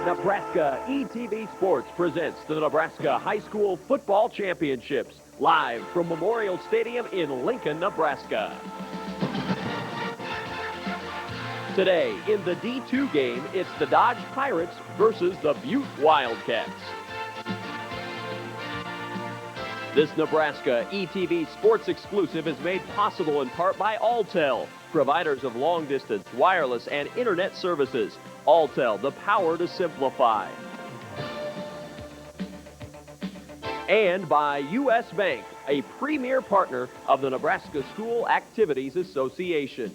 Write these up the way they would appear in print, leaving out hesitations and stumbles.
Nebraska ETV Sports presents the Nebraska High School Football Championships, live from Memorial Stadium in Lincoln, Nebraska. Today, in the D2 game, it's the Dodge Pirates versus the Butte Wildcats. This Nebraska ETV Sports exclusive is made possible in part by Alltel, providers of long-distance, wireless, and internet services. Alltel, the power to simplify. And by U.S. Bank, a premier partner of the Nebraska School Activities Association.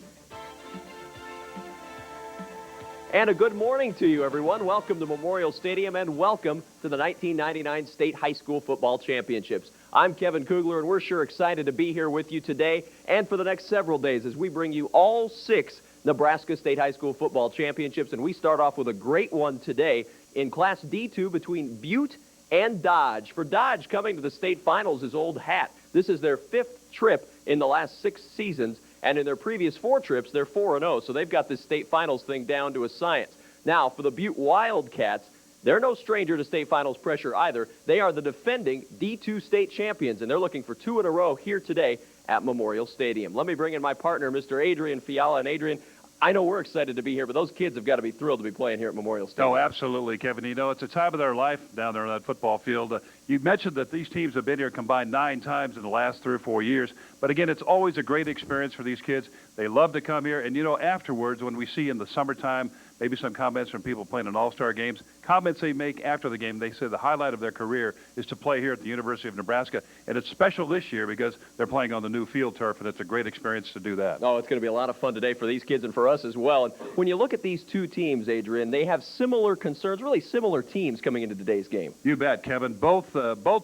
And a good morning to you, everyone. Welcome to Memorial Stadium and welcome to the 1999 State High School Football Championships. I'm Kevin Kugler, and we're sure excited to be here with you today and for the next several days as we bring you all 6 Nebraska State High School Football Championships. And we start off with a great one today in Class D2 between Butte and Dodge. For Dodge, coming to the state finals is old hat. This is their 5th trip in the last 6 seasons. And in their previous 4 trips, they're 4-0, so they've got this state finals thing down to a science. Now, for the Butte Wildcats, they're no stranger to state finals pressure either. They are the defending D2 state champions, and they're looking for 2 in a row here today at Memorial Stadium. Let me bring in my partner, Mr. Adrian Fiala. And Adrian, I know we're excited to be here, but those kids have got to be thrilled to be playing here at Memorial Stadium. Oh, absolutely, Kevin. You know, it's a time of their life down there on that football field. You mentioned that these teams have been here combined 9 times in the last 3 or 4 years. But again, it's always a great experience for these kids. They love to come here. And, you know, afterwards, when we see in the summertime, maybe some comments from people playing in all-star games, comments they make after the game, they say the highlight of their career is to play here at the University of Nebraska. And it's special this year because they're playing on the new field turf, and it's a great experience to do that. Oh, it's going to be a lot of fun today for these kids and for us as well. And when you look at these 2 teams, Adrian, they have similar concerns, really similar teams coming into today's game. You bet, Kevin. Both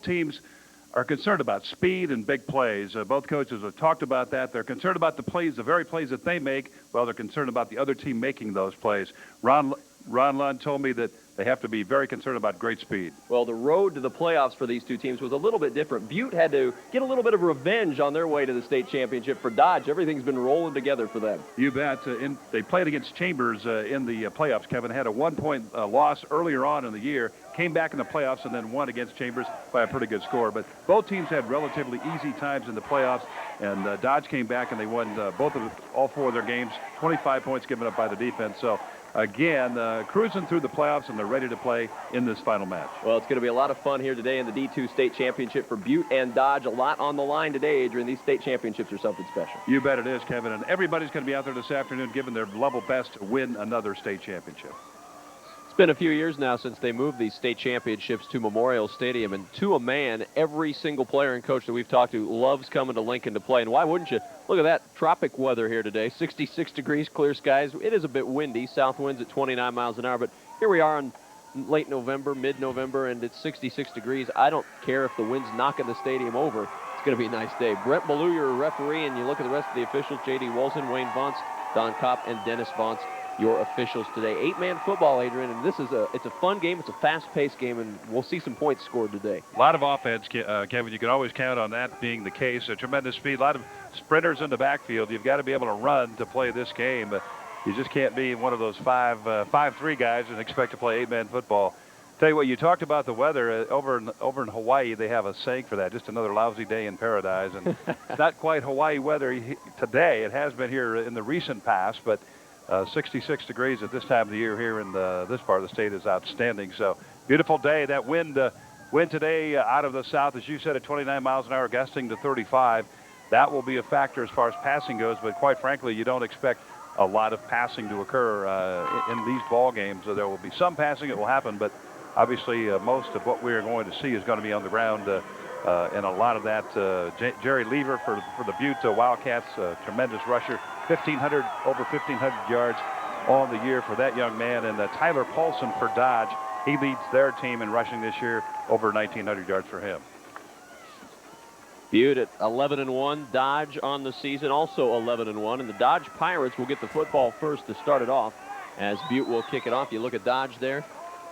teams are concerned about speed and big plays. Both coaches have talked about that. They're concerned about the plays, the very plays that they make, while they're concerned about the other team making those plays. Ron Lund told me that they have to be very concerned about great speed. Well, the road to the playoffs for these 2 teams was a little bit different. Butte had to get a little bit of revenge on their way to the state championship. For Dodge, everything's been rolling together for them. You bet. They played against Chambers in the playoffs. Kevin had a 1-point loss earlier on in the year, came back in the playoffs, and then won against Chambers by a pretty good score. But both teams had relatively easy times in the playoffs, and Dodge came back and they won all 4 of their games, 25 points given up by the defense. So again, cruising through the playoffs, and they're ready to play in this final match. Well, it's going to be a lot of fun here today in the D2 state championship for Butte and Dodge. A lot on the line today, Adrian. These state championships are something special. You bet it is, Kevin. And everybody's going to be out there this afternoon giving their level best to win another state championship. It's been a few years now since they moved these state championships to Memorial Stadium, and to a man, every single player and coach that we've talked to loves coming to Lincoln to play. And why wouldn't you? Look at that tropic weather here today, 66 degrees, clear skies. It is a bit windy, south winds at 29 miles an hour, but here we are in late November, mid-November, and it's 66 degrees. I don't care if the wind's knocking the stadium over. It's going to be a nice day. Brent Ballou, your referee, and you look at the rest of the officials, J.D. Wilson, Wayne Vance, Don Kopp, and Dennis Vance, your officials today. 8-man football, Adrian, and it's a fun game. It's a fast-paced game, and we'll see some points scored today. A lot of offense, Kevin. You can always count on that being the case. A tremendous speed, a lot of sprinters in the backfield. You've got to be able to run to play this game. You just can't be one of those 5'3" guys and expect to play 8-man football. Tell you what, you talked about the weather. Over in Hawaii, they have a saying for that, just another lousy day in paradise. And it's not quite Hawaii weather today. It has been here in the recent past, but 66 degrees at this time of the year here in this part of the state is outstanding. So beautiful day. That wind today out of the south, as you said, at 29 miles an hour, gusting to 35. That will be a factor as far as passing goes. But quite frankly, you don't expect a lot of passing to occur in these ball games. So there will be some passing that will happen, but obviously most of what we are going to see is going to be on the ground. And a lot of that, Jerry Lever for the Butte Wildcats, tremendous rusher, over 1,500 yards on the year for that young man. And Tyler Paulson for Dodge, he leads their team in rushing this year, over 1,900 yards for him. Butte at 11-1, Dodge on the season also 11-1, and the Dodge Pirates will get the football first to start it off, as Butte will kick it off. You look at Dodge there,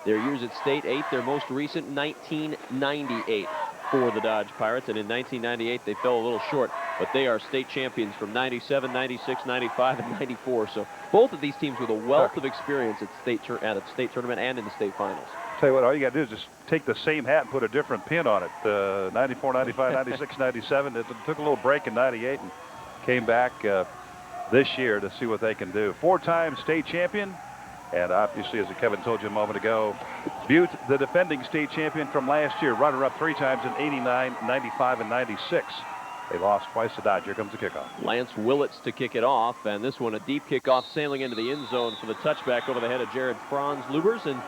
their years at state 8, their most recent 1998 for the Dodge Pirates, and in 1998 they fell a little short. but they are state champions from 97, 96, 95, and 94. So both of these teams with a wealth of experience at state tournament and in the state finals. Tell you what, all you got to do is just take the same hat and put a different pin on it. 94, 95, 96, 97. It took a little break in 98 and came back this year to see what they can do. 4-time state champion. And obviously, as Kevin told you a moment ago, Butte, the defending state champion from last year, runner-up 3 times in 89, 95, and 96. They lost twice to Dodge. Here comes the kickoff. Lance Willits to kick it off, and this one a deep kickoff sailing into the end zone for the touchback over the head of Jared Franz Lubers. And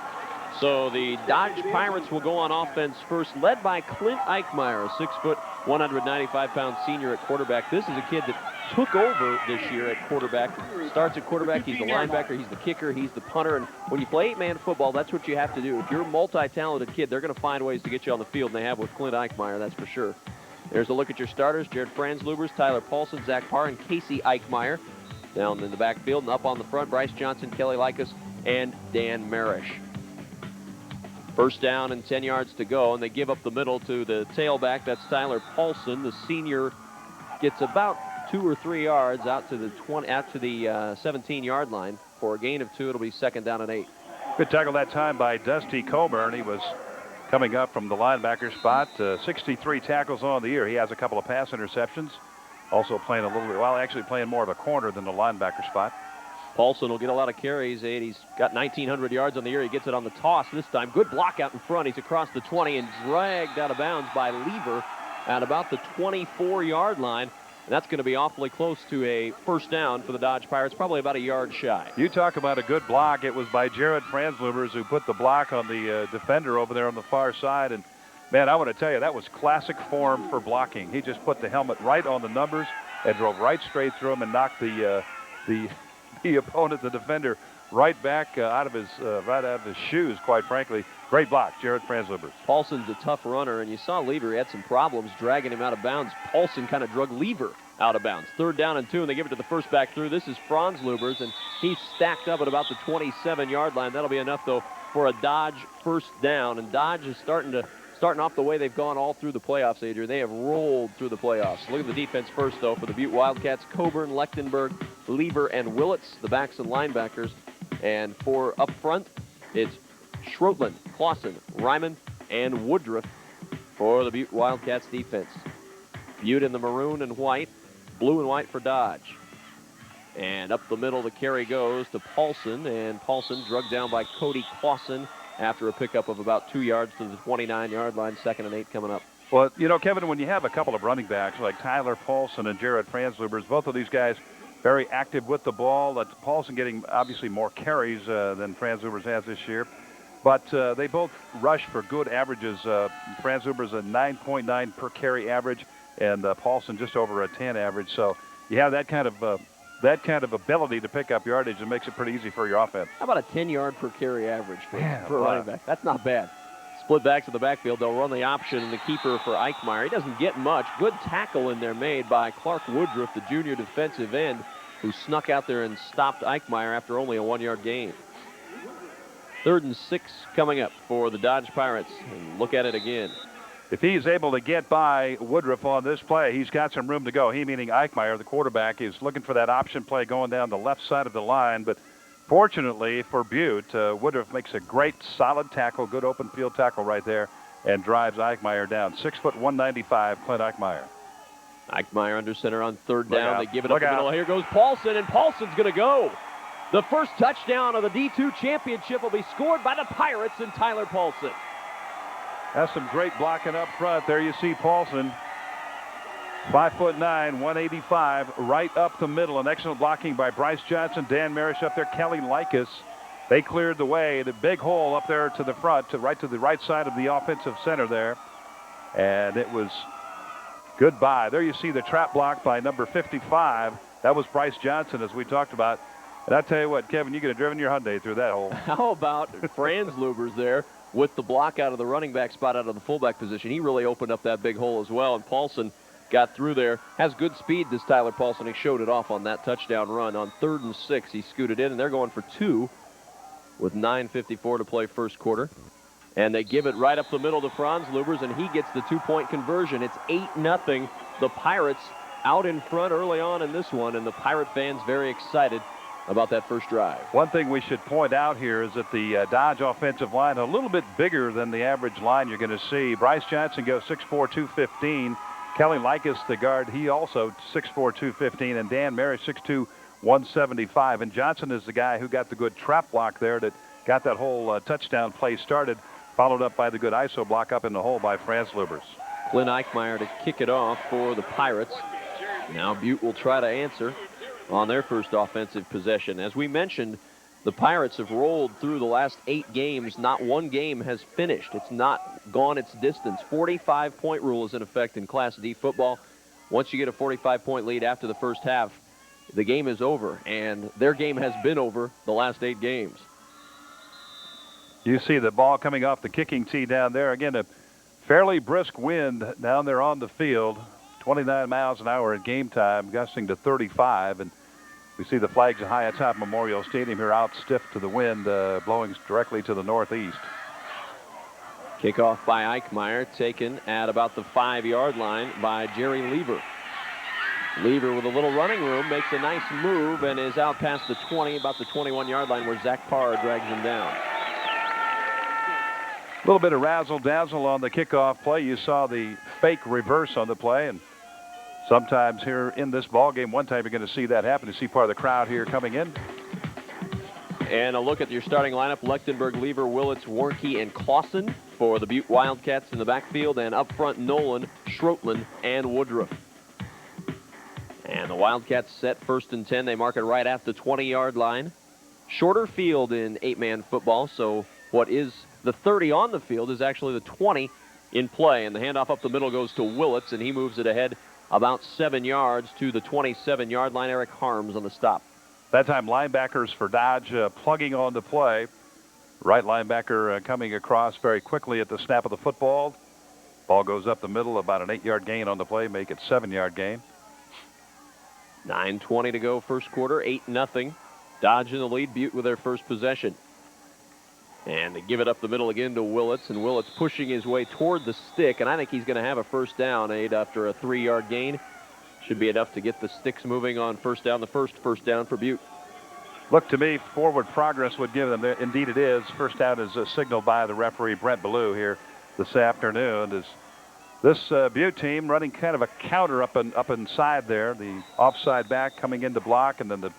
so the Dodge Pirates will go on offense first, led by Clint Eichmeyer, a 6-foot, 195-pound senior at quarterback. This is a kid that took over this year at quarterback. Starts at quarterback. He's the linebacker. He's the kicker. He's the punter. And when you play 8-man football, that's what you have to do. If you're a multi-talented kid, they're going to find ways to get you on the field, and they have with Clint Eichmeyer, that's for sure. There's a look at your starters. Jared Franz Lubers, Tyler Paulson, Zach Parr, and Casey Eichmeyer. Down in the backfield and up on the front, Bryce Johnson, Kelly Likas, and Dan Marish. First down and 10 yards to go, and they give up the middle to the tailback. That's Tyler Paulson. The senior gets about 2 or 3 yards out to the 17-yard line. For a gain of 2, it'll be 2nd down and 8. Good tackle that time by Dusty Coburn. He was coming up from the linebacker spot. 63 tackles on the year. He has a couple of pass interceptions. Also playing a little bit, well, actually playing more of a corner than the linebacker spot. Paulson will get a lot of carries. He's got 1,900 yards on the year. He gets it on the toss this time. Good block out in front. He's across the 20 and dragged out of bounds by Lever at about the 24-yard line. And that's going to be awfully close to a first down for the Dodge Pirates, probably about a yard shy. You talk about a good block. It was by Jared Franzlubers who put the block on the defender over there on the far side. And, man, I want to tell you, that was classic form for blocking. He just put the helmet right on the numbers and drove right straight through him and knocked the opponent, the defender, right back out of his shoes, quite frankly. Great block, Jared Franzlubers. Paulson's a tough runner, and you saw Lever. He had some problems dragging him out of bounds. Paulson kind of drug Lever out of bounds. 3rd down and 2, and they give it to the first back through. This is Franzlubers, and he's stacked up at about the 27-yard line. That'll be enough, though, for a Dodge first down. And Dodge is starting off the way they've gone all through the playoffs, Adrian. They have rolled through the playoffs. Look at the defense first, though, for the Butte Wildcats. Coburn, Lechtenberg, Lever, and Willits, the backs and linebackers. And for up front, it's Schrotland, Clausen, Ryman, and Woodruff for the Butte Wildcats defense. Butte in the maroon and white, blue and white for Dodge. And up the middle, the carry goes to Paulson, and Paulson drugged down by Cody Clausen after a pickup of about 2 yards to the 29-yard line. 2nd and 8 coming up. Well, you know, Kevin, when you have a couple of running backs like Tyler Paulson and Jared Franzlubers, both of these guys very active with the ball. Paulson getting obviously more carries than Franzlubers has this year. But they both rush for good averages. Franzlubers a 9.9 per carry average, and Paulson just over a 10 average. So you have that kind of ability to pick up yardage. It makes it pretty easy for your offense. How about a 10-yard per carry average for a running back? That's not bad. Split backs in the backfield. They'll run the option and the keeper for Eichmeyer. He doesn't get much. Good tackle in there made by Clark Woodruff, the junior defensive end, who snuck out there and stopped Eichmeyer after only a 1-yard gain. 3rd and 6 coming up for the Dodge Pirates. And look at it again. If he's able to get by Woodruff on this play, he's got some room to go. He, meaning Eichmeyer, the quarterback, is looking for that option play going down the left side of the line. But fortunately for Butte, Woodruff makes a great solid tackle, good open field tackle right there, and drives Eichmeyer down. 6 foot 195, Clint Eichmeyer. Eichmeyer under center on 3rd down. They give it up the middle. Here goes Paulson, and Paulson's going to go. The first touchdown of the D2 championship will be scored by the Pirates and Tyler Paulson. That's some great blocking up front. There you see Paulson, 5'9", 185, right up the middle. An excellent blocking by Bryce Johnson, Dan Marish up there, Kelly Likas. They cleared the way. The big hole up there to the front, right to the right side of the offensive center there. And it was goodbye. There you see the trap block by number 55. That was Bryce Johnson, as we talked about. And I tell you what, Kevin, you could have driven your Hyundai through that hole. How about Franzlubers there with the block out of the running back spot out of the fullback position? He really opened up that big hole as well, and Paulson got through there. Has good speed, this Tyler Paulson. He showed it off on that touchdown run. On 3rd and 6, he scooted in, and they're going for 2 with 9:54 to play first quarter. And they give it right up the middle to Franzlubers, and he gets the 2-point conversion. It's 8-0. The Pirates out in front early on in this one, and the Pirate fans very excited about that first drive. One thing we should point out here is that the Dodge offensive line a little bit bigger than the average line you're going to see. Bryce Johnson goes 6'4", 215. Kelly Likas, the guard, he also 6'4", 215. And Dan Mary, 6'2", 175. And Johnson is the guy who got the good trap block there that got that whole touchdown play started, followed up by the good ISO block up in the hole by Franz Lubers. Clint Eichmeyer to kick it off for the Pirates. Now Butte will try to answer on their first offensive possession. As we mentioned, the Pirates have rolled through the last 8 games. Not one game has finished. It's not gone its distance. 45-point rule is in effect in Class D football. Once you get a 45-point lead after the first half, the game is over, and their game has been over the last 8 games. You see the ball coming off the kicking tee down there. Again, a fairly brisk wind down there on the field. 29 miles an hour at game time, gusting to 35. And we see the flags high atop Memorial Stadium here, out stiff to the wind, blowing directly to the northeast. Kickoff by Eichmeyer, taken at about the 5-yard line by Jerry Lever. Lever with a little running room makes a nice move and is out past the 20, about the 21-yard line where Zach Parr drags him down. A little bit of razzle-dazzle on the kickoff play. You saw the fake reverse on the play, and sometimes here in this ball game, one time you're going to see that happen. You see part of the crowd here coming in. And a look at your starting lineup: Lechtenberg, Lever, Willits, Warnke, and Clausen for the Butte Wildcats in the backfield, and up front Nolan, Schroetland, and Woodruff. And the Wildcats set 1st and 10. They mark it right at the 20-yard line. Shorter field in 8-man football, so what is the 30 on the field is actually the 20 in play. And the handoff up the middle goes to Willits, and he moves it ahead about 7 yards to the 27-yard line. Eric Harms on the stop. That time linebackers for Dodge plugging on the play. Right linebacker coming across very quickly at the snap of the football. Ball goes up the middle, about an 8-yard gain on the play, make it 7-yard gain. 9:20 to go first quarter, 8-0. Dodge in the lead, Butte with their first possession. And they give it up the middle again to Willits, and Willits pushing his way toward the stick, and I think he's going to have a first down, Aid, after a 3-yard gain. Should be enough to get the sticks moving on first down, the first down for Butte. Look to me, forward progress would give them. Indeed it is. First down is signaled by the referee, Brent Ballou, here this afternoon. As this Butte team running kind of a counter up inside there. The offside back coming in to block, and then the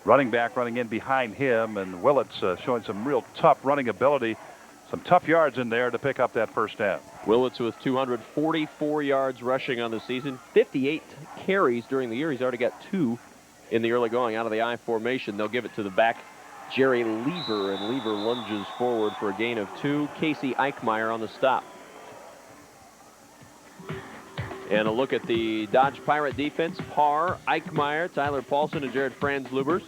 running back running in behind him, and Willits showing some real tough running ability, some tough yards in there to pick up that first down. Willits with 244 yards rushing on the season, 58 carries during the year. He's already got 2 in the early going out of the I formation. They'll give it to the back, Jerry Lever, and Lever lunges forward for a gain of 2. Casey Eichmeyer on the stop. And a look at the Dodge Pirate defense: Parr, Eichmeyer, Tyler Paulson, and Jared Franz Lubers.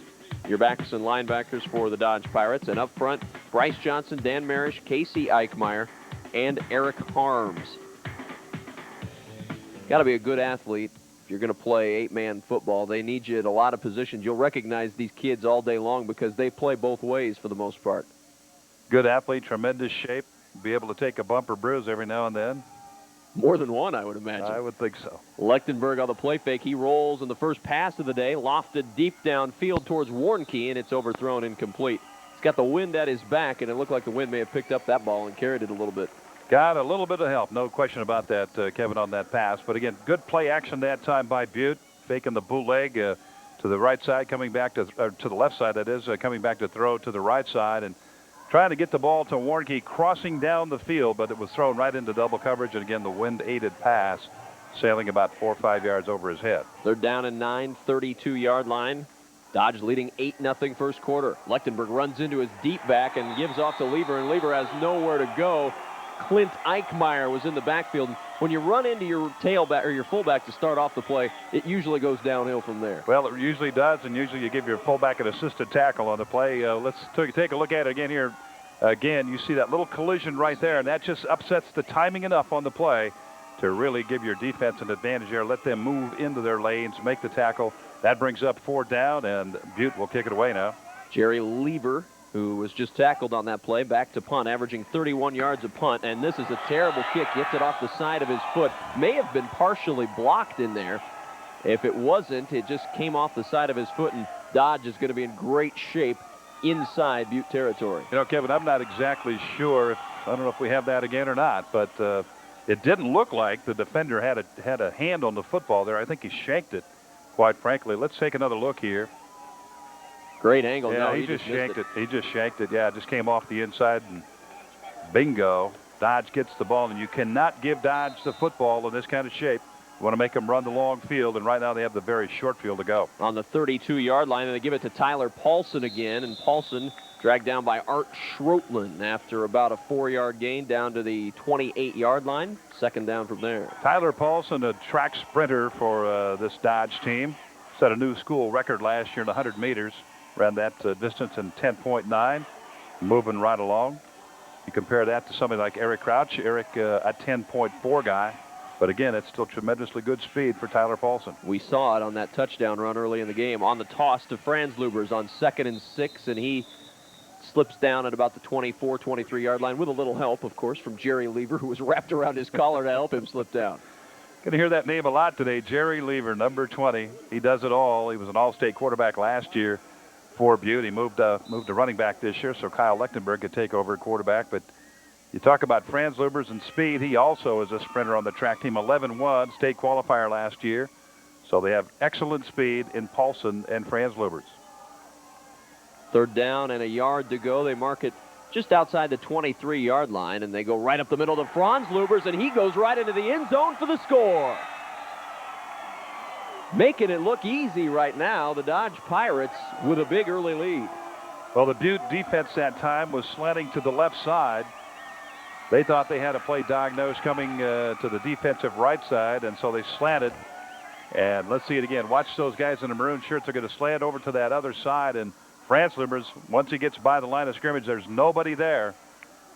Your backs and linebackers for the Dodge Pirates. And up front, Bryce Johnson, Dan Marish, Casey Eichmeyer, and Eric Harms. Got to be a good athlete if you're going to play 8-man football. They need you at a lot of positions. You'll recognize these kids all day long because they play both ways for the most part. Good athlete, tremendous shape. Be able to take a bump or bruise every now and then. More than one, I would imagine. I would think so. Lechtenberg on the play fake. He rolls in the first pass of the day, lofted deep downfield towards Warnke, and it's overthrown incomplete. He's got the wind at his back, and it looked like the wind may have picked up that ball and carried it a little bit. Got a little bit of help, no question about that, Kevin, on that pass. But again, good play action that time by Butte, faking the bootleg to the right side, coming back to the left side, that is, coming back to throw to the right side, and trying to get the ball to Warnke, crossing down the field, but it was thrown right into double coverage. And again, the wind-aided pass sailing about 4 or 5 yards over his head. They're down in 9, 32-yard line. Dodge leading 8-0 first quarter. Lechtenberg runs into his deep back and gives off to Lever, and Lever has nowhere to go. Clint Eichmeyer was in the backfield. When you run into your tailback or your fullback to start off the play, it usually goes downhill from there. Well, it usually does, and usually you give your fullback an assisted tackle on the play. Let's take a look at it again here. Again, you see that little collision right there, and that just upsets the timing enough on the play to really give your defense an advantage there. Let them move into their lanes, make the tackle. That brings up 4th down, and Butte will kick it away now. Jerry Lever, who was just tackled on that play, back to punt, averaging 31 yards a punt, and this is a terrible kick. Gets it off the side of his foot. May have been partially blocked in there. If it wasn't, it just came off the side of his foot, and Dodge is going to be in great shape inside Butte territory. You know, Kevin, I'm not exactly sure. I don't know if we have that again or not, but it didn't look like the defender had a hand on the football there. I think he shanked it, quite frankly. Let's take another look here. Great angle. Yeah, no, he just shanked it. He just shanked it. Yeah, it just came off the inside, and bingo. Dodge gets the ball, and you cannot give Dodge the football in this kind of shape. You want to make them run the long field, and right now they have the very short field to go. On the 32-yard line, and they give it to Tyler Paulson again, and Paulson dragged down by Art Schroetland after about a 4-yard gain down to the 28-yard line. Second down from there. Tyler Paulson, a track sprinter for this Dodge team, set a new school record last year in 100 meters. Ran that distance in 10.9, moving right along. You compare that to somebody like Eric Crouch. Eric, a 10.4 guy. But again, it's still tremendously good speed for Tyler Paulson. We saw it on that touchdown run early in the game. On the toss to Franz Lubers on 2nd and 6, and he slips down at about the 24, 23-yard line with a little help, of course, from Jerry Lever, who was wrapped around his collar to help him slip down. Going to hear that name a lot today, Jerry Lever, number 20. He does it all. He was an all-state quarterback last year for Butte. He moved to running back this year, so Kyle Lechtenberg could take over at quarterback. But you talk about Franz Lubers and speed. He also is a sprinter on the track team, 11-1, state qualifier last year. So they have excellent speed in Paulson and Franz Lubers. 3rd down and a yard to go. They mark it just outside the 23-yard line, and they go right up the middle to Franz Lubers, and he goes right into the end zone for the score. Making it look easy right now, the Dodge Pirates with a big early lead. Well, the Butte defense that time was slanting to the left side. They thought they had a play diagnosed coming to the defensive right side, and so they slanted. And let's see it again. Watch those guys in the maroon shirts are going to slant over to that other side, and Franz Lubers, once he gets by the line of scrimmage, there's nobody there.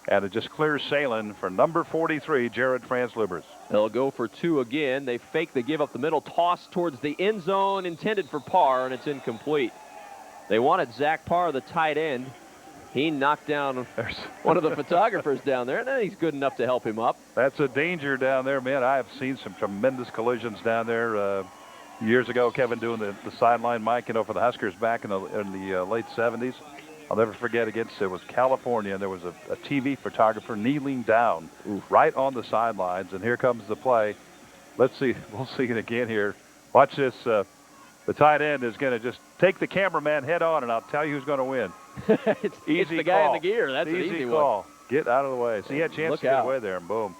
And it just clears sailing for number 43, Jared Franz Lubers. They'll go for 2 again. They fake the give up the middle, toss towards the end zone, intended for Parr, and it's incomplete. They wanted Zach Parr, the tight end. He knocked down one of the photographers down there, and then he's good enough to help him up. That's a danger down there, man. I have seen some tremendous collisions down there. Years ago, Kevin, doing the sideline mic, for the Huskers back in the late 70s. I'll never forget it was California, and there was a TV photographer kneeling down right on the sidelines, and here comes the play. Let's see. We'll see it again here. Watch this. The tight end is going to just take the cameraman head on, and I'll tell you who's going to win. It's the guy in the gear. That's an easy call. one. Get out of the way. See, he had a chance to get away there, and boom.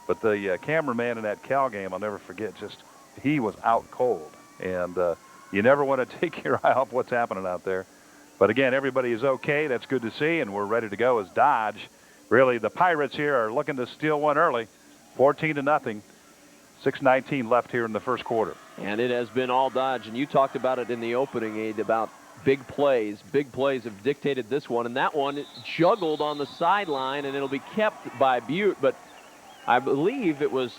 But the cameraman in that Cal game, I'll never forget, he was out cold. And you never want to take your eye off what's happening out there. But again, everybody is okay. That's good to see, and we're ready to go as Dodge. Really, the Pirates here are looking to steal one early, 14-0. 6:19 left here in the first quarter. And it has been all Dodge, and you talked about it in the opening, Aid, about big plays. Big plays have dictated this one, and that one juggled on the sideline, and it'll be kept by Butte. But I believe it was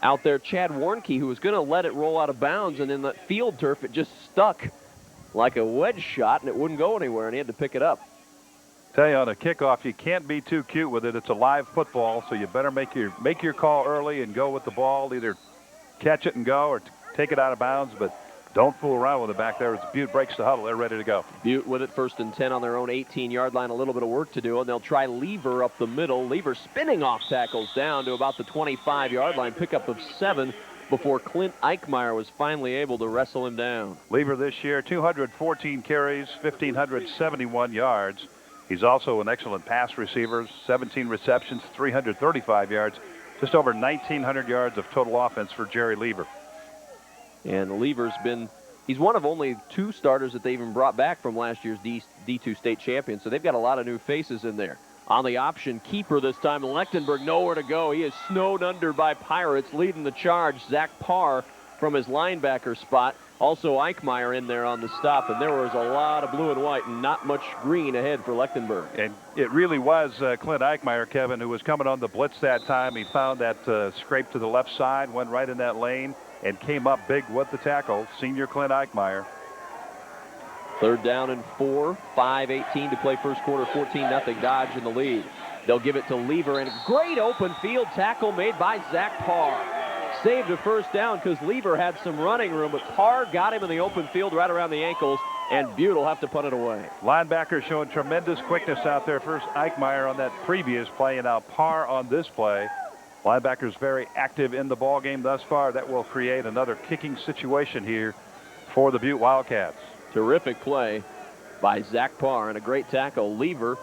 out there Chad Warnke who was going to let it roll out of bounds, and in the field turf it just stuck like a wedge shot, and it wouldn't go anywhere, and he had to pick it up. Tell you, on a kickoff, you can't be too cute with it. It's a live football, so you better make your call early and go with the ball. Either catch it and go or take it out of bounds, but don't fool around with it back there. As Butte breaks the huddle, they're ready to go. Butte with it, 1st and 10 on their own 18-yard line. A little bit of work to do, and they'll try Lever up the middle. Lever spinning off tackles down to about the 25-yard line. Pickup of 7 before Clint Eichmeyer was finally able to wrestle him down. Lever this year, 214 carries, 1,571 yards. He's also an excellent pass receiver, 17 receptions, 335 yards, just over 1,900 yards of total offense for Jerry Lever. And Lever's he's one of only 2 starters that they even brought back from last year's D2 state champion, so they've got a lot of new faces in there. On the option, keeper this time, Lechtenberg nowhere to go. He is snowed under by Pirates, leading the charge. Zach Parr from his linebacker spot. Also Eichmeyer in there on the stop, and there was a lot of blue and white and not much green ahead for Lechtenberg. And it really was Clint Eichmeyer, Kevin, who was coming on the blitz that time. He found that scrape to the left side, went right in that lane, and came up big with the tackle. Senior Clint Eichmeyer. 3rd down and 4, 5:18 to play first quarter, 14-0 Dodge in the lead. They'll give it to Lever, and great open field tackle made by Zach Parr. saved a first down because Lever had some running room, but Parr got him in the open field right around the ankles, and Butte will have to punt it away. Linebacker showing tremendous quickness out there. First Eichmeyer on that previous play, and now Parr on this play. Linebackers very active in the ball game thus far. That will create another kicking situation here for the Butte Wildcats. Terrific play by Zach Parr and a great tackle. Lever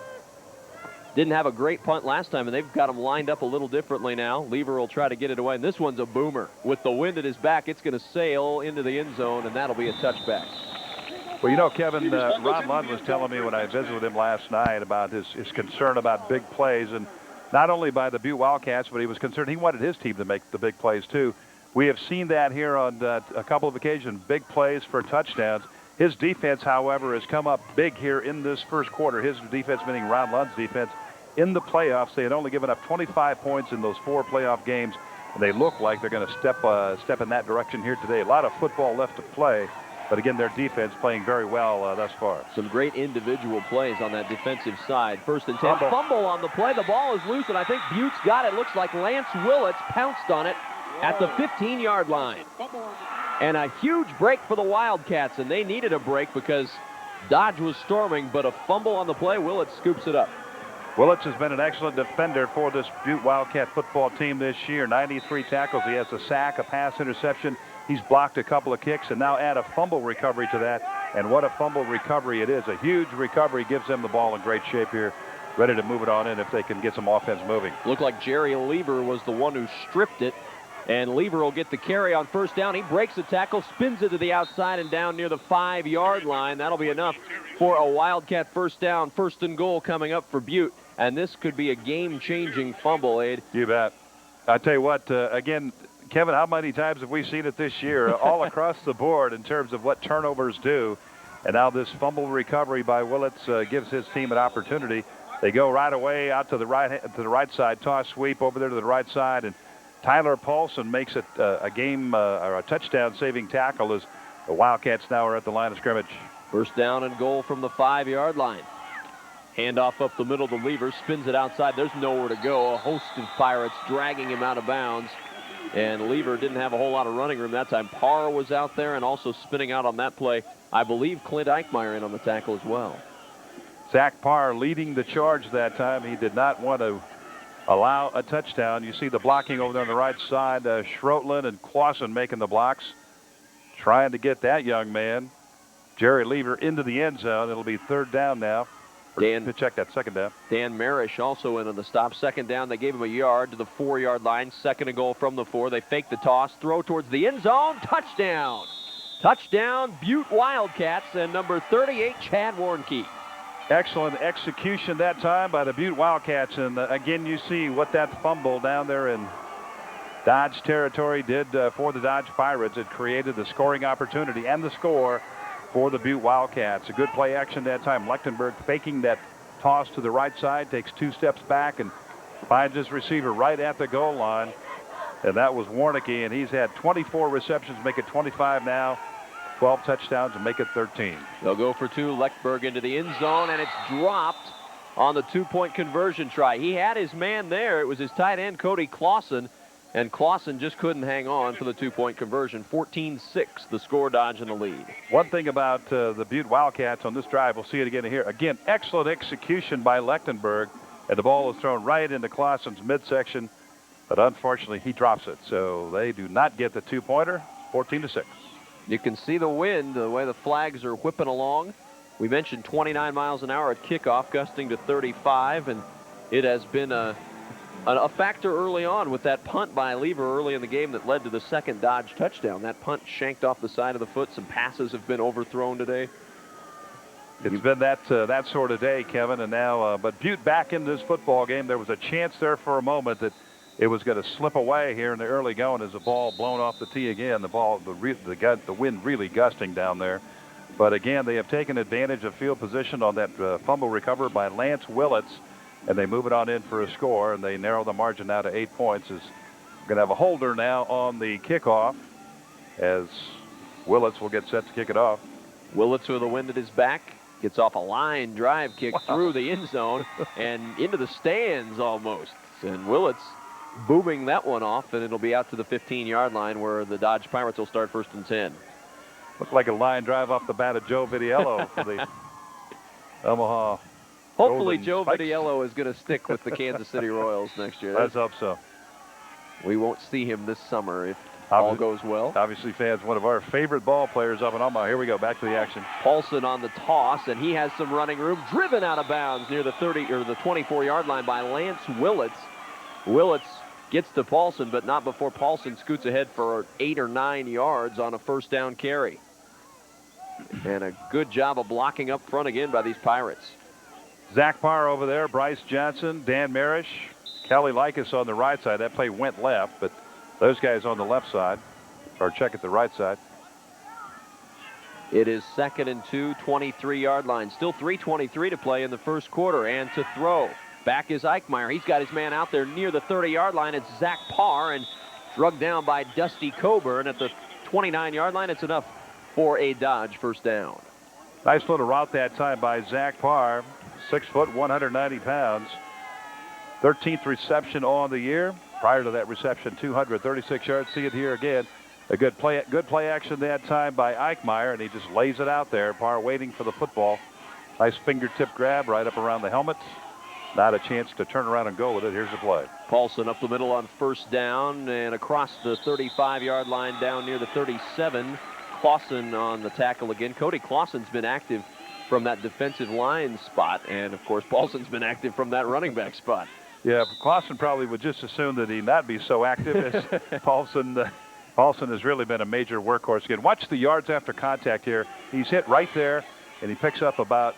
didn't have a great punt last time, and they've got him lined up a little differently now. Lever will try to get it away, and this one's a boomer. With the wind at his back, it's going to sail into the end zone, and that'll be a touchback. Well, you know, Kevin, Ron Lund was telling me when I visited with him last night about his concern about big plays, and not only by the Butte Wildcats, but he was concerned he wanted his team to make the big plays too. We have seen that here on a couple of occasions, big plays for touchdowns. His defense, however, has come up big here in this first quarter. His defense, meaning Ron Lund's defense, in the playoffs. They had only given up 25 points in those 4 playoff games, and they look like they're going to step in that direction here today. A lot of football left to play, but again, their defense playing very well thus far. Some great individual plays on that defensive side. First and 10, fumble on the play. The ball is loose, and I think Butte's got it. Looks like Lance Willits pounced on it at the 15-yard line. And a huge break for the Wildcats, and they needed a break because Dodge was storming, but a fumble on the play. Willits scoops it up. Willits has been an excellent defender for this Butte Wildcat football team this year. 93 tackles. He has a sack, a pass interception. He's blocked a couple of kicks, and now add a fumble recovery to that. And what a fumble recovery it is. A huge recovery gives them the ball in great shape here, ready to move it on in if they can get some offense moving. Looked like Jerry Lever was the one who stripped it. And Lever will get the carry on first down. He breaks the tackle, spins it to the outside and down near the 5-yard line. That'll be enough for a Wildcat first down. First and goal coming up for Butte. And this could be a game-changing fumble, Abe. You bet. I tell you what, again, Kevin, how many times have we seen it this year? All across the board in terms of what turnovers do. And now this fumble recovery by Willits gives his team an opportunity. They go right away out to the right side, toss sweep over there to the right side, and Tyler Paulson makes it a or a touchdown-saving tackle as the Wildcats now are at the line of scrimmage. First down and goal from the 5-yard line. Handoff up the middle to Lever, spins it outside. There's nowhere to go. A host of Pirates dragging him out of bounds. And Lever didn't have a whole lot of running room that time. Parr was out there and also spinning out on that play. I believe Clint Eichmeyer in on the tackle as well. Zach Parr leading the charge that time. He did not want to allow a touchdown. You see the blocking over there on the right side. Schroetlin and Clausen making the blocks, trying to get that young man, Jerry Lever, into the end zone. It'll be third down now. To check that second down. Dan Marish also in on the stop. Second down, they gave him a yard to the 4-yard line. Second and goal from the 4. They fake the toss, throw towards the end zone. Touchdown. Touchdown, Butte Wildcats, and number 38, Chad Warnke. Excellent execution that time by the Butte Wildcats. And again, you see what that fumble down there in Dodge territory did for the Dodge Pirates. It created the scoring opportunity and the score for the Butte Wildcats. A good play action that time. Lechtenberg faking that toss to the right side, takes 2 steps back and finds his receiver right at the goal line. And that was Warnke, and he's had 24 receptions, make it 25 now. 12 touchdowns and make it 13. They'll go for 2. Lechtenberg into the end zone, and it's dropped on the 2-point conversion try. He had his man there. It was his tight end, Cody Clausen, and Clausen just couldn't hang on for the 2-point conversion. 14-6, the score. Dodge in the lead. One thing about the Butte Wildcats on this drive, we'll see it again here. Again, excellent execution by Lechtenberg, and the ball is thrown right into Clausen's midsection, but unfortunately he drops it. So they do not get the 2-pointer. 14-6. You can see the wind, the way the flags are whipping along. We mentioned 29 miles an hour at kickoff, gusting to 35, and it has been a factor early on with that punt by Lever early in the game that led to the second Dodge touchdown. That punt shanked off the side of the foot. Some passes have been overthrown today. It's been that sort of day, Kevin, and now, but Butte back in this football game. There was a chance there for a moment that it was going to slip away here in the early going as the ball blown off the tee again. The wind really gusting down there. But again, they have taken advantage of field position on that fumble recovery by Lance Willits, and they move it on in for a score, and they narrow the margin now to 8 points. We're going to have a holder now on the kickoff as Willits will get set to kick it off. Willits with the wind at his back. Gets off a line drive kick through the end zone and into the stands almost. And Willits booming that one off, and it'll be out to the 15-yard line where the Dodge Pirates will start 1st and 10. Looked like a line drive off the bat of Joe Vitiello for the Omaha. Hopefully Golden Joe Spikes. Vitiello is going to stick with the Kansas City Royals next year. Let's hope so. We won't see him this summer if all goes well. Obviously, fans, one of our favorite ball players up in Omaha. Here we go, back to the action. Paulson on the toss, and he has some running room. Driven out of bounds near the 30 or the 24-yard line by Lance Willits. Willits gets to Paulson, but not before Paulson scoots ahead for 8 or 9 yards on a 1st down carry. And a good job of blocking up front again by these Pirates. Zach Parr over there, Bryce Johnson, Dan Marish, Kelly Likas on the right side. That play went left, but those guys on the left side, or check at the right side. It is 2nd and 2, 23-yard line. Still 3:23 to play in the 1st quarter, and to throw. Back is Eichmeyer. He's got his man out there near the 30-yard line. It's Zach Parr, and drugged down by Dusty Coburn at the 29-yard line. It's enough for a Dodge 1st down. Nice little route that time by Zach Parr, 6 foot, 190 pounds. 13th reception on the year. Prior to that reception, 236 yards. See it here again. A good play action that time by Eichmeyer, and he just lays it out there. Parr waiting for the football. Nice fingertip grab right up around the helmet. Not a chance to turn around and go with it. Here's the play. Paulson up the middle on 1st down and across the 35-yard line down near the 37. Clausen on the tackle again. Cody Clausen's been active from that defensive line spot, and of course Paulson's been active from that running back spot. Yeah, Clausen probably would just assume that he not be so active as Paulson. Paulson has really been a major workhorse again. Watch the yards after contact here. He's hit right there, and he picks up about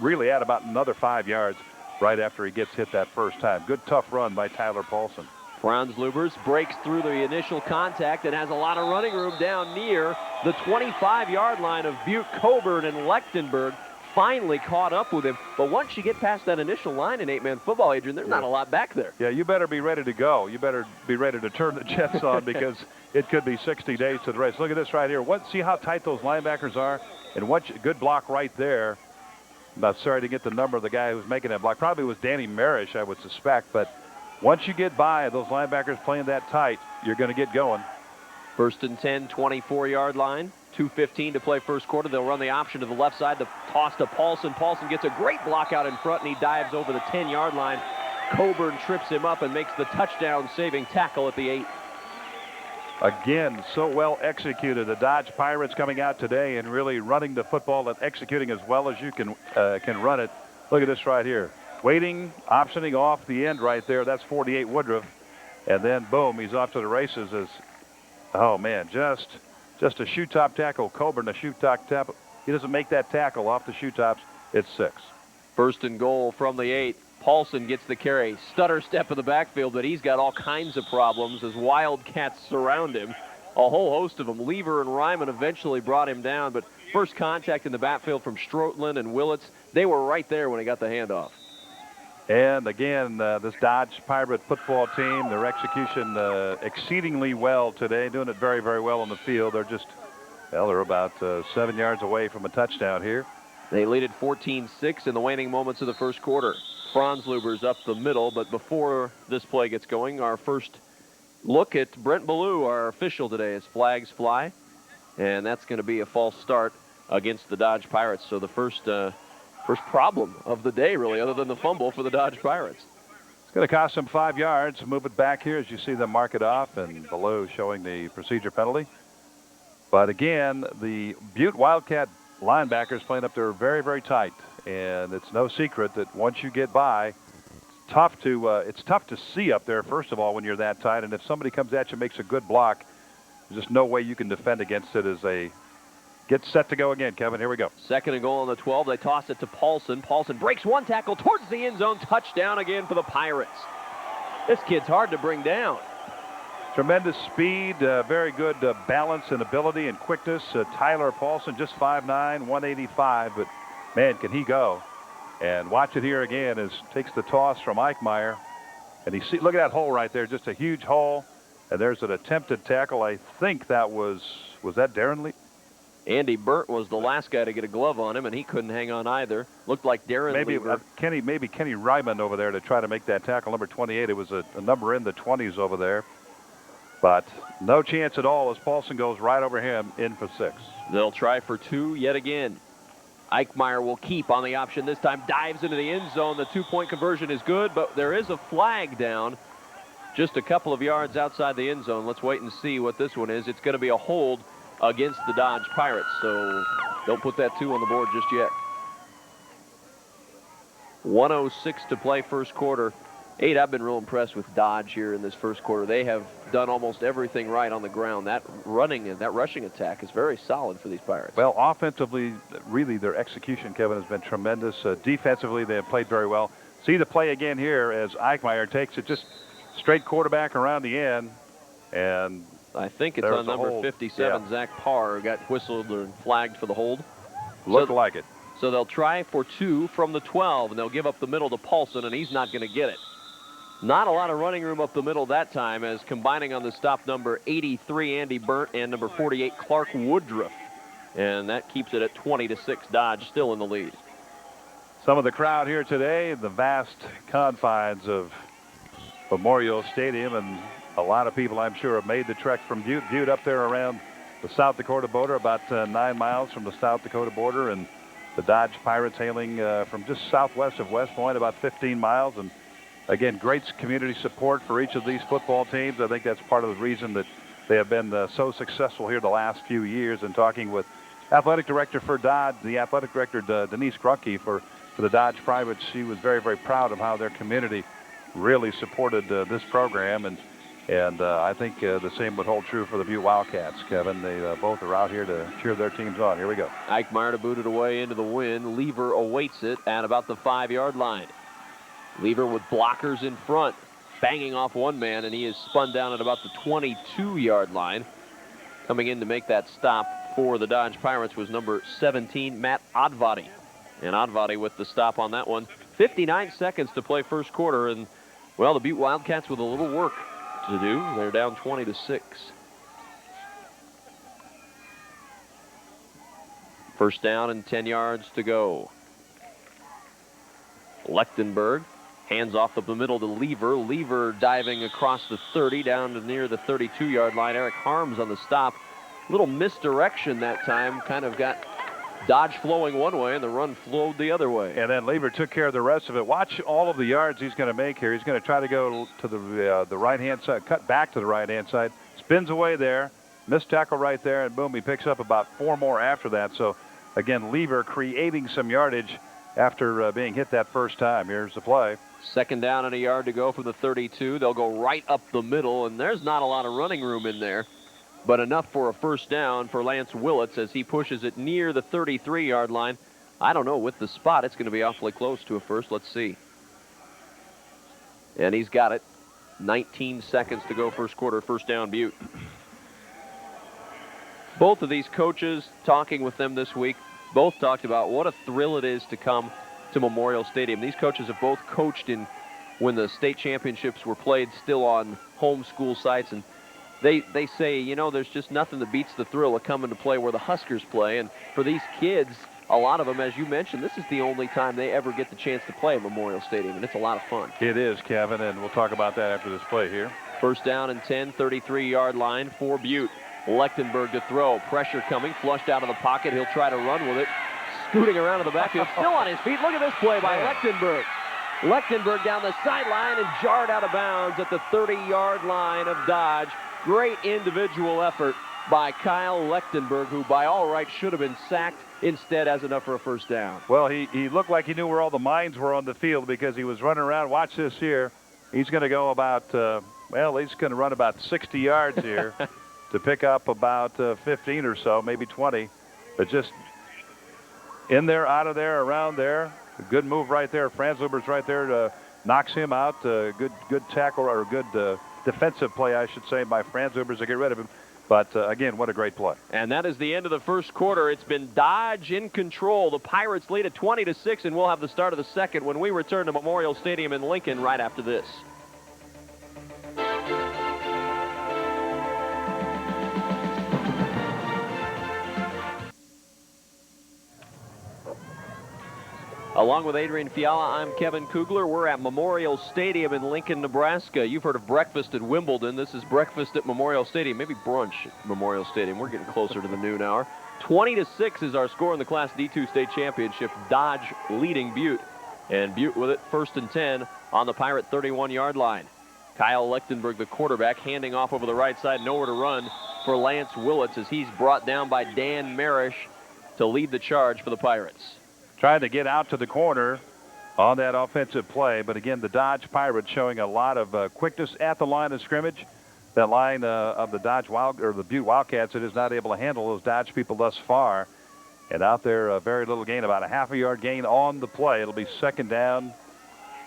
really at about another 5 yards right after he gets hit that first time. Good tough run by Tyler Paulson. Franz Lubers breaks through the initial contact and has a lot of running room down near the 25-yard line of Butte. Coburn and Lechtenberg finally caught up with him. But once you get past that initial line in 8-man football, Adrian, there's not a lot back there. Yeah, you better be ready to go. You better be ready to turn the jets on because it could be 60 days to the race. Look at this right here. See how tight those linebackers are? And good block right there. I'm not sorry to get the number of the guy who's making that block. Probably was Danny Marish, I would suspect. But once you get by those linebackers playing that tight, you're going to get going. 1st and 10, 24-yard line. 2:15 to play 1st quarter. They'll run the option to the left side. The toss to Paulson. Paulson gets a great block out in front, and he dives over the 10-yard line. Coburn trips him up and makes the touchdown-saving tackle at the 8. Again, so well executed. The Dodge Pirates coming out today and really running the football and executing as well as you can run it. Look at this right here. Waiting, optioning off the end right there. That's 48 Woodruff. And then, boom, he's off to the races. Oh, man, just a shoe-top tackle. Coburn, a shoe-top tackle. He doesn't make that tackle off the shoe-tops. It's 6. 1st and goal from the 8. Paulson gets the carry. Stutter step in the backfield, but he's got all kinds of problems as Wildcats surround him. A whole host of them. Lever and Ryman eventually brought him down, but first contact in the backfield from Stroutland and Willits. They were right there when he got the handoff. And again, this Dodge Pirate football team, their execution exceedingly well today, doing it very, very well on the field. They're about 7 yards away from a touchdown here. They lead at 14-6 in the waning moments of the 1st quarter. Franz Lubers up the middle, but before this play gets going, our first look at Brent Ballou, our official today, as flags fly. And that's going to be a false start against the Dodge Pirates. So the first problem of the day, really, other than the fumble for the Dodge Pirates. It's going to cost them 5 yards. Move it back here as you see them mark it off, and Ballou showing the procedure penalty. But again, the Butte Wildcat linebackers playing up there very, very tight. And it's no secret that once you get by, it's tough to see up there, first of all, when you're that tight. And if somebody comes at you and makes a good block, there's just no way you can defend against it as they get set to go again. Kevin, here we go. 2nd and goal on the 12. They toss it to Paulson. Paulson breaks one tackle towards the end zone. Touchdown again for the Pirates. This kid's hard to bring down. Tremendous speed, very good balance and ability and quickness. Tyler Paulson, just 5'9", 185, but man, can he go. And watch it here again as takes the toss from Eichmeyer. And look at that hole right there, just a huge hole. And there's an attempted tackle. I think that was that Darren Lee? Andy Burt was the last guy to get a glove on him, and he couldn't hang on either. Looked like Darren Lever. Maybe Kenny Ryman over there to try to make that tackle, number 28. It was a number in the 20s over there. But no chance at all as Paulson goes right over him in for 6. They'll try for 2 yet again. Eichmeyer will keep on the option this time, dives into the end zone. The 2-point conversion is good, but there is a flag down just a couple of yards outside the end zone. Let's wait and see what this one is. It's going to be a hold against the Dodge Pirates, so don't put that 2 on the board just yet. 1:06 to play first quarter. I've been real impressed with Dodge here in this first quarter. They have done almost everything right on the ground. That rushing attack is very solid for these Pirates. Well, offensively, really their execution, Kevin, has been tremendous. Defensively, they have played very well. See the play again here as Eichmeyer takes it just straight quarterback around the end. And I think it's on number 57, Zach Parr, got whistled and flagged for the hold. Looked like it. So they'll try for 2 from the 12, and they'll give up the middle to Paulson, and he's not going to get it. Not a lot of running room up the middle that time, as combining on the stop number 83, Andy Burt, and number 48, Clark Woodruff. And that keeps it at 20-6. Dodge still in the lead. Some of the crowd here today, the vast confines of Memorial Stadium, and a lot of people, I'm sure, have made the trek from Butte. Butte up there around the South Dakota border, about 9 miles from the South Dakota border, and the Dodge Pirates hailing from just southwest of West Point, about 15 miles. And again, great community support for each of these football teams. I think that's part of the reason that they have been so successful here the last few years. And talking with athletic director for Dodge, the athletic director Denise Grunke for the Dodge Pirates, she was very, very proud of how their community really supported this program. And I think the same would hold true for the Butte Wildcats, Kevin. They both are out here to cheer their teams on. Here we go. Eichmeyer to boot it away into the wind. Lever awaits it at about the 5-yard line. Lever with blockers in front, banging off one man, and he is spun down at about the 22-yard line. Coming in to make that stop for the Dodge Pirates was number 17, Matt Odvadi. And Odvadi with the stop on that one. 59 seconds to play first quarter, and, well, the Butte Wildcats with a little work to do. They're down 20-6. First down and 10 yards to go. Lechtenberg hands off up the middle to Lever. Lever diving across the 30 down to near the 32-yard line. Eric Harms on the stop. Little misdirection that time. Kind of got Dodge flowing one way and the run flowed the other way. And then Lever took care of the rest of it. Watch all of the yards he's going to make here. He's going to try to go to the right-hand side, cut back to the right-hand side. Spins away there. Missed tackle right there, and boom, he picks up about 4 more after that. So, again, Lever creating some yardage after being hit that first time. Here's the play. Second down and a yard to go from the 32. They'll go right up the middle, and there's not a lot of running room in there, but enough for a first down for Lance Willits as he pushes it near the 33-yard line. I don't know, with the spot, it's going to be awfully close to a first. Let's see. And he's got it. 19 seconds to go first quarter, first down Butte. Both of these coaches, talking with them this week, both talked about what a thrill it is to come to Memorial Stadium. These coaches have both coached in when the state championships were played still on home school sites, and they say, you know, there's just nothing that beats the thrill of coming to play where the Huskers play. And for these kids, a lot of them, as you mentioned, this is the only time they ever get the chance to play at Memorial Stadium, and it's a lot of fun. It is, Kevin, and we'll talk about that after this play here. First down and 10, 33-yard line for Butte. Lechtenberg to throw. Pressure coming, flushed out of the pocket. He'll try to run with it. Scooting around in the backfield, still on his feet. Look at this play by Lechtenberg. Lechtenberg down the sideline and jarred out of bounds at the 30-yard line of Dodge. Great individual effort by Kyle Lechtenberg, who by all rights should have been sacked. Instead has enough for a first down. Well, he looked like he knew where all the mines were on the field because he was running around. Watch this here. He's going to go about, he's going to run about 60 yards here to pick up about 15 or so, maybe 20. But just in there, out of there, around there. A good move right there. Franzluber's right there, knocks him out. Good tackle, or good defensive play, I should say, by Franzluber to get rid of him. But, again, what a great play. And that is the end of the first quarter. It's been Dodge in control. The Pirates lead at 20-6, and we'll have the start of the second when we return to Memorial Stadium in Lincoln right after this. Along with Adrian Fiala, I'm Kevin Kugler. We're at Memorial Stadium in Lincoln, Nebraska. You've heard of breakfast at Wimbledon. This is breakfast at Memorial Stadium, maybe brunch at Memorial Stadium. We're getting closer to the noon hour. 20-6 is our score in the Class D2 state championship. Dodge leading Butte. And Butte with it, 1st and 10 on the Pirate 31-yard line. Kyle Lechtenberg, the quarterback, handing off over the right side. Nowhere to run for Lance Willits as he's brought down by Dan Marish to lead the charge for the Pirates. Trying to get out to the corner on that offensive play. But again, the Dodge Pirates showing a lot of quickness at the line of scrimmage. That line of the the Butte Wildcats that is not able to handle those Dodge people thus far. And out there, very little gain, about a half-a-yard gain on the play. It'll be 2nd down,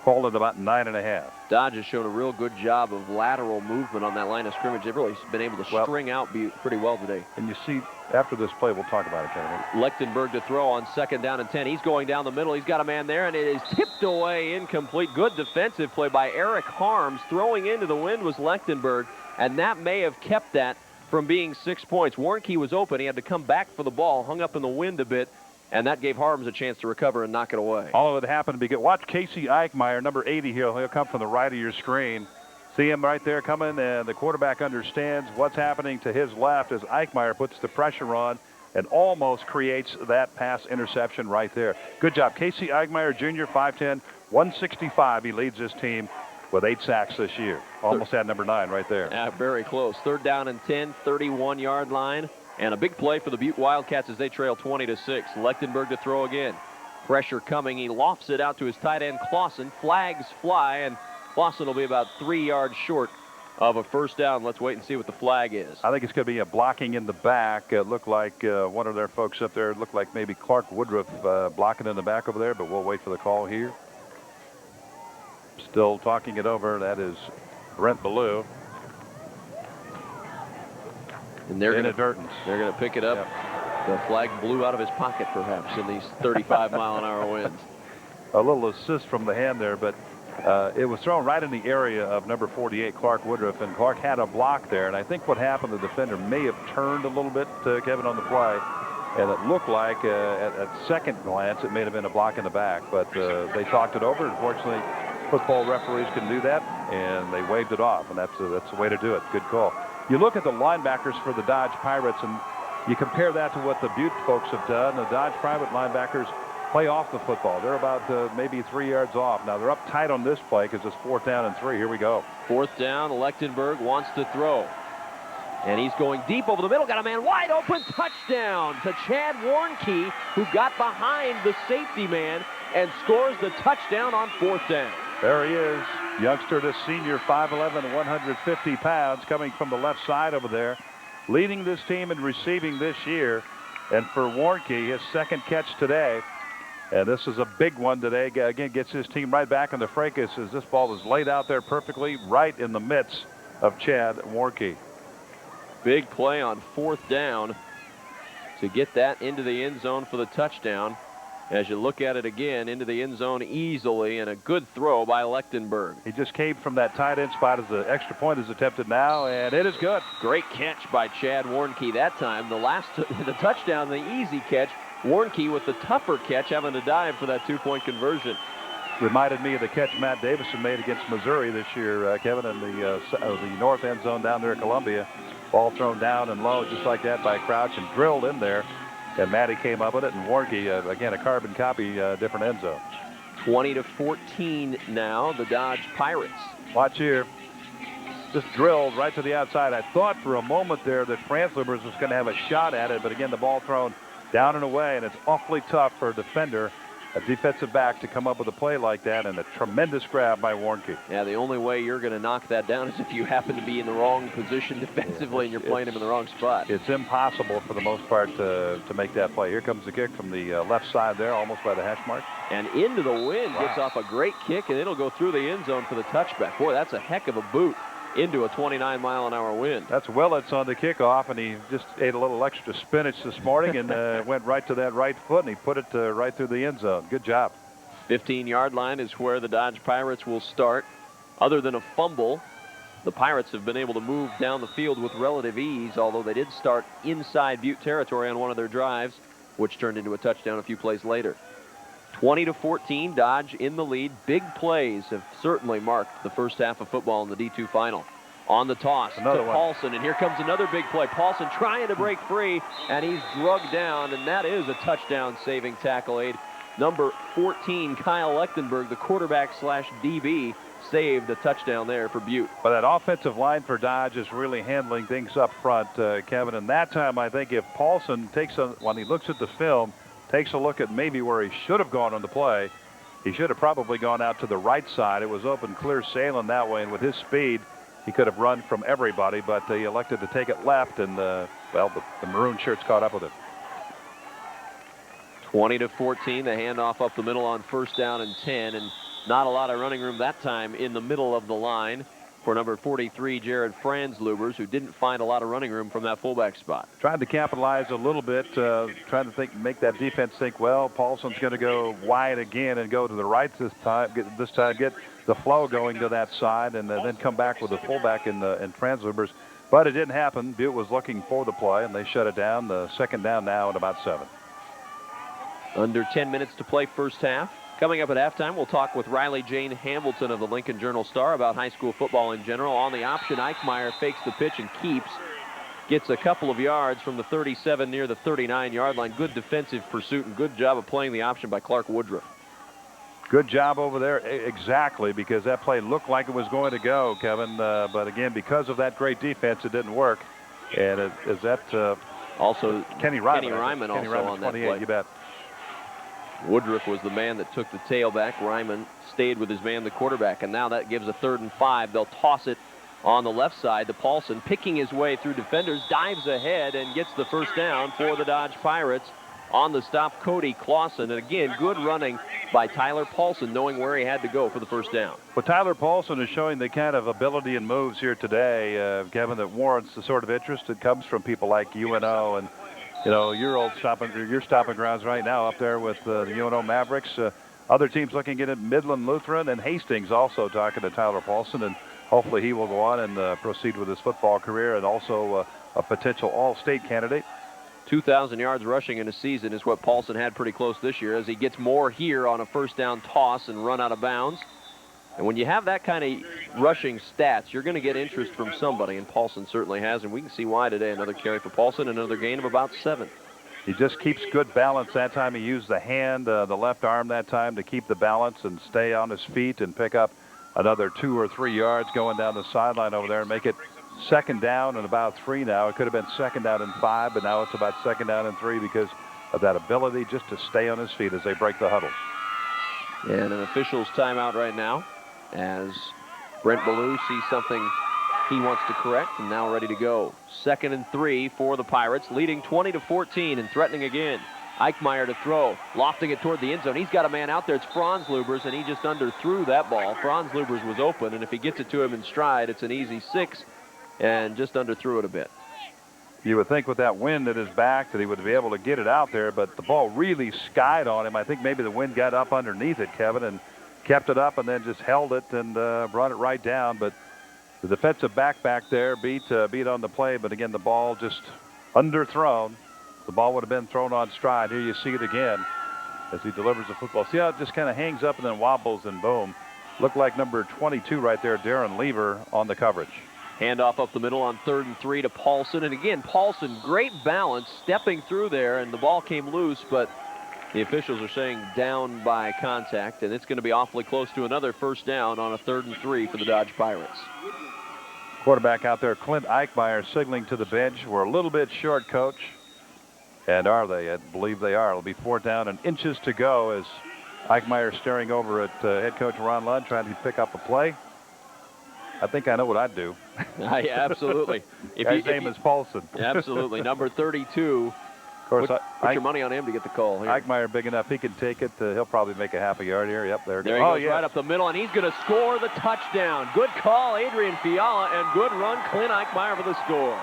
called at about 9.5. Dodge has shown a real good job of lateral movement on that line of scrimmage. They've really been able to string out Butte pretty well today. And you see, after this play, we'll talk about it, Kevin. Lechtenberg to throw on 2nd down and 10. He's going down the middle. He's got a man there, and it is tipped away, incomplete. Good defensive play by Eric Harms. Throwing into the wind was Lechtenberg, and that may have kept that from being 6 points. Warnke was open. He had to come back for the ball, hung up in the wind a bit, and that gave Harms a chance to recover and knock it away. All of it happened because watch Casey Eichmeyer, number 80 here. He'll come from the right of your screen. See him right there coming, and the quarterback understands what's happening to his left as Eichmeyer puts the pressure on and almost creates that pass interception right there. Good job. Casey Eichmeyer, Jr., 5'10", 165. He leads his team with 8 sacks this year. Almost had number 9 right there. Yeah, very close. 3rd down and 10, 31-yard line. And a big play for the Butte Wildcats as they trail 20-6. Lechtenberg to throw again. Pressure coming. He lofts it out to his tight end, Clausen. Flags fly, and Clausen will be about 3 yards short of a 1st down. Let's wait and see what the flag is. I think it's going to be a blocking in the back. It looked like one of their folks up there, looked like maybe Clark Woodruff blocking in the back over there, but we'll wait for the call here. Still talking it over. That is Brent Ballou. And they're inadvertence. They're going to pick it up. Yep. The flag blew out of his pocket, perhaps, in these 35-mile-an-hour winds. A little assist from the hand there, but it was thrown right in the area of number 48, Clark Woodruff, and Clark had a block there. And I think what happened, the defender may have turned a little bit, Kevin, on the play, and it looked like at second glance it may have been a block in the back, but they talked it over. Unfortunately, football referees can do that, and they waved it off, and that's the way to do it. Good call. You look at the linebackers for the Dodge Pirates, and you compare that to what the Butte folks have done. The Dodge Pirate linebackers play off the football. They're about maybe 3 yards off. Now, they're up tight on this play because it's 4th down and 3. Here we go. 4th down. Lechtenberg wants to throw. And he's going deep over the middle. Got a man wide open. Touchdown to Chad Warnke, who got behind the safety man and scores the touchdown on 4th down. There he is. Youngster to senior, 5'11", 150 pounds, coming from the left side over there, leading this team in receiving this year. And for Warnke, his 2nd catch today. And this is a big one today. Again, gets his team right back in the fracas as this ball is laid out there perfectly right in the midst of Chad Warnke. Big play on 4th down to get that into the end zone for the touchdown. As you look at it again, into the end zone easily, and a good throw by Lechtenberg. He just came from that tight end spot as the extra point is attempted now, and it is good. Great catch by Chad Warnke that time. The touchdown, the easy catch. Warnke with the tougher catch, having to dive for that 2-point conversion. Reminded me of the catch Matt Davison made against Missouri this year, Kevin, in the north end zone down there at Columbia. Ball thrown down and low just like that by Crouch and drilled in there. And Matty came up with it, and Warnke, again, a carbon copy, different end zone. 20-14 now, the Dodge Pirates. Watch here. Just drilled right to the outside. I thought for a moment there that Franzlebers was going to have a shot at it, but again, the ball thrown down and away, and it's awfully tough for a defender, a defensive back, to come up with a play like that, and a tremendous grab by Warnke. Yeah, the only way you're going to knock that down is if you happen to be in the wrong position defensively and you're playing him in the wrong spot. It's impossible for the most part to make that play. Here comes the kick from the left side there, almost by the hash mark. And into the wind. Wow. Gets off a great kick, and it'll go through the end zone for the touchback. Boy, that's a heck of a boot into a 29-mile-an-hour wind. That's Willits on the kickoff, and he just ate a little extra spinach this morning and went right to that right foot, and he put it right through the end zone. Good job. 15-yard line is where the Dodge Pirates will start. Other than a fumble, the Pirates have been able to move down the field with relative ease, although they did start inside Butte territory on one of their drives, which turned into a touchdown a few plays later. 20-14, Dodge in the lead. Big plays have certainly marked the first half of football in the D2 final. On the toss to Paulson, and here comes another big play. Paulson trying to break free, and he's drugged down, and that is a touchdown-saving tackle aid. Number 14, Kyle Lechtenberg, the quarterback/DB, saved a touchdown there for Butte. But that offensive line for Dodge is really handling things up front, Kevin. And that time, I think if Paulson when he looks at the film, takes a look at maybe where he should have gone on the play, he should have probably gone out to the right side. It was open, clear sailing that way, and with his speed, he could have run from everybody, but he elected to take it left, and, the maroon shirts caught up with it. 20-14, the handoff up the middle on first down and 10, and not a lot of running room that time in the middle of the line for number 43, Jared Franzlubers, who didn't find a lot of running room from that fullback spot. Tried to capitalize a little bit, trying to make that defense think, well, Paulson's going to go wide again and go to the right this time, get the flow going to that side, and then come back with the fullback in Franzlubers. But it didn't happen. Butte was looking for the play, and they shut it down. The second down now at about 7. Under 10 minutes to play first half. Coming up at halftime, we'll talk with Riley Jane Hamilton of the Lincoln Journal-Star about high school football in general. On the option, Eichmeyer fakes the pitch and keeps. Gets a couple of yards from the 37 near the 39-yard line. Good defensive pursuit and good job of playing the option by Clark Woodruff. Good job over there, exactly, because that play looked like it was going to go, Kevin. But again, because of that great defense, it didn't work. And is that also Kenny Ryman? Kenny Ryman also on that play. You bet. Woodruff was the man that took the tailback. Ryman stayed with his man, the quarterback, and now that gives a 3rd and 5. They'll toss it on the left side to Paulson, picking his way through defenders, dives ahead and gets the first down for the Dodge Pirates. On the stop, Cody Clausen, and again, good running by Tyler Paulson, knowing where he had to go for the first down. Well, Tyler Paulson is showing the kind of ability and moves here today, Kevin, that warrants the sort of interest that comes from people like UNO and, you know, your stopping grounds right now up there with the UNO Mavericks. Other teams looking at it, Midland Lutheran and Hastings also talking to Tyler Paulson, and hopefully he will go on and proceed with his football career, and also a potential all-state candidate. 2,000 yards rushing in a season is what Paulson had pretty close this year, as he gets more here on a first down toss and run out of bounds. And when you have that kind of rushing stats, you're going to get interest from somebody, and Paulson certainly has, and we can see why today. Another carry for Paulson, another gain of about 7. He just keeps good balance. That time he used the hand, the left arm that time to keep the balance and stay on his feet and pick up another 2 or 3 yards going down the sideline over there and make it 2nd down and about 3 now. It could have been 2nd down and 5, but now it's about 2nd down and 3 because of that ability just to stay on his feet as they break the huddle. And an official's timeout right now as Brent Ballou sees something he wants to correct and now ready to go. 2nd and 3 for the Pirates, leading 20-14 and threatening again. Eichmeyer to throw, lofting it toward the end zone. He's got a man out there. It's Franzlubers, and he just underthrew that ball. Franzlubers was open, and if he gets it to him in stride, it's an easy 6, and just underthrew it a bit. You would think with that wind at his back that he would be able to get it out there, but the ball really skied on him. I think maybe the wind got up underneath it, Kevin, and kept it up and then just held it and brought it right down. But the defensive back there beat on the play, but again, the ball just underthrown. The ball would have been thrown on stride. Here you see it again as he delivers the football. See how it just kind of hangs up and then wobbles and boom. Looked like number 22 right there, Darren Lever, on the coverage. Handoff up the middle on 3rd and 3 to Paulson. And again, Paulson, great balance, stepping through there, and the ball came loose, but the officials are saying down by contact, and it's going to be awfully close to another first down on a 3rd and 3 for the Dodge Pirates. Quarterback out there, Clint Eichmeyer, signaling to the bench. We're a little bit short, Coach. And are they? I believe they are. It'll be 4th down and inches to go as Eichmeyer staring over at head coach Ron Lund, trying to pick up a play. I think I know what I'd do. Yeah, absolutely. His name is Paulson. Absolutely. Number 32. Of course, put your money on him to get the call here. Eichmeyer big enough. He can take it. He'll probably make a half a yard here. Yep, there he goes. Right up the middle, and he's going to score the touchdown. Good call, Adrian Fiala, and good run, Clint Eichmeyer, for the score.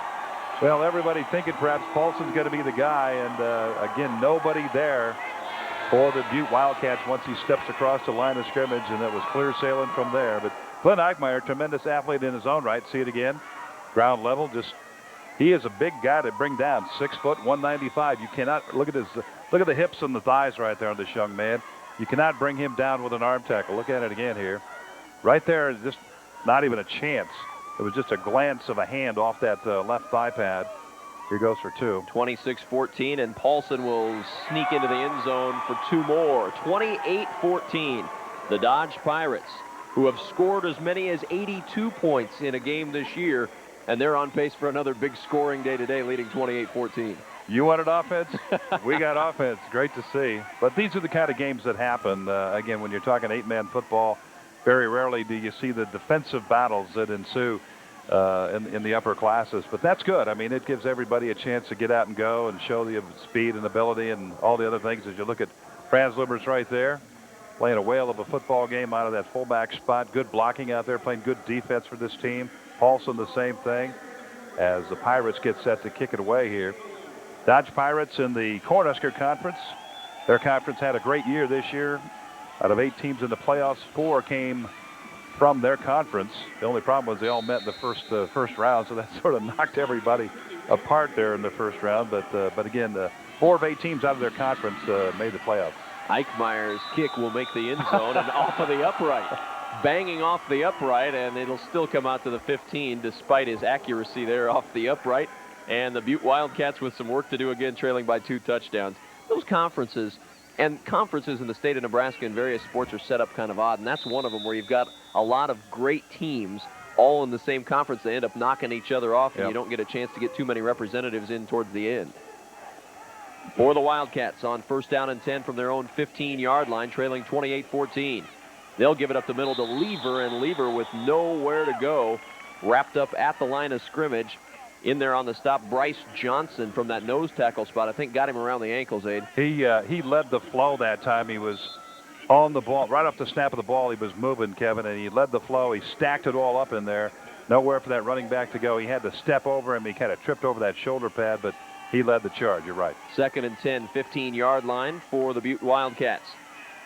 Well, everybody thinking perhaps Paulson's going to be the guy, and again, nobody there for the Butte Wildcats once he steps across the line of scrimmage, and it was clear sailing from there. But Clint Eichmeyer, tremendous athlete in his own right. See it again, ground level. He is a big guy to bring down. 6 foot, 195. You cannot look at the hips and the thighs right there on this young man. You cannot bring him down with an arm tackle. Look at it again here. Right there, just not even a chance. It was just a glance of a hand off that left thigh pad. Here goes for 2. 26-14, and Paulson will sneak into the end zone for 2 more. 28-14. The Dodge Pirates, who have scored as many as 82 points in a game this year, and they're on pace for another big scoring day today, leading 28-14. You wanted offense? We got offense. Great to see. But these are the kind of games that happen. Again, when you're talking 8-man football, very rarely do you see the defensive battles that ensue in the upper classes. But that's good. I mean, it gives everybody a chance to get out and go and show the speed and ability and all the other things. As you look at Franz Lubbers right there, playing a whale of a football game out of that fullback spot. Good blocking out there, playing good defense for this team. Paulson the same thing as the Pirates get set to kick it away here. Dodge Pirates in the Cornhusker Conference. Their conference had a great year this year. Out of 8 teams in the playoffs, 4 came from their conference. The only problem was they all met in the first round, so that sort of knocked everybody apart there in the first round. But again, 4 of 8 teams out of their conference made the playoffs. Eichmeyer's kick will make the end zone and off of the upright. Banging off the upright, and it'll still come out to the 15 despite his accuracy there off the upright. And the Butte Wildcats with some work to do again, trailing by 2 touchdowns. Those conferences in the state of Nebraska in various sports are set up kind of odd, and that's one of them where you've got a lot of great teams all in the same conference. They end up knocking each other off, and you don't get a chance to get too many representatives in towards the end. For the Wildcats on 1st down and 10 from their own 15-yard line, trailing 28-14. They'll give it up the middle to Lever, and Lever with nowhere to go, wrapped up at the line of scrimmage. In there on the stop, Bryce Johnson from that nose tackle spot, I think got him around the ankles, Abe. He led the flow that time. He was on the ball. Right off the snap of the ball, he was moving, Kevin, and he led the flow. He stacked it all up in there. Nowhere for that running back to go. He had to step over him. He kind of tripped over that shoulder pad, but he led the charge. You're right. 2nd and 10, 15-yard line for the Butte Wildcats.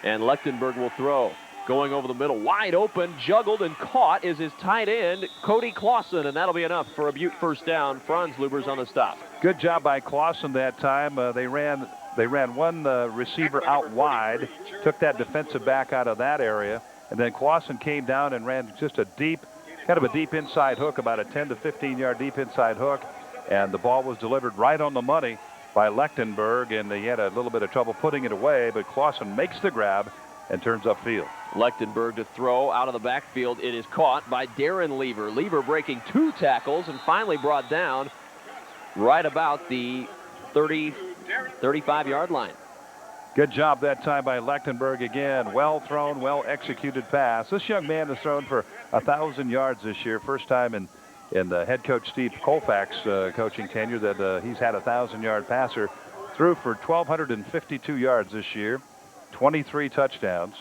And Lechtenberg will throw. Going over the middle, wide open, juggled and caught is his tight end, Cody Clausen, and that'll be enough for a Butte 1st down. Franz Lubbers on the stop. Good job by Clausen that time. They ran one receiver out wide, took that defensive back out of that area, and then Clausen came down and ran just a deep inside hook, about a 10 to 15-yard deep inside hook, and the ball was delivered right on the money by Lechtenberg, and he had a little bit of trouble putting it away, but Clausen makes the grab and turns upfield. Lechtenberg to throw out of the backfield. It is caught by Darren Lever. Lever breaking 2 tackles and finally brought down right about the 35-yard line. Good job that time by Lechtenberg again. Well thrown, well executed pass. This young man has thrown for 1,000 yards this year. First time in head coach Steve Colfax's coaching tenure that he's had a 1,000-yard passer. Threw for 1,252 yards this year. 23 touchdowns.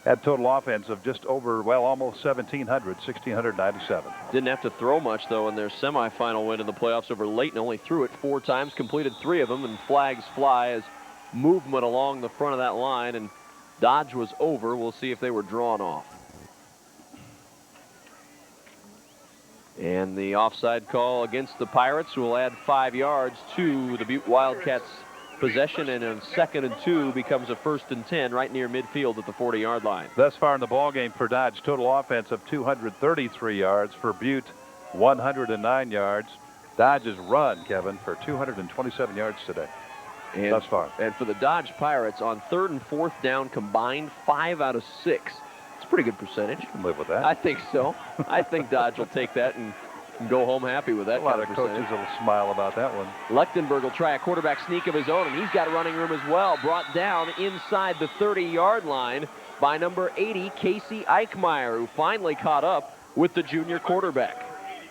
Had total offense of just over, almost 1,700, 1,697. Didn't have to throw much, though, in their semifinal win in the playoffs over Layton. Only threw it 4 times, completed 3 of them, and flags fly as movement along the front of that line, and Dodge was over. We'll see if they were drawn off. And the offside call against the Pirates will add 5 yards to the Butte Wildcats' possession, and on 2nd and 2 becomes a 1st and 10 right near midfield at the 40-yard line. Thus far in the ball game for Dodge, total offense of 233 yards. For Butte, 109 yards. Dodge's run, Kevin, for 227 yards today. And, thus far. And for the Dodge Pirates, on 3rd and 4th down combined, 5 out of 6. It's a pretty good percentage. You can live with that. I think so. I think Dodge will take that and go home happy with that. A lot of coaches will smile about that one. Lechtenberg will try a quarterback sneak of his own, and he's got a running room as well. Brought down inside the 30-yard line by number 80, Casey Eichmeyer, who finally caught up with the junior quarterback.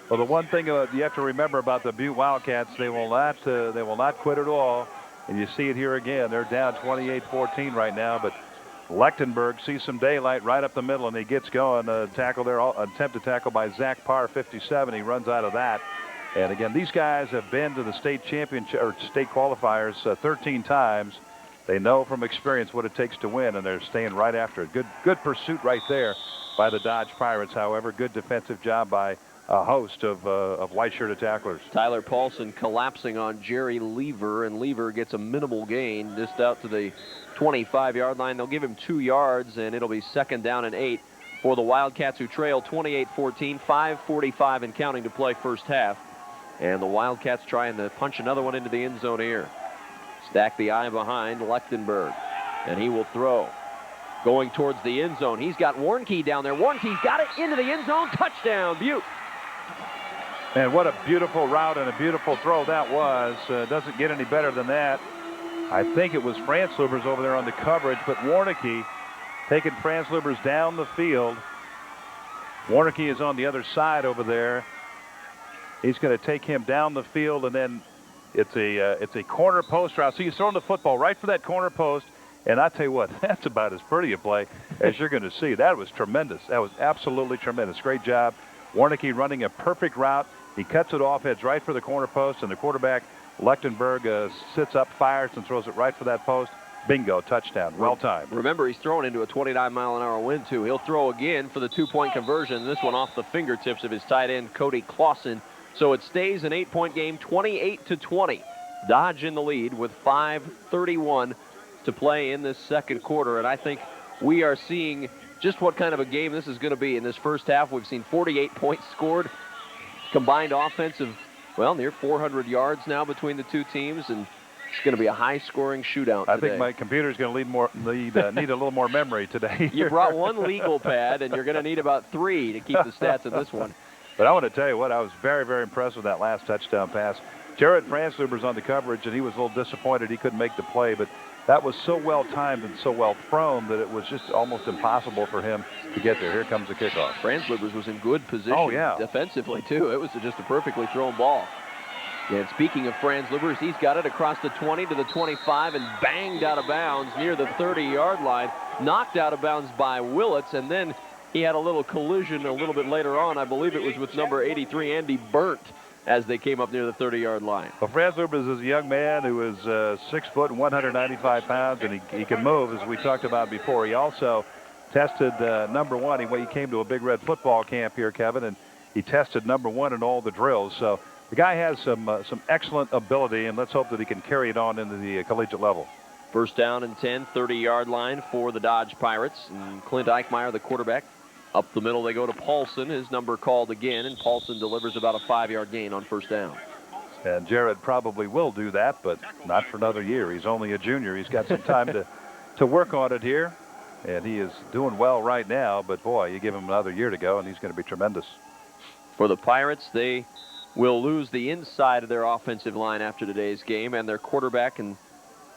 Well, the one thing you have to remember about the Butte Wildcats, they will not quit at all. And you see it here again. They're down 28-14 right now, but Lechtenberg sees some daylight right up the middle, and he gets going. Tackle there, attempted tackle by Zach Parr, 57. He runs out of that. And again, these guys have been to the state championship or state qualifiers 13 times. They know from experience what it takes to win, and they're staying right after it. Good pursuit right there by the Dodge Pirates. However, good defensive job by a host of white-shirted tacklers. Tyler Paulson collapsing on Jerry Lever, and Lever gets a minimal gain just out to the 25-yard line. They'll give him 2 yards, and it'll be 2nd down and 8 for the Wildcats, who trail 28-14, 5:45 and counting to play first half. And the Wildcats trying to punch another one into the end zone here. Stack the eye behind Lechtenberg, and he will throw. Going towards the end zone, he's got Warnke down there. Warnke's got it into the end zone. Touchdown, Butte. And what a beautiful route and a beautiful throw that was. Doesn't get any better than that. I think it was Franzlubers over there on the coverage, but Warnke taking Franzlubers down the field. Warnke is on the other side over there. He's going to take him down the field, and then it's a corner post route. So he's throwing the football right for that corner post. And I tell you what, that's about as pretty a play as you're going to see. That was tremendous. That was absolutely tremendous. Great job. Warnke running a perfect route. He cuts it off, heads right for the corner post, and the quarterback, Lechtenberg, sits up, fires, and throws it right for that post. Bingo, touchdown. Well timed. Remember, he's throwing into a 29-mile-an-hour wind, too. He'll throw again for the 2-point conversion. This one off the fingertips of his tight end, Cody Clausen. So it stays an 8-point game, 28-20. Dodge in the lead with 5:31 to play in this second quarter. And I think we are seeing just what kind of a game this is going to be. In this first half, we've seen 48 points scored. Combined offensive, well, near 400 yards now between the two teams, and it's going to be a high-scoring shootout today. I think my computer's going to need a little more memory today. You brought one legal pad, and you're going to need about 3 to keep the stats in this one. But I want to tell you what, I was very, very impressed with that last touchdown pass. Jared Franzluber's on the coverage, and he was a little disappointed he couldn't make the play, but that was so well timed and so well thrown that it was just almost impossible for him to get there. Here comes the kickoff. Franzluber's was in good position defensively, too. It was just a perfectly thrown ball. And speaking of Franzluber's, he's got it across the 20 to the 25 and banged out of bounds near the 30-yard line. Knocked out of bounds by Willits, and then he had a little collision a little bit later on. I believe it was with number 83, Andy Burnt, as they came up near the 30-yard line. Well, Franzlubers is a young man who is 6 foot and 195 pounds, and he can move, as we talked about before. He also tested number 1. He came to a Big Red football camp here, Kevin, and he tested number 1 in all the drills. So the guy has some excellent ability, and let's hope that he can carry it on into the collegiate level. First down and 10, 30-yard line for the Dodge Pirates. And Clint Eichmeyer, the quarterback. Up the middle they go to Paulson. His number called again, and Paulson delivers about a 5-yard gain on first down. And Jared probably will do that, but not for another year. He's only a junior. He's got some time to work on it here, and he is doing well right now. But, boy, you give him another year to go, and he's going to be tremendous. For the Pirates, they will lose the inside of their offensive line after today's game, and their quarterback and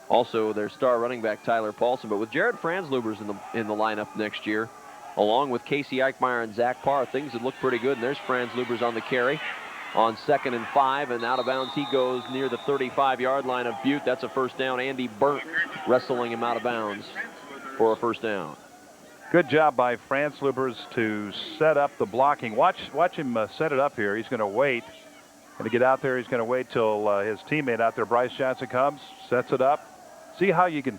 also their star running back, Tyler Paulson. But with Jared Franzlubers in the lineup next year, along with Casey Eichmeyer and Zach Parr, things would look pretty good. And there's Franzlubers on the carry on 2nd and 5, and out of bounds he goes near the 35-yard line of Butte. That's a first down. Andy Burnt wrestling him out of bounds for a first down. Good job by Franzlubers to set up the blocking. Watch him set it up here. He's going to wait. Going to get out there. He's going to wait till his teammate out there, Bryce Johnson, comes, sets it up. See how you can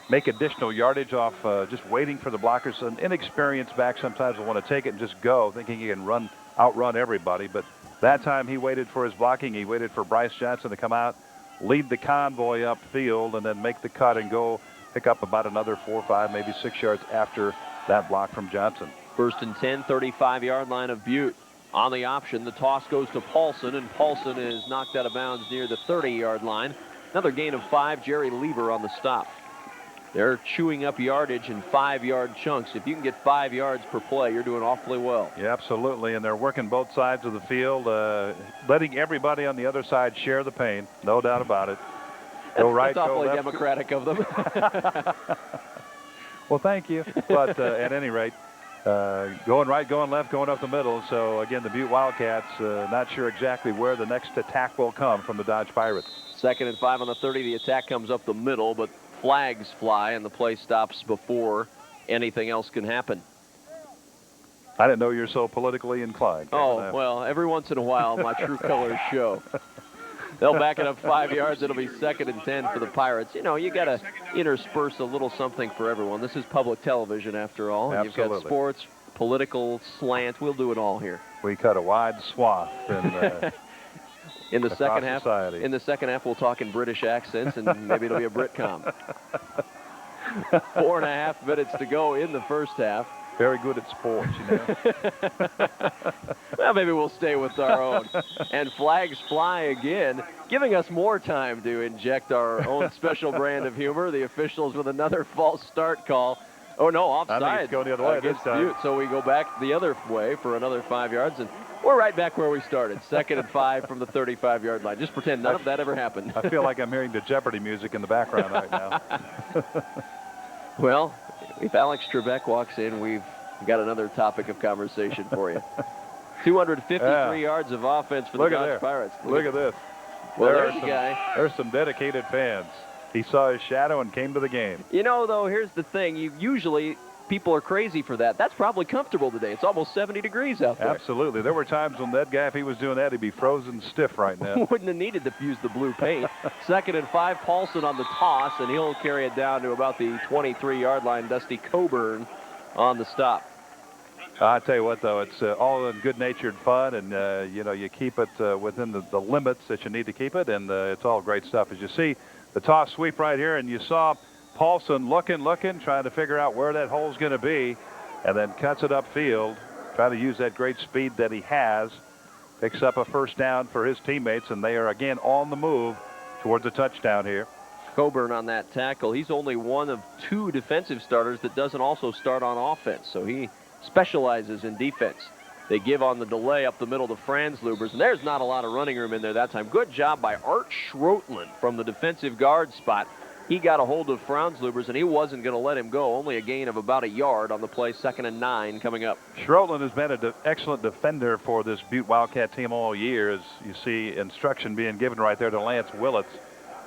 make additional yardage off just waiting for the blockers. An inexperienced back sometimes will want to take it and just go, thinking he can outrun everybody. But that time he waited for his blocking. He waited for Bryce Johnson to come out, lead the convoy upfield, and then make the cut and go pick up about another 4, 5, maybe 6 yards after that block from Johnson. First and 10, 35-yard line of Butte. On the option, the toss goes to Paulson, and Paulson is knocked out of bounds near the 30-yard line. Another gain of 5, Jerry Lever on the stop. They're chewing up yardage in 5-yard chunks. If you can get 5 yards per play, you're doing awfully well. Yeah, absolutely, and they're working both sides of the field, letting everybody on the other side share the pain, no doubt about it. Go right, that's awfully go left. democratic of them. Well, thank you, but at any rate, going right, going left, going up the middle. So, again, the Butte Wildcats not sure exactly where the next attack will come from the Dodge Pirates. 2nd and 5 on the 30. The attack comes up the middle, but flags fly, and the play stops before anything else can happen. I didn't know you're so politically inclined. Oh, well, every once in a while, my true colors show. They'll back it up 5 yards. It'll be 2nd and 10 for the Pirates. You know, you got to intersperse a little something for everyone. This is public television, after all. And absolutely. You've got sports, political, slant. We'll do it all here. We cut a wide swath in the second half. Society. In the second half, we'll talk in British accents, and maybe it'll be a Britcom. 4.5 minutes to go in the first half. Very good at sports, you know. Well, maybe we'll stay with our own. And flags fly again, giving us more time to inject our own special brand of humor. The officials with another false start call. Oh, no, offside. I think it's going the other way this time. Butte. So we go back the other way for another 5 yards, and we're right back where we started. 2nd and 5 from the 35-yard line. Just pretend none of that ever happened. I feel like I'm hearing the Jeopardy music in the background right now. Well, if Alex Trebek walks in, we've got another topic of conversation for you. 253 yards of offense for the Dodge Pirates. Look at this. Well, there's the guy. There's some dedicated fans. He saw his shadow and came to the game. You know, though, here's the thing. Usually people are crazy for that. That's probably comfortable today. It's almost 70 degrees out there. Absolutely. There were times when that guy, if he was doing that, he'd be frozen stiff right now. Wouldn't have needed to use the blue paint. 2nd and 5, Paulson on the toss, and he'll carry it down to about the 23-yard line. Dusty Coburn on the stop. I tell you what, though, it's all in good-natured fun, and, you know, you keep it within the limits that you need to keep it, and it's all great stuff. As you see, the toss sweep right here, and you saw Paulson looking, trying to figure out where that hole's going to be, and then cuts it upfield, trying to use that great speed that he has, picks up a first down for his teammates, and they are again on the move towards a touchdown here. Coburn on that tackle. He's only one of 2 defensive starters that doesn't also start on offense, so he specializes in defense. They give on the delay up the middle to Franzlubers, and there's not a lot of running room in there that time. Good job by Art Schroetland from the defensive guard spot. He got a hold of Franzlubers, and he wasn't going to let him go. Only a gain of about a yard on the play. 2nd and 9 coming up. Schroetland has been an excellent defender for this Butte Wildcat team all year, as you see instruction being given right there to Lance Willits.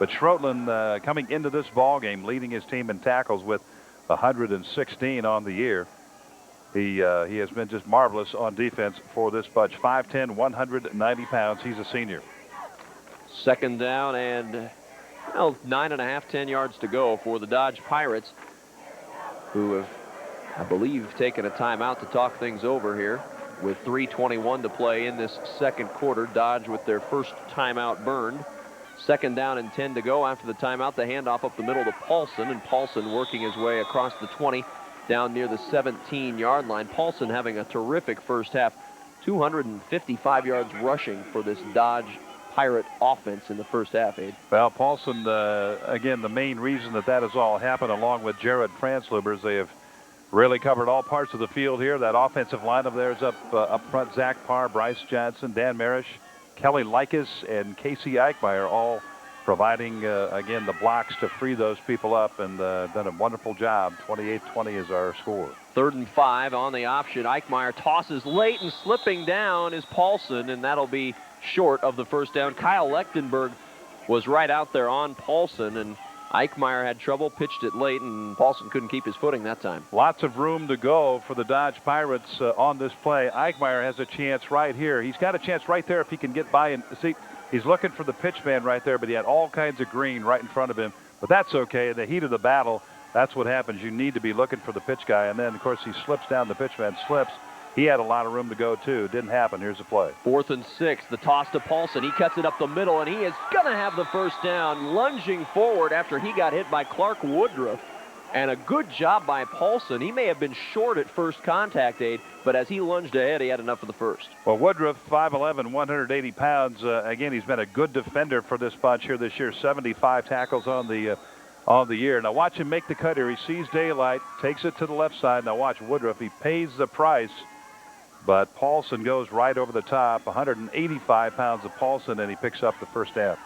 But Schroetland coming into this ball game, leading his team in tackles with 116 on the year. He has been just marvelous on defense for this bunch. 5'10", 190 pounds. He's a senior. 2nd down and, well, 9.5, 10 yards to go for the Dodge Pirates, who have, I believe, taken a timeout to talk things over here with 3:21 to play in this 2nd quarter. Dodge with their first timeout burned. 2nd down and 10 to go after the timeout. The handoff up the middle to Paulson, and Paulson working his way across the 20 down near the 17-yard line. Paulson having a terrific first half. 255 yards rushing for this Dodge Pirate offense in the first half, Abe. Well, Paulson, again, the main reason that has all happened, along with Jared Franzlubers, they have really covered all parts of the field here. That offensive line of theirs up front, Zach Parr, Bryce Johnson, Dan Marish, Kelly Likas, and Casey Eichmeyer, all providing, again, the blocks to free those people up, and done a wonderful job. 28-20 is our score. 3rd and 5 on the option. Eichmeyer tosses late, and slipping down is Paulson, and that'll be short of the first down. Kyle Lechtenberg was right out there on Paulson, and Eichmeyer had trouble, pitched it late, and Paulson couldn't keep his footing that time. Lots of room to go for the Dodge Pirates on this play. Eichmeyer has a chance right here. He's got a chance right there if he can get by and see. He's looking for the pitch man right there, but he had all kinds of green right in front of him. But that's okay. In the heat of the battle, that's what happens. You need to be looking for the pitch guy. And then, of course, he slips down. The pitch man slips. He had a lot of room to go, too. Didn't happen. Here's the play. 4th and 6. The toss to Paulson. He cuts it up the middle, and he is going to have the first down, lunging forward after he got hit by Clark Woodruff. And a good job by Paulson. He may have been short at first contact, Aid, but as he lunged ahead, he had enough for the first. Well, Woodruff, 5'11", 180 pounds. Again, he's been a good defender for this bunch here this year. 75 tackles on the year. Now watch him make the cut here. He sees daylight, takes it to the left side. Now watch Woodruff. He pays the price, but Paulson goes right over the top. 185 pounds of Paulson, and he picks up the first down.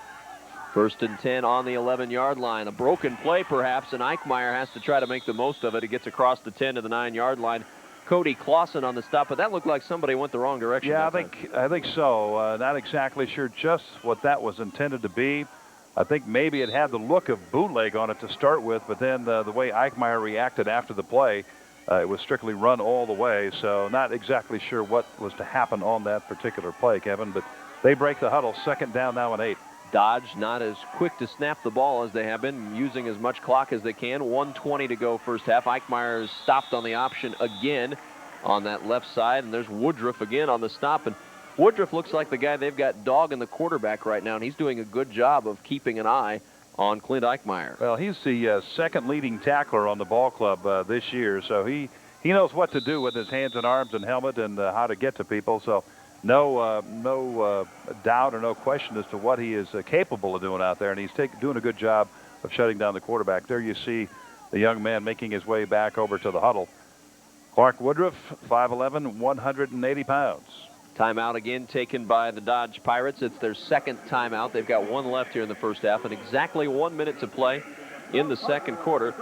1st and 10 on the 11-yard line. A broken play, perhaps, and Eichmeyer has to try to make the most of it. He gets across the 10 to the 9-yard line. Cody Clausen on the stop, but that looked like somebody went the wrong direction. Yeah, I think so. Not exactly sure just what that was intended to be. I think maybe it had the look of bootleg on it to start with, but then the way Eichmeyer reacted after the play, it was strictly run all the way. So not exactly sure what was to happen on that particular play, Kevin, but they break the huddle. 2nd down now and 8. Dodge not as quick to snap the ball as they have been, using as much clock as they can. 1:20 to go first half. Eichmeyer is stopped on the option again on that left side, and there's Woodruff again on the stop. And Woodruff looks like the guy they've got dogging the quarterback right now, and he's doing a good job of keeping an eye on Clint Eichmeyer. Well, he's the second leading tackler on the ball club this year, so he knows what to do with his hands and arms and helmet and how to get to people. So no doubt or no question as to what he is capable of doing out there, and he's doing a good job of shutting down the quarterback. There you see the young man making his way back over to the huddle. Clark Woodruff, 5'11", 180 pounds. Timeout again taken by the Dodge Pirates. It's their second timeout. They've got one left here in the first half and exactly 1 minute to play in the second quarter.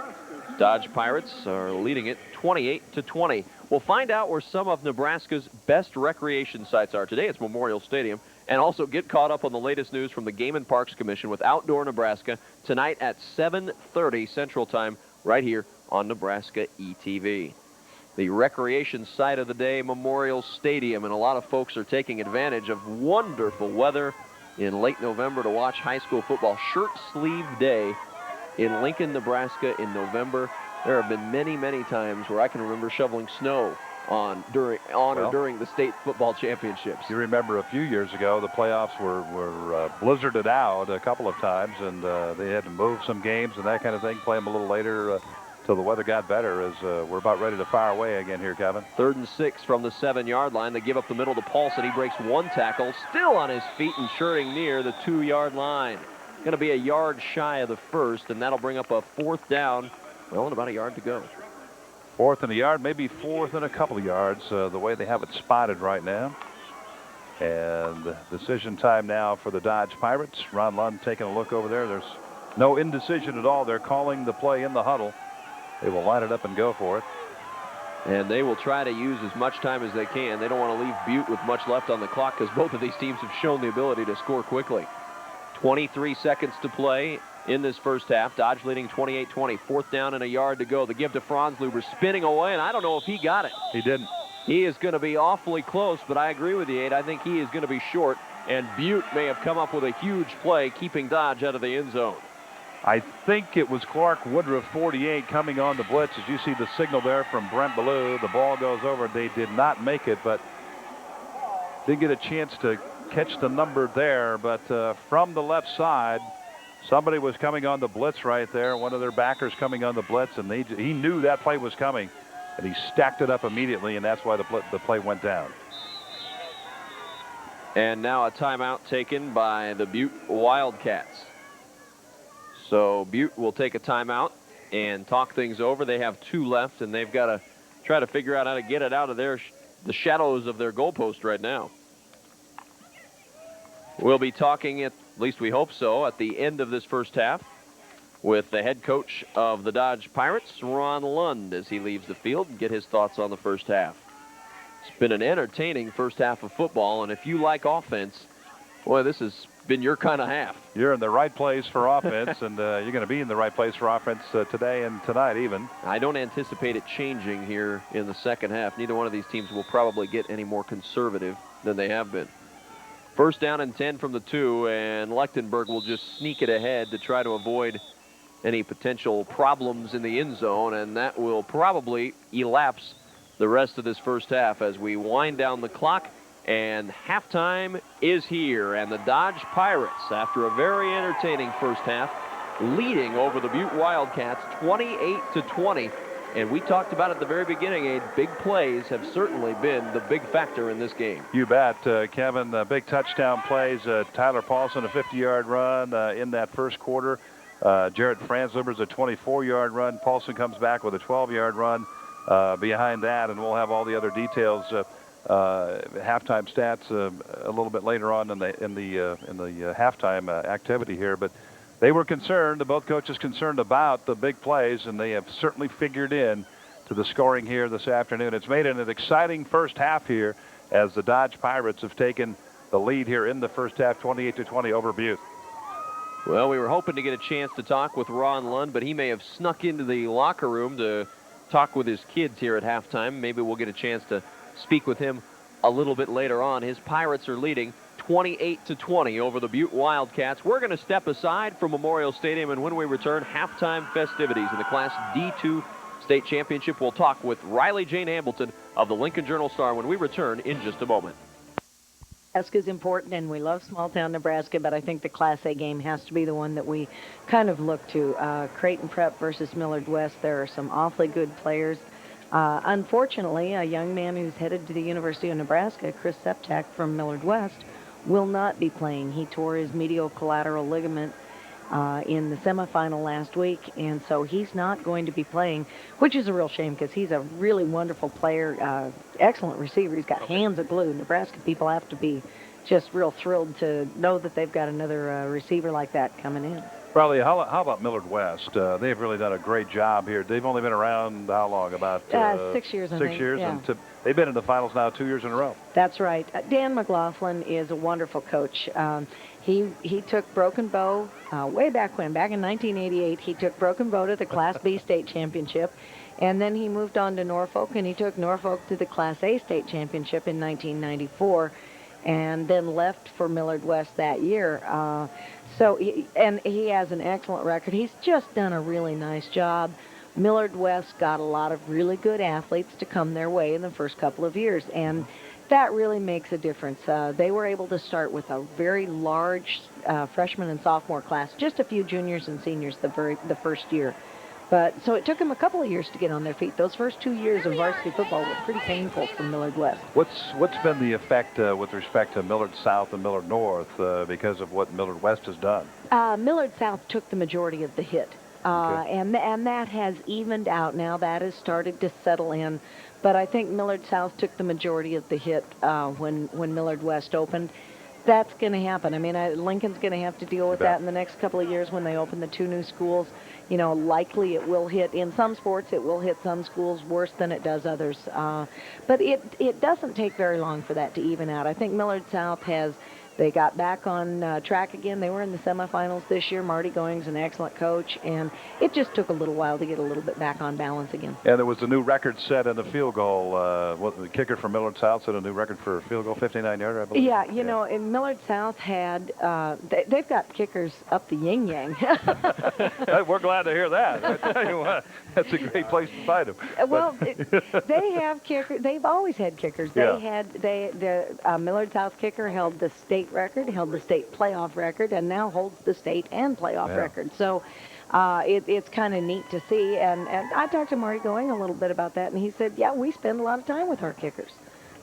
Dodge Pirates are leading it 28-20. We'll find out where some of Nebraska's best recreation sites are. Today it's Memorial Stadium, and also get caught up on the latest news from the Game and Parks Commission with Outdoor Nebraska tonight at 7:30 Central Time right here on Nebraska ETV. The recreation site of the day, Memorial Stadium, and a lot of folks are taking advantage of wonderful weather in late November to watch high school football. Shirt sleeve day in Lincoln, Nebraska in November. There have been many, many times where I can remember shoveling snow or during the state football championships. You remember a few years ago, the playoffs were blizzarded out a couple of times, and they had to move some games and that kind of thing, play them a little later till the weather got better, as we're about ready to fire away again here, Kevin. 3rd and 6 from the 7-yard line. They give up the middle to Paulson. He breaks one tackle, still on his feet and shirting near the 2-yard line. Going to be a yard shy of the first, and that'll bring up a 4th down. Well, and about a yard to go. 4th and a yard, maybe 4th and a couple of yards, the way they have it spotted right now. And decision time now for the Dodge Pirates. Ron Lund taking a look over there. There's no indecision at all. They're calling the play in the huddle. They will line it up and go for it. And they will try to use as much time as they can. They don't want to leave Butte with much left on the clock because both of these teams have shown the ability to score quickly. 23 seconds to play in this first half. Dodge leading 28-20. 4th down and a yard to go. The give to Franzluber, spinning away, and I don't know if he got it. He didn't. He is going to be awfully close, but I agree with you, Abe. I think he is going to be short, and Butte may have come up with a huge play, keeping Dodge out of the end zone. I think it was Clark Woodruff, 48, coming on the blitz. As you see the signal there from Brent Ballou, the ball goes over. They did not make it, but did get a chance to catch the number there. But from the left side, somebody was coming on the blitz right there. One of their backers coming on the blitz, and he knew that play was coming, and he stacked it up immediately, and that's why the play went down. And now a timeout taken by the Butte Wildcats. So Butte will take a timeout and talk things over. They have 2 left, and they've got to try to figure out how to get it out of the shadows of their goalpost right now. We'll be talking, at least we hope so, at the end of this first half with the head coach of the Dodge Pirates, Ron Lund, as he leaves the field and get his thoughts on the first half. It's been an entertaining first half of football, and if you like offense, boy, this has been your kind of half. You're in the right place for offense, and you're going to be in the right place for offense today and tonight even. I don't anticipate it changing here in the second half. Neither one of these teams will probably get any more conservative than they have been. 1st down and 10 from the 2, and Lechtenberg will just sneak it ahead to try to avoid any potential problems in the end zone, and that will probably elapse the rest of this first half as we wind down the clock. And halftime is here, and the Dodge Pirates, after a very entertaining first half, leading over the Butte Wildcats 28-20. And we talked about at the very beginning, Abe, big plays have certainly been the big factor in this game. You bet, Kevin. Big touchdown plays. Tyler Paulson, a 50-yard run in that first quarter. Jarrett Franzluber's a 24-yard run. Paulson comes back with a 12-yard run behind that, and we'll have all the other details. Halftime stats a little bit later on in the halftime activity here, but they were concerned, both coaches concerned about the big plays, and they have certainly figured in to the scoring here this afternoon. It's made it an exciting first half here as the Dodge Pirates have taken the lead here in the first half, 28-20 over Butte. Well, we were hoping to get a chance to talk with Ron Lund, but he may have snuck into the locker room to talk with his kids here at halftime. Maybe we'll get a chance to speak with him a little bit later on. His Pirates are leading 28-20 over the Butte Wildcats. We're going to step aside from Memorial Stadium, and when we return, halftime festivities in the Class D2 State Championship. We'll talk with Riley Jane Hambleton of the Lincoln Journal-Star when we return in just a moment. Nebraska is important, and we love small-town Nebraska, but I think the Class A game has to be the one that we kind of look to. Creighton Prep versus Millard West, there are some awfully good players. Unfortunately, a young man who's headed to the University of Nebraska, Chris Septak from Millard West, will not be playing. He tore his medial collateral ligament in the semifinal last week, and so he's not going to be playing, which is a real shame because he's a really wonderful player, excellent receiver. He's got hands of glue. Nebraska people have to be just real thrilled to know that they've got another receiver like that coming in. Riley, how about Millard West? They've really done a great job here. They've only been around how long? About 6 years, I think. 6 years, yeah. and they've been in the finals now 2 years in a row. That's right. Dan McLaughlin is a wonderful coach. He took Broken Bow way back when, back in 1988. He took Broken Bow to the Class B state championship, and then he moved on to Norfolk, and he took Norfolk to the Class A state championship in 1994, and then left for Millard West that year. And he has an excellent record. He's just done a really nice job. Millard West got a lot of really good athletes to come their way in the first couple of years, and that really makes a difference. They were able to start with a very large freshman and sophomore class, just a few juniors and seniors the first year. But so it took them a couple of years to get on their feet. Those first 2 years of varsity football were pretty painful for Millard West. What's been the effect with respect to Millard South and Millard North because of what Millard West has done? Millard South took the majority of the hit, Okay. and that has evened out now. That has started to settle in. But I think Millard South took the majority of the hit when Millard West opened. That's going to happen. I mean, Lincoln's going to have to deal with that in the next couple of years when they open the 2 new schools. You know, likely it will hit, in some sports, it will hit some schools worse than it does others. But it doesn't take very long for that to even out. I think Millard South they got back on track again. They were in the semifinals this year. Marty Going's an excellent coach, and it just took a little while to get a little bit back on balance again. And there was a new record set in the field goal. The kicker from Millard South set a new record for field goal, 59-yarder, I believe. Yeah, you know, and Millard South had, they've got kickers up the yin-yang. We're glad to hear that. I tell you what, that's a great place to find them. Well, they have kickers. They've always had kickers. The Millard South kicker held the state record, held the state playoff record, and now holds the state and playoff record. So it's kind of neat to see. And I talked to Marty Going a little bit about that, and he said, yeah, we spend a lot of time with our kickers.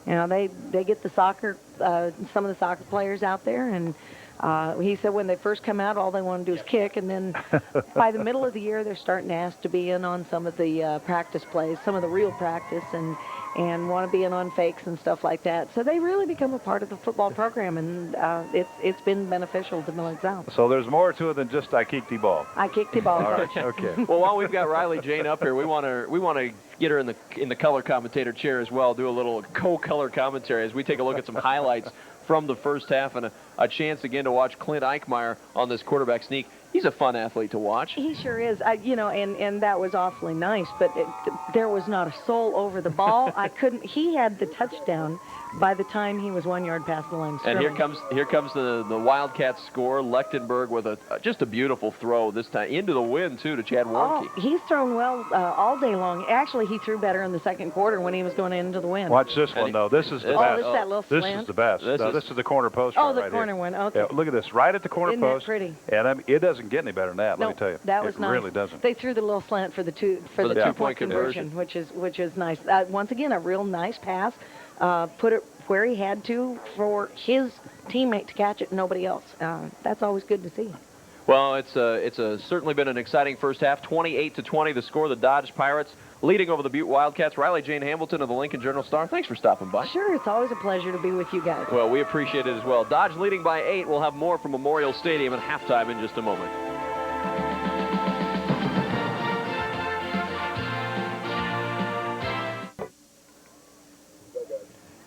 You know, they get the soccer, some of the soccer players out there, and he said when they first come out, all they want to do is kick, and then by the middle of the year, they're starting to ask to be in on some of the practice plays, some of the real practice, and want to be in on fakes and stuff like that. So they really become a part of the football program, and it's been beneficial to Millard South. So there's more to it than just I kicked the ball. I kicked the ball. All right, okay. Well, while we've got Riley Jane up here, we want to get her in the color commentator chair as well, do a little co-color commentary as we take a look at some highlights from the first half and a chance again to watch Clint Eichmeyer on this quarterback sneak. He's a fun athlete to watch. He sure is. You know, and that was awfully nice, but there was not a soul over the ball. He had the touchdown by the time he was 1 yard past the line of scrimmage. And here comes the Wildcats score. Lechtenberg with just a beautiful throw this time into the wind too to Chad Warnke. Oh, he's thrown well all day long. Actually, he threw better in the second quarter when he was going into the wind. Watch this one though. This is the best. This is that little This slant? is the best. This is the corner post. Oh, the right corner here. one. Okay. Yeah, look at this, right at the corner Isn't post. that pretty? And I mean, it doesn't get any better than that. No, Let me tell you. that was it nice. really doesn't. They threw the little slant for the two-point conversion, which is nice. Once again, a real nice pass. Put it where he had to for his teammate to catch it, and nobody else. That's always good to see. Well, it's certainly been an exciting first half. 28-20, the score. The Dodge Pirates leading over the Butte Wildcats. Riley Jane Hamilton of the Lincoln Journal-Star. Thanks for stopping by. Sure, it's always a pleasure to be with you guys. Well, we appreciate it as well. Dodge leading by 8. We'll have more from Memorial Stadium at halftime in just a moment.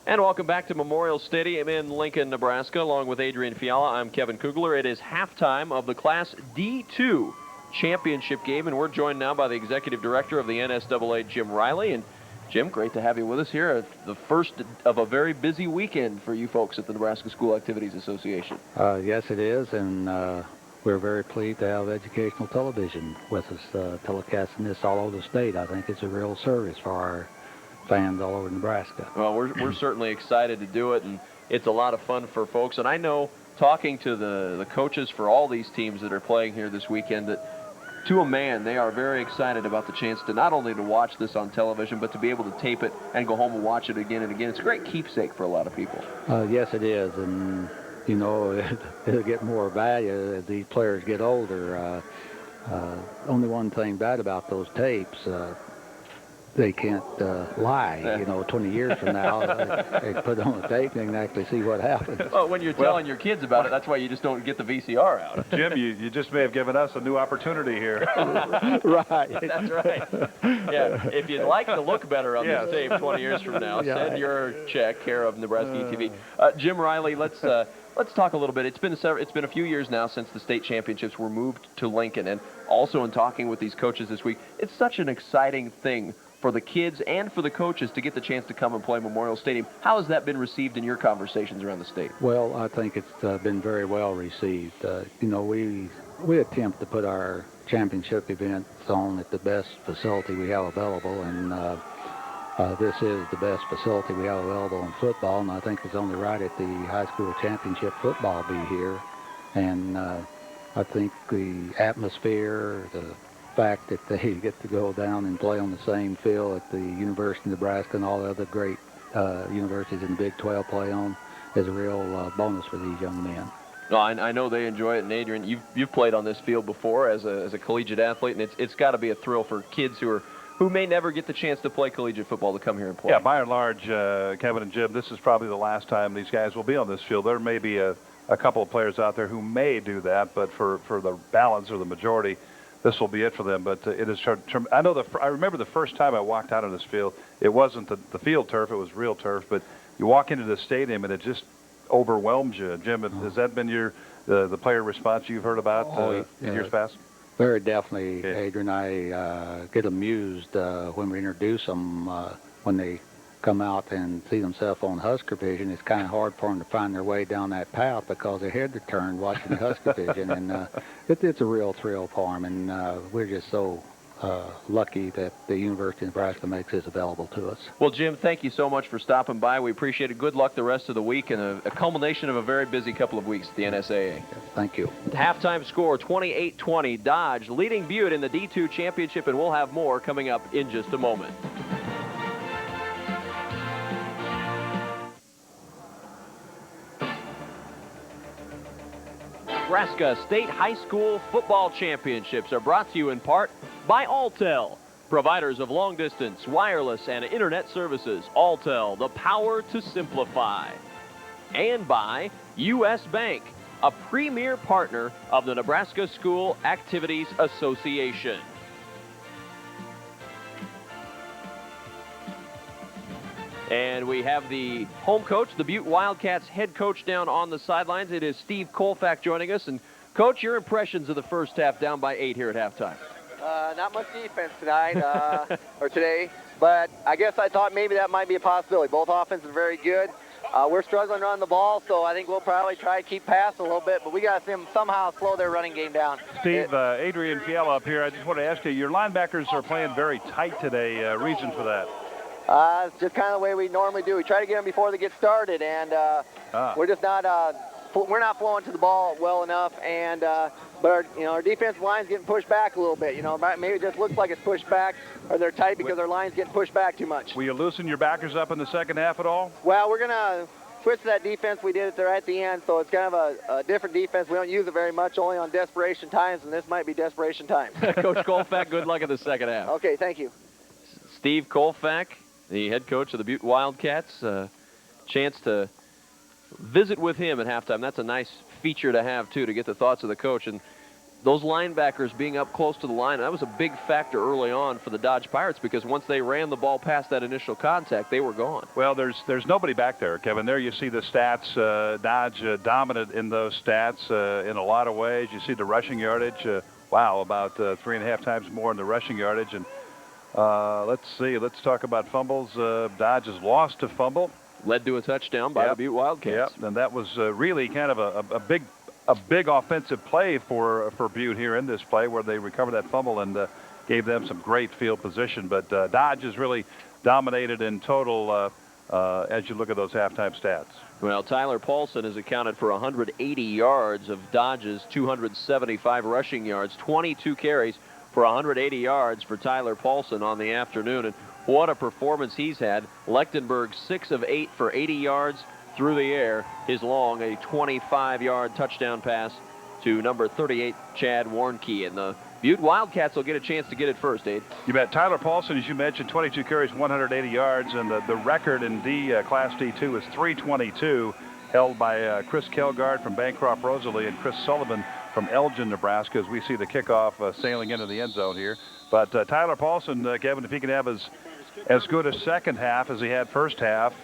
And welcome back to Memorial Stadium in Lincoln, Nebraska. Along with Adrian Fiala, I'm Kevin Kugler. It is halftime of the Class D2 championship game, and we're joined now by the executive director of the NSAA, Jim Riley. And Jim, great to have you with us here. The first of a very busy weekend for you folks at the Nebraska School Activities Association. Yes, it is, and we're very pleased to have educational television with us telecasting this all over the state. I think it's a real service for our fans all over Nebraska. Well, we're certainly excited to do it, and it's a lot of fun for folks. And I know, talking to the coaches for all these teams that are playing here this weekend, that to a man, they are very excited about the chance to not only to watch this on television, but to be able to tape it and go home and watch it again and again. It's a great keepsake for a lot of people. Yes, it is, and you know, it'll get more value as these players get older. Only one thing bad about those tapes, they can't lie. You know, 20 years from now, they put it on the tape and they can actually see what happened. Well, when you're telling your kids about it, that's why you just don't get the VCR out. Jim, you just may have given us a new opportunity here. Right. That's right. Yeah, if you'd like to look better on this tape 20 years from now, send your check, care of Nebraska TV. Jim Riley, let's talk a little bit. It's been a few years now since the state championships were moved to Lincoln, and also in talking with these coaches this week, it's such an exciting thing for the kids and for the coaches to get the chance to come and play Memorial Stadium. How has that been received in your conversations around the state? Well, I think it's been very well received. You know, we attempt to put our championship events on at the best facility we have available, and this is the best facility we have available in football, and I think it's only right at the high school championship football be here. And I think the atmosphere, the fact that they get to go down and play on the same field at the University of Nebraska and all the other great universities in the Big 12 play on is a real bonus for these young men. No, I know they enjoy it, and Adrian, you've played on this field before as a collegiate athlete, and it's got to be a thrill for kids who may never get the chance to play collegiate football to come here and play. Yeah, by and large, Kevin and Jim, this is probably the last time these guys will be on this field. There may be a couple of players out there who may do that, but for the balance or the majority, this will be it for them. But it is. I remember the first time I walked out on this field. It wasn't the field turf; it was real turf. But you walk into the stadium and it just overwhelms you. Jim, has that been the player response you've heard about in years past? Very definitely, Adrian. I get amused when we introduce them when they come out and see themselves on Husker Vision. It's kind of hard for them to find their way down that path because their heads are turned watching Husker Vision, and it's a real thrill for them. And we're just so lucky that the University of Nebraska makes this available to us. Well, Jim, thank you so much for stopping by. We appreciate it. Good luck the rest of the week, and a culmination of a very busy couple of weeks at the NSAA. Thank you. Halftime score, 28-20. Dodge leading Butte in the D2 championship, and we'll have more coming up in just a moment. Nebraska State High School Football Championships are brought to you in part by Alltel, providers of long-distance, wireless, and internet services. Alltel, the power to simplify. And by U.S. Bank, a premier partner of the Nebraska School Activities Association. And we have the home coach, the Butte Wildcats head coach, down on the sidelines. It is Steve Kolfak joining us. And, Coach, your impressions of the first half, down by 8 here at halftime? Not much defense tonight, or today, but I guess I thought maybe that might be a possibility. Both offenses are very good. We're struggling to run the ball, so I think we'll probably try to keep passing a little bit, but we got to somehow slow their running game down. Steve, Adrian Fiala up here. I just want to ask you, your linebackers are playing very tight today. Reason for that? It's just kind of the way we normally do. We try to get them before they get started, and we're just not we're not flowing to the ball well enough, and but our defensive line's getting pushed back a little bit. Maybe it just looks like it's pushed back, or they're tight because their line's getting pushed back too much. Will you loosen your backers up in the second half at all? Well, we're gonna switch to that defense we did it there at the end, so it's kind of a different defense. We don't use it very much, only on desperation times, and this might be desperation times. Coach Kolfak, good luck in the second half. Okay, thank you. Steve Kolfak, the head coach of the Butte Wildcats. Chance to visit with him at halftime. That's a nice feature to have, too, to get the thoughts of the coach. And those linebackers being up close to the line, that was a big factor early on for the Dodge Pirates, because once they ran the ball past that initial contact, they were gone. Well, there's nobody back there, Kevin. There you see the stats. Dodge dominant in those stats in a lot of ways. You see the rushing yardage. About 3.5 times more in the rushing yardage. And let's see. Let's talk about fumbles. Dodge has lost a fumble. Led to a touchdown by the Butte Wildcats. Yep, and that was really kind of a big offensive play for Butte here in this play, where they recovered that fumble and gave them some great field position. But Dodge has really dominated in total as you look at those halftime stats. Well, Tyler Paulson has accounted for 180 yards of Dodge's 275 rushing yards, 22 carries for 180 yards for Tyler Paulson on the afternoon. And what a performance he's had. Lechtenberg 6 of 8 for 80 yards through the air. His long, a 25-yard touchdown pass to number 38, Chad Warnke. And the Butte Wildcats will get a chance to get it first, Abe. You bet. Tyler Paulson, as you mentioned, 22 carries, 180 yards, and the record in Class D2 is 322, held by Chris Kelgard from Bancroft Rosalie and Chris Sullivan from Elgin, Nebraska, as we see the kickoff sailing into the end zone here. But Tyler Paulson, Kevin, if he can have as good a second half as he had first half,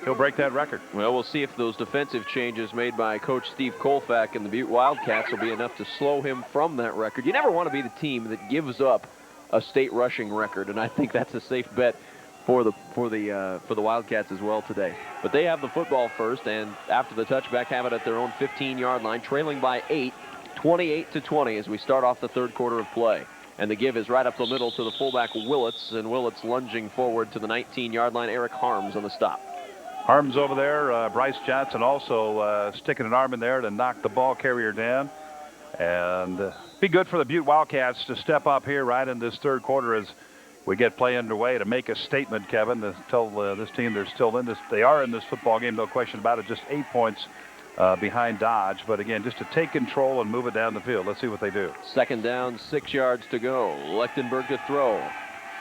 he'll break that record. Well, we'll see if those defensive changes made by Coach Steve Kolfak and the Butte Wildcats will be enough to slow him from that record. You never want to be the team that gives up a state rushing record, and I think that's a safe bet for the Wildcats as well today. But they have the football first, and after the touchback, have it at their own 15-yard line, trailing by 8, 28-20 as we start off the third quarter of play. And the give is right up the middle to the fullback Willits, and Willits lunging forward to the 19-yard line. Eric Harms on the stop. Harms over there. Bryce Johnson also sticking an arm in there to knock the ball carrier down. And be good for the Butte Wildcats to step up here right in this third quarter as we get play underway to make a statement, Kevin, to tell this team they're still in this. They are in this football game, no question about it. Just 8 points behind Dodge. But again, just to take control and move it down the field. Let's see what they do. Second down, 6 yards to go. Lechtenberg to throw.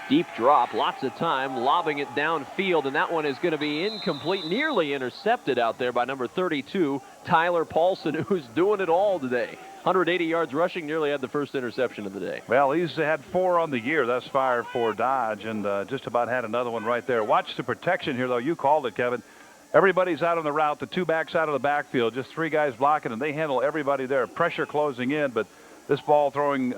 Deep drop, lots of time, lobbing it downfield, and that one is going to be incomplete, nearly intercepted out there by number 32, Tyler Paulson, who's doing it all today. 180 yards rushing, nearly had the first interception of the day. Well, he's had 4 on the year thus far for Dodge, and just about had another one right there. Watch the protection here, though. You called it, Kevin. Everybody's out on the route, the 2 backs out of the backfield, just 3 guys blocking, and they handle everybody there. Pressure closing in, but this ball thrown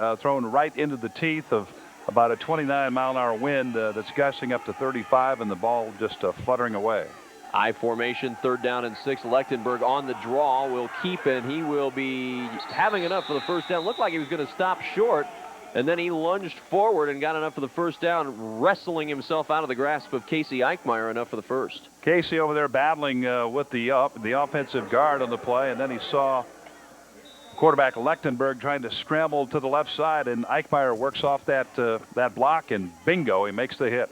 right into the teeth of about a 29-mile-an-hour wind that's gusting up to 35, and the ball just fluttering away. I formation, 3rd down and 6. Lechtenberg on the draw will keep it. He will be having enough for the first down. Looked like he was going to stop short, and then he lunged forward and got enough for the first down, wrestling himself out of the grasp of Casey Eichmeyer, enough for the first. Casey over there battling with the offensive guard on the play, and then he saw quarterback Lechtenberg trying to scramble to the left side, and Eichmeyer works off that block, and bingo, he makes the hit.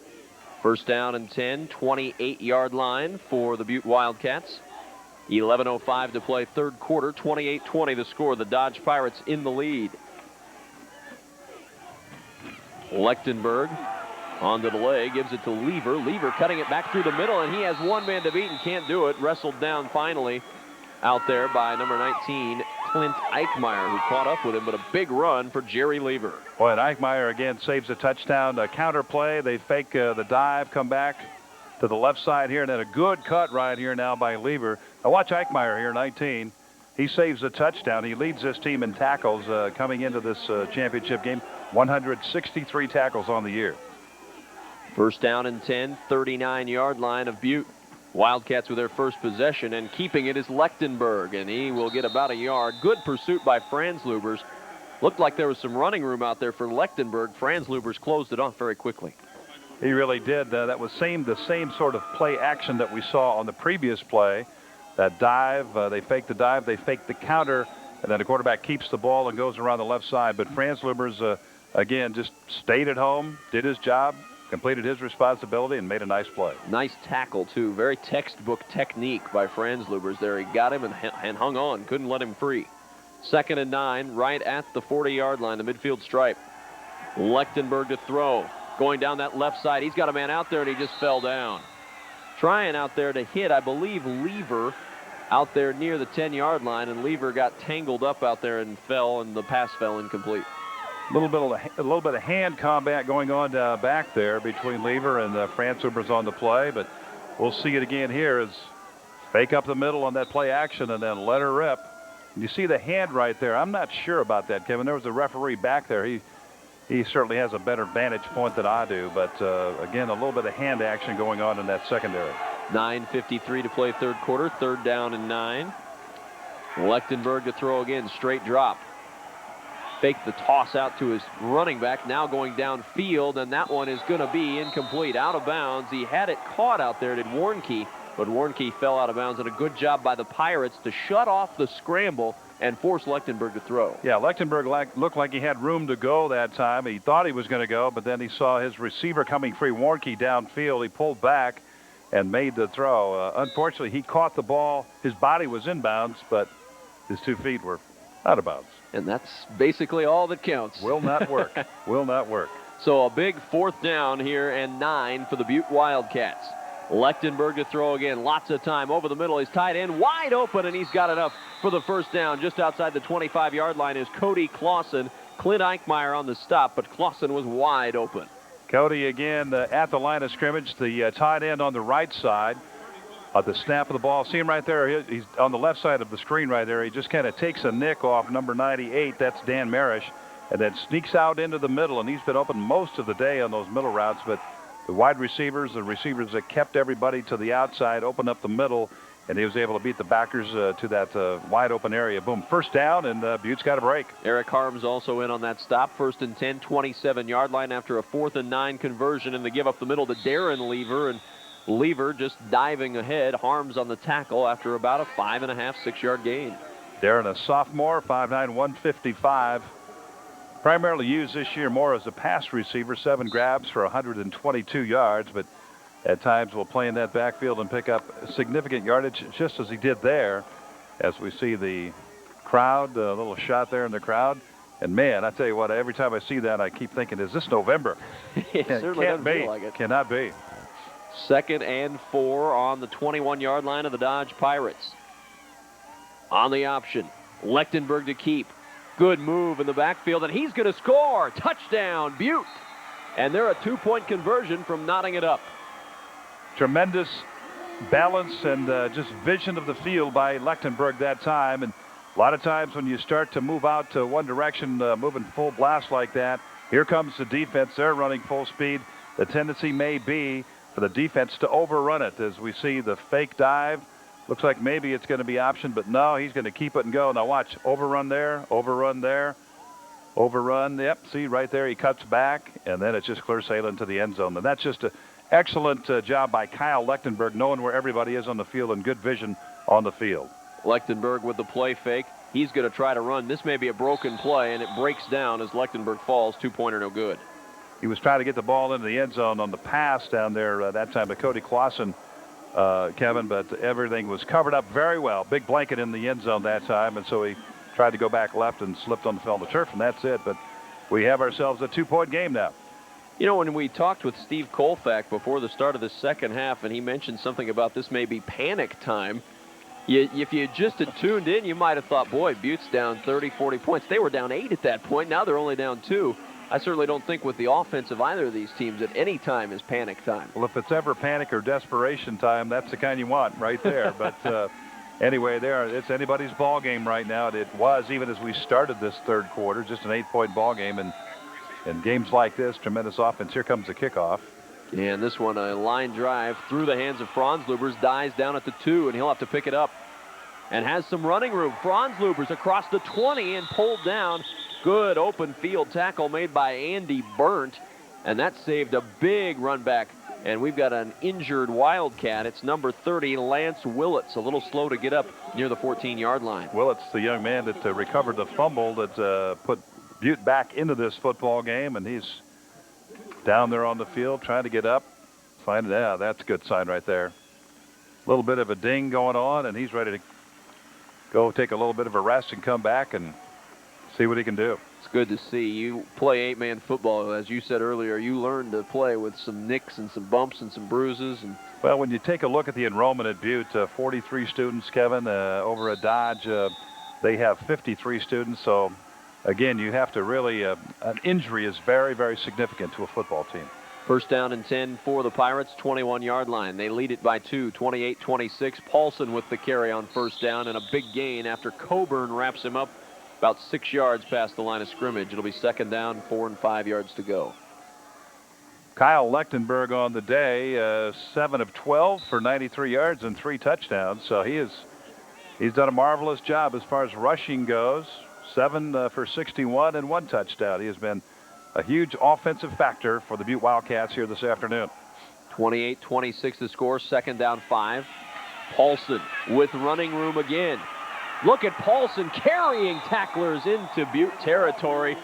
First down and 10, 28-yard line for the Butte Wildcats. 11:05 to play third quarter, 28-20 the score. The Dodge Pirates in the lead. Lechtenberg on the delay, gives it to Lever. Lever cutting it back through the middle, and he has one man to beat and can't do it. Wrestled down finally out there by number 19, Clint Eichmeyer, who caught up with him, but a big run for Jerry Lever. Boy, and Eichmeyer again saves a touchdown. A counter play, they fake the dive, come back to the left side here, and then a good cut right here now by Lever. Now watch Eichmeyer here, 19. He saves a touchdown. He leads this team in tackles coming into this championship game. 163 tackles on the year. First down and 10, 39-yard line of Butte. Wildcats with their first possession, and keeping it is Lechtenberg, and he will get about a yard. Good pursuit by Franzlubers. Looked like there was some running room out there for Lechtenberg. Franzlubers closed it off very quickly. He really did. That was the same sort of play action that we saw on the previous play. That dive, they fake the dive, they fake the counter, and then the quarterback keeps the ball and goes around the left side. But Franzlubers, again, just stayed at home, did his job, completed his responsibility, and made a nice play. Nice tackle, too. Very textbook technique by Franzlubers there. He got him and hung on. Couldn't let him free. 2nd and 9, right at the 40-yard line, the midfield stripe. Lechtenberg to throw. Going down that left side. He's got a man out there, and he just fell down. Trying out there to hit, I believe, Lever out there near the 10-yard line, and Lever got tangled up out there and fell, and the pass fell incomplete. A little bit of hand combat going on back there between Lever and Franzlubers on the play, but we'll see it again here as fake up the middle on that play action and then let her rip. You see the hand right there. I'm not sure about that, Kevin. There was a referee back there. He certainly has a better vantage point than I do, but again, a little bit of hand action going on in that secondary. 9:53 to play third quarter, 3rd down and 9. Lechtenberg to throw again, straight drop. faked the toss out to his running back, now going downfield, and that one is going to be incomplete, out of bounds. He had it caught out there, did Warnke, but Warnke fell out of bounds, and a good job by the Pirates to shut off the scramble and force Lechtenberg to throw. Yeah, Lechtenberg looked like he had room to go that time. He thought he was going to go, but then he saw his receiver coming free, Warnke, downfield. He pulled back and made the throw. Unfortunately, he caught the ball. His body was in bounds, but his 2 feet were out of bounds. And that's basically all that counts. Will not work. Will not work. So a big 4th down here and 9 for the Butte Wildcats. Lechtenberg to throw again. Lots of time over the middle. He's tight end wide open, and he's got enough for the 1st down. Just outside the 25-yard line is Cody Clausen. Clint Eichmeyer on the stop, but Clausen was wide open. Cody again at the line of scrimmage, the tight end on the right side. The snap of the ball. See him right there. He's on the left side of the screen right there. He just kind of takes a nick off number 98. That's Dan Marish. And then sneaks out into the middle. And he's been open most of the day on those middle routes. But the wide receivers, the receivers that kept everybody to the outside, opened up the middle. And he was able to beat the backers to that wide open area. Boom. 1st down, and Butte's got a break. Eric Harms also in on that stop. 1st and 10, 27-yard line after a 4th and 9 conversion. And the give up the middle to Darren Lever. And Lever just diving ahead. Harms on the tackle after about a 5.5, 6-yard gain. Darren, a sophomore, 5'9", 155. Primarily used this year more as a pass receiver. 7 grabs for 122 yards, but at times will play in that backfield and pick up significant yardage, just as he did there. As we see the crowd, a little shot there in the crowd. And man, I tell you what, every time I see that, I keep thinking, is this November? It certainly doesn't be. feel like it. Cannot be. 2nd and 4 on the 21-yard line of the Dodge Pirates. On the option, Lechtenberg to keep. Good move in the backfield, and he's going to score. Touchdown, Butte. And they're a 2-point conversion from knotting it up. Tremendous balance and just vision of the field by Lechtenberg that time. And a lot of times when you start to move out to one direction, moving full blast like that, here comes the defense. They're running full speed. The tendency may be for the defense to overrun it, as we see the fake dive. Looks like maybe it's going to be optioned, but no, he's going to keep it and go. Now watch, overrun there, overrun there, overrun. Yep, see right there, he cuts back, and then it's just clear sailing to the end zone. And that's just an excellent job by Kyle Lechtenberg, knowing where everybody is on the field and good vision on the field. Lechtenberg with the play fake. He's going to try to run. This may be a broken play, and it breaks down as Lechtenberg falls. 2-pointer, no good. He was trying to get the ball into the end zone on the pass down there that time to Cody Clausen, Kevin, but everything was covered up very well. Big blanket in the end zone that time, and so he tried to go back left and slipped on the field of the turf, and that's it. But we have ourselves a 2-point game now. You know, when we talked with Steve Colfack before the start of the 2nd half, and he mentioned something about this may be panic time, if you just had tuned in, you might have thought, boy, Butte's down 30, 40 points. They were down 8 at that point. Now they're only down 2. I certainly don't think with the offense of either of these teams at any time is panic time. Well, if it's ever panic or desperation time, that's the kind you want right there. But anyway, it's anybody's ball game right now. It was even as we started this 3rd quarter, just an 8-point ball game. And in games like this, tremendous offense. Here comes the kickoff. And this one, a line drive through the hands of Franz Lubers, dies down at the 2, and he'll have to pick it up. And has some running room. Franz Lubers across the 20 and pulled down. Good open field tackle made by Andy Burnt, and that saved a big run back. And we've got an injured Wildcat. It's number 30, Lance Willits, a little slow to get up near the 14-yard line. Willits, the young man that recovered the fumble that put Butte back into this football game, and he's down there on the field trying to get up. Yeah, that's a good sign right there. A little bit of a ding going on, and he's ready to go take a little bit of a rest and come back and see what he can do. It's good to see. You play 8-man football, as you said earlier. You learn to play with some nicks and some bumps and some bruises. And well, when you take a look at the enrollment at Butte, 43 students, Kevin, over at Dodge, they have 53 students. So, again, you have to really, an injury is very, very significant to a football team. 1st down and 10 for the Pirates, 21-yard line. They lead it by 2, 28-26. Paulson with the carry on 1st down and a big gain after Coburn wraps him up about 6 yards past the line of scrimmage. It'll be 2nd down, 4 and 5 yards to go. Kyle Lechtenberg on the day, 7 of 12 for 93 yards and 3 touchdowns. So he's done a marvelous job as far as rushing goes. 7 for 61 and 1 touchdown. He has been a huge offensive factor for the Butte Wildcats here this afternoon. 28-26 the score, 2nd down 5. Paulson with running room again. Look at Paulson carrying tacklers into Butte territory.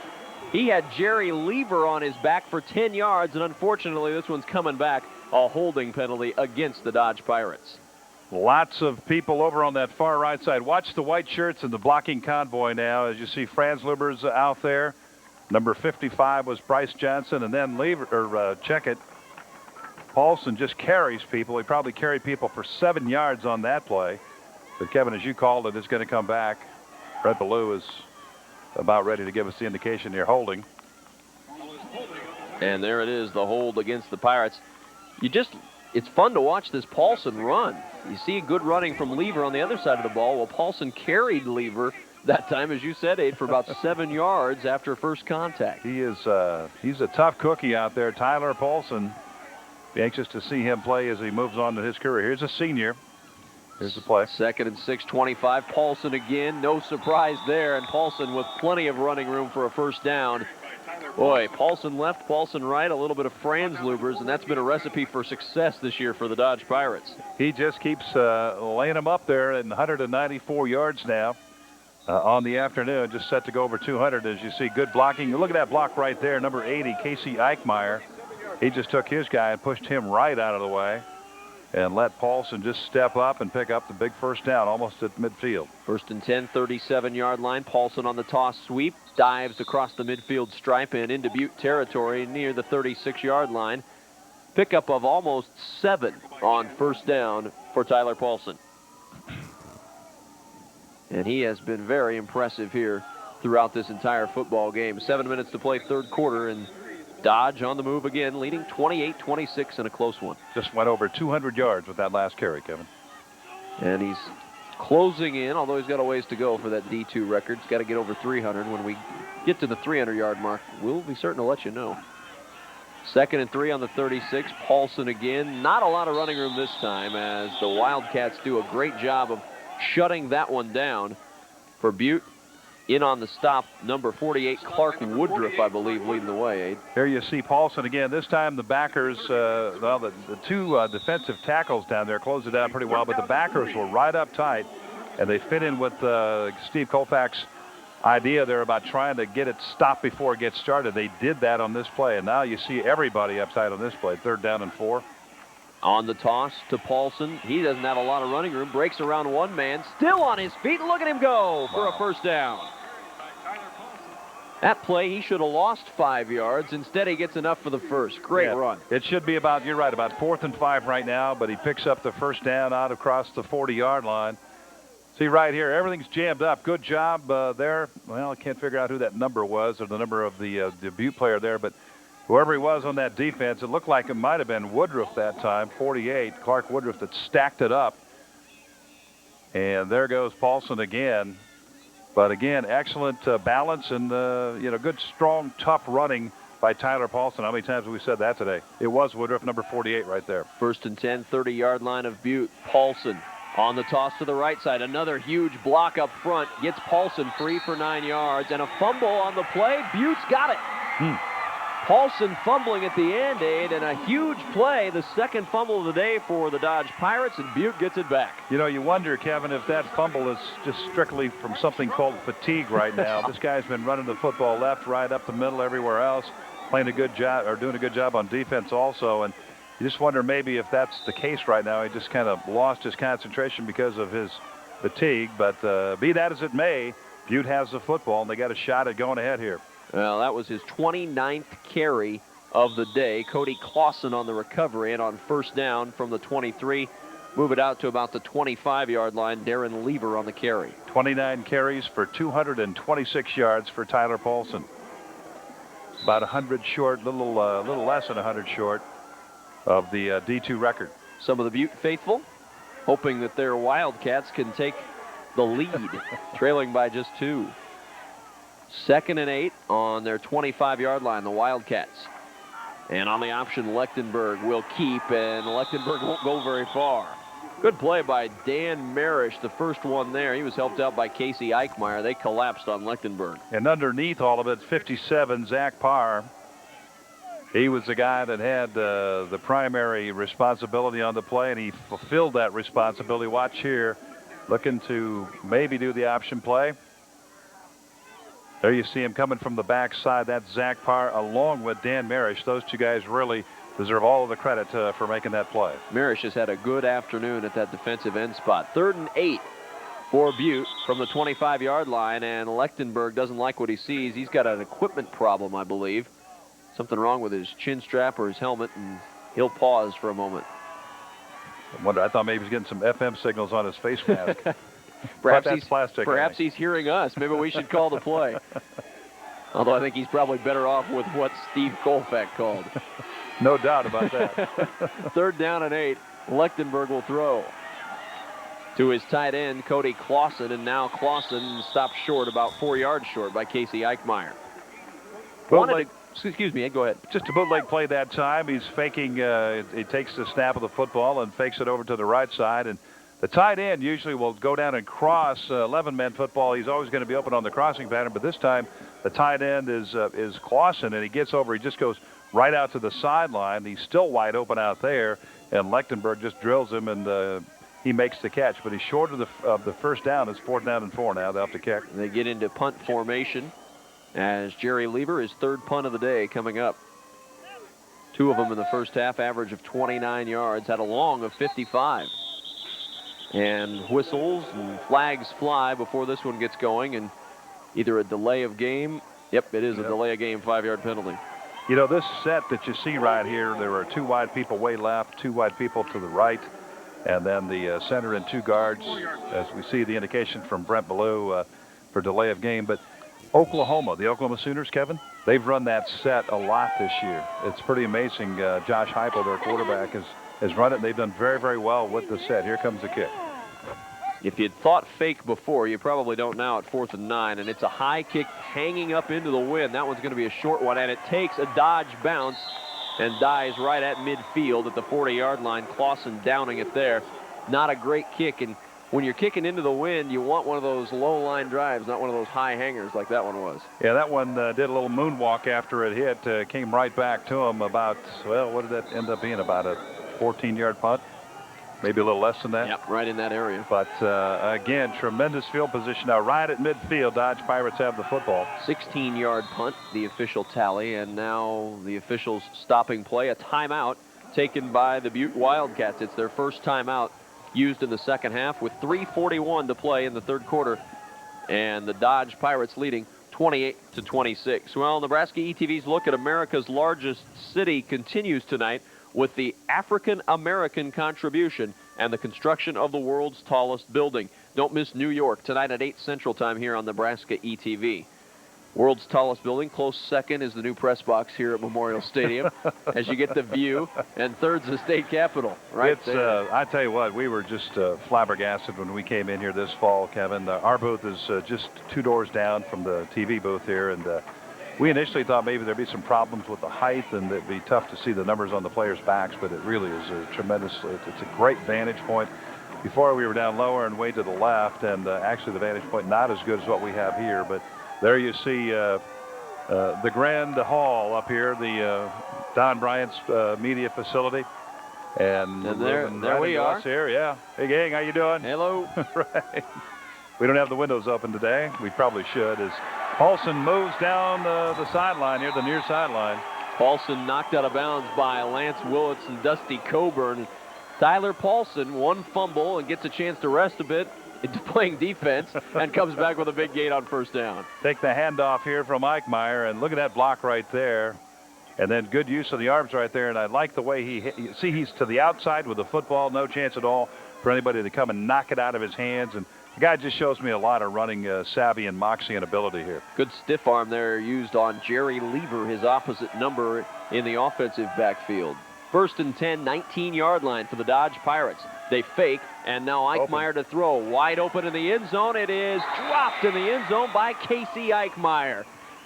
He had Jerry Lever on his back for 10 yards, and unfortunately this one's coming back, a holding penalty against the Dodge Pirates. Lots of people over on that far right side. Watch the white shirts and the blocking convoy now. As you see, Franz Luber's out there. Number 55 was Bryce Johnson, and then check it. Paulson just carries people. He probably carried people for 7 yards on that play. But Kevin, as you called it, it's going to come back. Red Baloo is about ready to give us the indication here, holding. And there it is, the hold against the Pirates. It's fun to watch this Paulson run. You see good running from Lever on the other side of the ball. Well, Paulson carried Lever that time, as you said, Abe, for about 7 yards after first contact. He's a tough cookie out there, Tyler Paulson. Be anxious to see him play as he moves on to his career. Here's a senior. Here's the play. 2nd and 6, 25. Paulson again. No surprise there. And Paulson with plenty of running room for a first down. Boy, Paulson left, Paulson right, a little bit of Franz Lubers, and that's been a recipe for success this year for the Dodge Pirates. He just keeps laying them up there, and 194 yards now on the afternoon, just set to go over 200 as you see good blocking. Look at that block right there, number 80, Casey Eichmeyer. He just took his guy and pushed him right out of the way and let Paulson just step up and pick up the big first down almost at midfield. 1st and 10, 37-yard line. Paulson on the toss sweep, dives across the midfield stripe and into Butte territory near the 36-yard line. Pickup of almost 7 on first down for Tyler Paulson. And he has been very impressive here throughout this entire football game. 7 minutes to play, 3rd quarter, and Dodge on the move again, leading 28-26 in a close one. Just went over 200 yards with that last carry, Kevin. And he's closing in, although he's got a ways to go for that D2 record. He's got to get over 300. When we get to the 300-yard mark, we'll be certain to let you know. 2nd and 3 on the 36. Paulson again. Not a lot of running room this time as the Wildcats do a great job of shutting that one down for Butte. In on the stop, number 48, Clark Woodruff, I believe, leading the way, Abe. Here you see Paulson again. This time the backers, the 2 defensive tackles down there closed it out pretty well, but the backers were right up tight, and they fit in with Steve Koufax's idea there about trying to get it stopped before it gets started. They did that on this play, and now you see everybody up tight on this play. 3rd down and 4. On the toss to Paulson. He doesn't have a lot of running room. Breaks around one man. Still on his feet. Look at him go for a first down. That play, he should have lost 5 yards. Instead, he gets enough for the first. Great run. It should be about, you're right, about 4th and 5 right now, but he picks up the first down out across the 40-yard line. See right here, everything's jammed up. Good job there. Well, I can't figure out who that number was or the number of the Butte player there, but whoever he was on that defense, it looked like it might have been Woodruff that time, 48, Clark Woodruff, that stacked it up. And there goes Paulson again. But again, excellent balance and, good, strong, tough running by Tyler Paulson. How many times have we said that today? It was Woodruff, number 48 right there. 1st and 10, 30-yard line of Butte. Paulson on the toss to the right side. Another huge block up front. Gets Paulson free for 9 yards. And a fumble on the play. Butte's got it. Paulson fumbling at the end, Aid, and a huge play. The 2nd fumble of the day for the Dodge Pirates, and Butte gets it back. You know, you wonder, Kevin, if that fumble is just strictly from something called fatigue right now. This guy's been running the football left, right, up the middle, everywhere else, playing a good job, or doing a good job on defense also. And you just wonder maybe if that's the case right now. He just kind of lost his concentration because of his fatigue. But be that as it may, Butte has the football, and they got a shot at going ahead here. Well, that was his 29th carry of the day. Cody Clausen on the recovery, and on first down from the 23, move it out to about the 25-yard line. Darren Lever on the carry. 29 carries for 226 yards for Tyler Paulson. About 100 short, little less than 100 short of the D2 record. Some of the Butte faithful hoping that their Wildcats can take the lead, trailing by just 2. 2nd and 8 on their 25-yard line, the Wildcats. And on the option, Lechtenberg will keep, and Lechtenberg won't go very far. Good play by Dan Marish, the first one there. He was helped out by Casey Eichmeyer. They collapsed on Lechtenberg. And underneath all of it, 57, Zach Parr. He was the guy that had the primary responsibility on the play, and he fulfilled that responsibility. Watch here, looking to maybe do the option play. There you see him coming from the backside. That's Zach Parr along with Dan Marish. Those two guys really deserve all of the credit for making that play. Marish has had a good afternoon at that defensive end spot. 3rd and 8 for Butte from the 25-yard line, and Lechtenberg doesn't like what he sees. He's got an equipment problem, I believe. Something wrong with his chin strap or his helmet, and he'll pause for a moment. I thought maybe he was getting some FM signals on his face mask. Perhaps he's hearing us. Maybe we should call the play. Although I think he's probably better off with what Steve Colfax called. No doubt about that. 3rd down and 8. Lechtenberg will throw to his tight end, Cody Clausen, and now Clausen stopped short, about 4 yards short by Casey Eichmeyer. Excuse me, go ahead. Just a bootleg play that time. He's faking, he takes the snap of the football and fakes it over to the right side. And the tight end usually will go down and cross 11-man football. He's always going to be open on the crossing pattern, but this time the tight end is Clausen, and he gets over. He just goes right out to the sideline. He's still wide open out there, and Lechtenberg just drills him, and he makes the catch. But he's short of the first down. It's 4th down and 4 now. They'll have to kick. They get into punt formation as Jerry Lever, his 3rd punt of the day, coming up. 2 of them in the first half, average of 29 yards, had a long of 55. And whistles and flags fly before this one gets going, and either a delay of game. Yep, it is a delay of game, 5-yard penalty. You know, this set that you see right here, there are 2 wide people way left, 2 wide people to the right, and then the center and 2 guards, as we see the indication from Brent Ballou for delay of game. But Oklahoma, the Oklahoma Sooners, Kevin, they've run that set a lot this year. It's pretty amazing. Josh Heupel, their quarterback, has run it, and they've done very, very well with the set. Here comes the kick. If you'd thought fake before, you probably don't now at 4th and 9, and it's a high kick hanging up into the wind. That one's going to be a short one, and it takes a dodge bounce and dies right at midfield at the 40-yard line. Clausen downing it there. Not a great kick, and when you're kicking into the wind, you want one of those low-line drives, not one of those high hangers like that one was. Yeah, that one did a little moonwalk after it hit. Came right back to him about, well, what did that end up being, about a 14-yard punt? Maybe a little less than that. Yep, right in that area. But, again, tremendous field position now. Right at midfield, Dodge Pirates have the football. 16-yard punt, the official tally, and now the officials stopping play. A timeout taken by the Butte Wildcats. It's their first timeout used in the second half with 3:41 to play in the 3rd quarter. And the Dodge Pirates leading 28-26. Well, Nebraska ETV's look at America's largest city continues tonight with the African-American contribution and the construction of the world's tallest building. Don't miss New York tonight at 8 Central Time here on Nebraska ETV. World's tallest building, close second is the new press box here at Memorial Stadium as you get the view, and third's the state capitol right there. I tell you what, we were just flabbergasted when we came in here this fall, Kevin. Our booth is just 2 doors down from the TV booth here, and we initially thought maybe there'd be some problems with the height and it'd be tough to see the numbers on the players' backs, but it really is a tremendous, it's a great vantage point. Before we were down lower and way to the left, and actually the vantage point not as good as what we have here, but there you see the Grand Hall up here, the Don Bryant's media facility. And there we are. Here, yeah. Hey, gang, how you doing? Hello. Right. We don't have the windows open today. We probably should. As Paulson moves down the sideline here, the near sideline. Paulson knocked out of bounds by Lance Willits and Dusty Coburn. Tyler Paulson, 1 fumble and gets a chance to rest a bit into playing defense and comes back with a big gain on 1st down. Take the handoff here from Eichmeyer, and look at that block right there. And then good use of the arms right there, and I like the way he hit. You see, he's to the outside with the football, no chance at all for anybody to come and knock it out of his hands. And the guy just shows me a lot of running savvy and moxie and ability here. Good stiff arm there used on Jerry Lever, his opposite number in the offensive backfield. 1st and 10, 19-yard line for the Dodge Pirates. They fake, and now Eichmeyer to throw. Wide open in the end zone. It is dropped in the end zone by Casey Eichmeyer.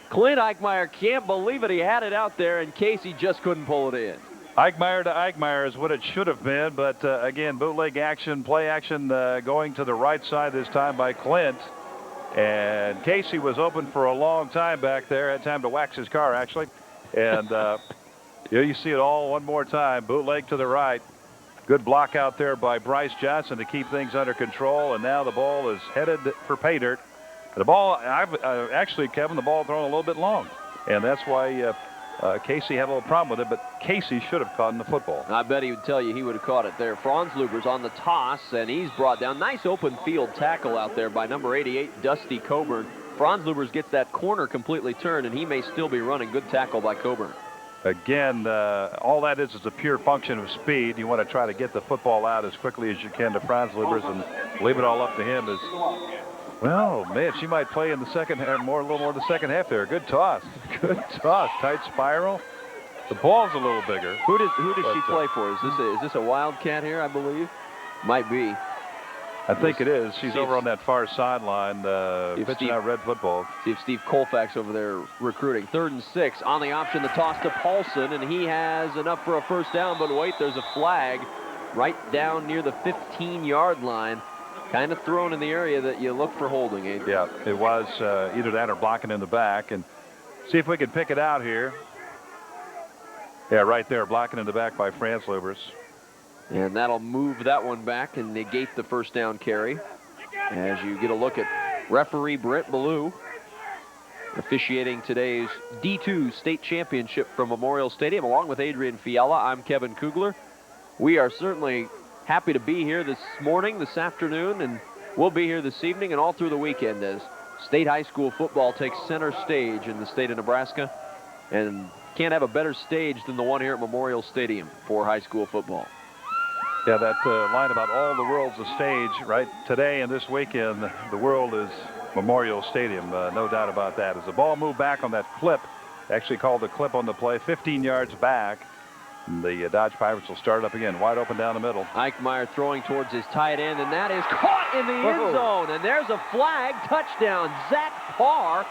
Clint Eichmeyer can't believe it. He had it out there, and Casey just couldn't pull it in. Eichmeyer to Eichmeyer is what it should have been, but again, bootleg action, play action going to the right side this time by Clint. And Casey was open for a long time back there. Had time to wax his car, actually. And you see it all one more time. Bootleg to the right. Good block out there by Bryce Johnson to keep things under control. And now the ball is headed for pay dirt. The ball, actually, Kevin, the ball thrown a little bit long. And that's why Casey had a little problem with it, but Casey should have caught in the football. I bet he would tell you he would have caught it there. Franzluber's on the toss, and he's brought down. Nice open field tackle out there by number 88, Dusty Coburn. Franzluber's gets that corner completely turned, and he may still be running. Good tackle by Coburn. Again, all that is a pure function of speed. You want to try to get the football out as quickly as you can to Franzluber's and leave it all up to him. Well, man, she might play in the second half, a little more the second half there. Good toss. Good toss. Tight spiral. The ball's a little bigger. Who does she play for? Is this a Wildcat here, I believe? Might be. I think it is. She's over on that far sideline pitching out red football. See if Steve Colfax over there recruiting. 3rd and 6 on the option, the toss to Paulson, and he has enough for a first down, but wait, there's a flag right down near the 15-yard line. Kind of thrown in the area that you look for holding, Abe. Yeah, it was either that or blocking in the back. And see if we can pick it out here. Yeah, right there, blocking in the back by Franzluber's. And that'll move that one back and negate the first down carry. As you get a look at referee Brent Ballou officiating today's D2 state championship from Memorial Stadium. Along with Adrian Fiala, I'm Kevin Kugler. We are certainly happy to be here this morning, this afternoon, and we'll be here this evening and all through the weekend as state high school football takes center stage in the state of Nebraska. And can't have a better stage than the one here at Memorial Stadium for high school football. Yeah, that line about all the world's a stage, right? Today and this weekend, the world is Memorial Stadium, no doubt about that. As the ball moved back on that clip, actually called the clip on the play, 15 yards back. The Dodge Pirates will start up again, wide open down the middle. Eichmeyer throwing towards his tight end, and that is caught in the end zone. And there's a flag, touchdown. Zach Parr,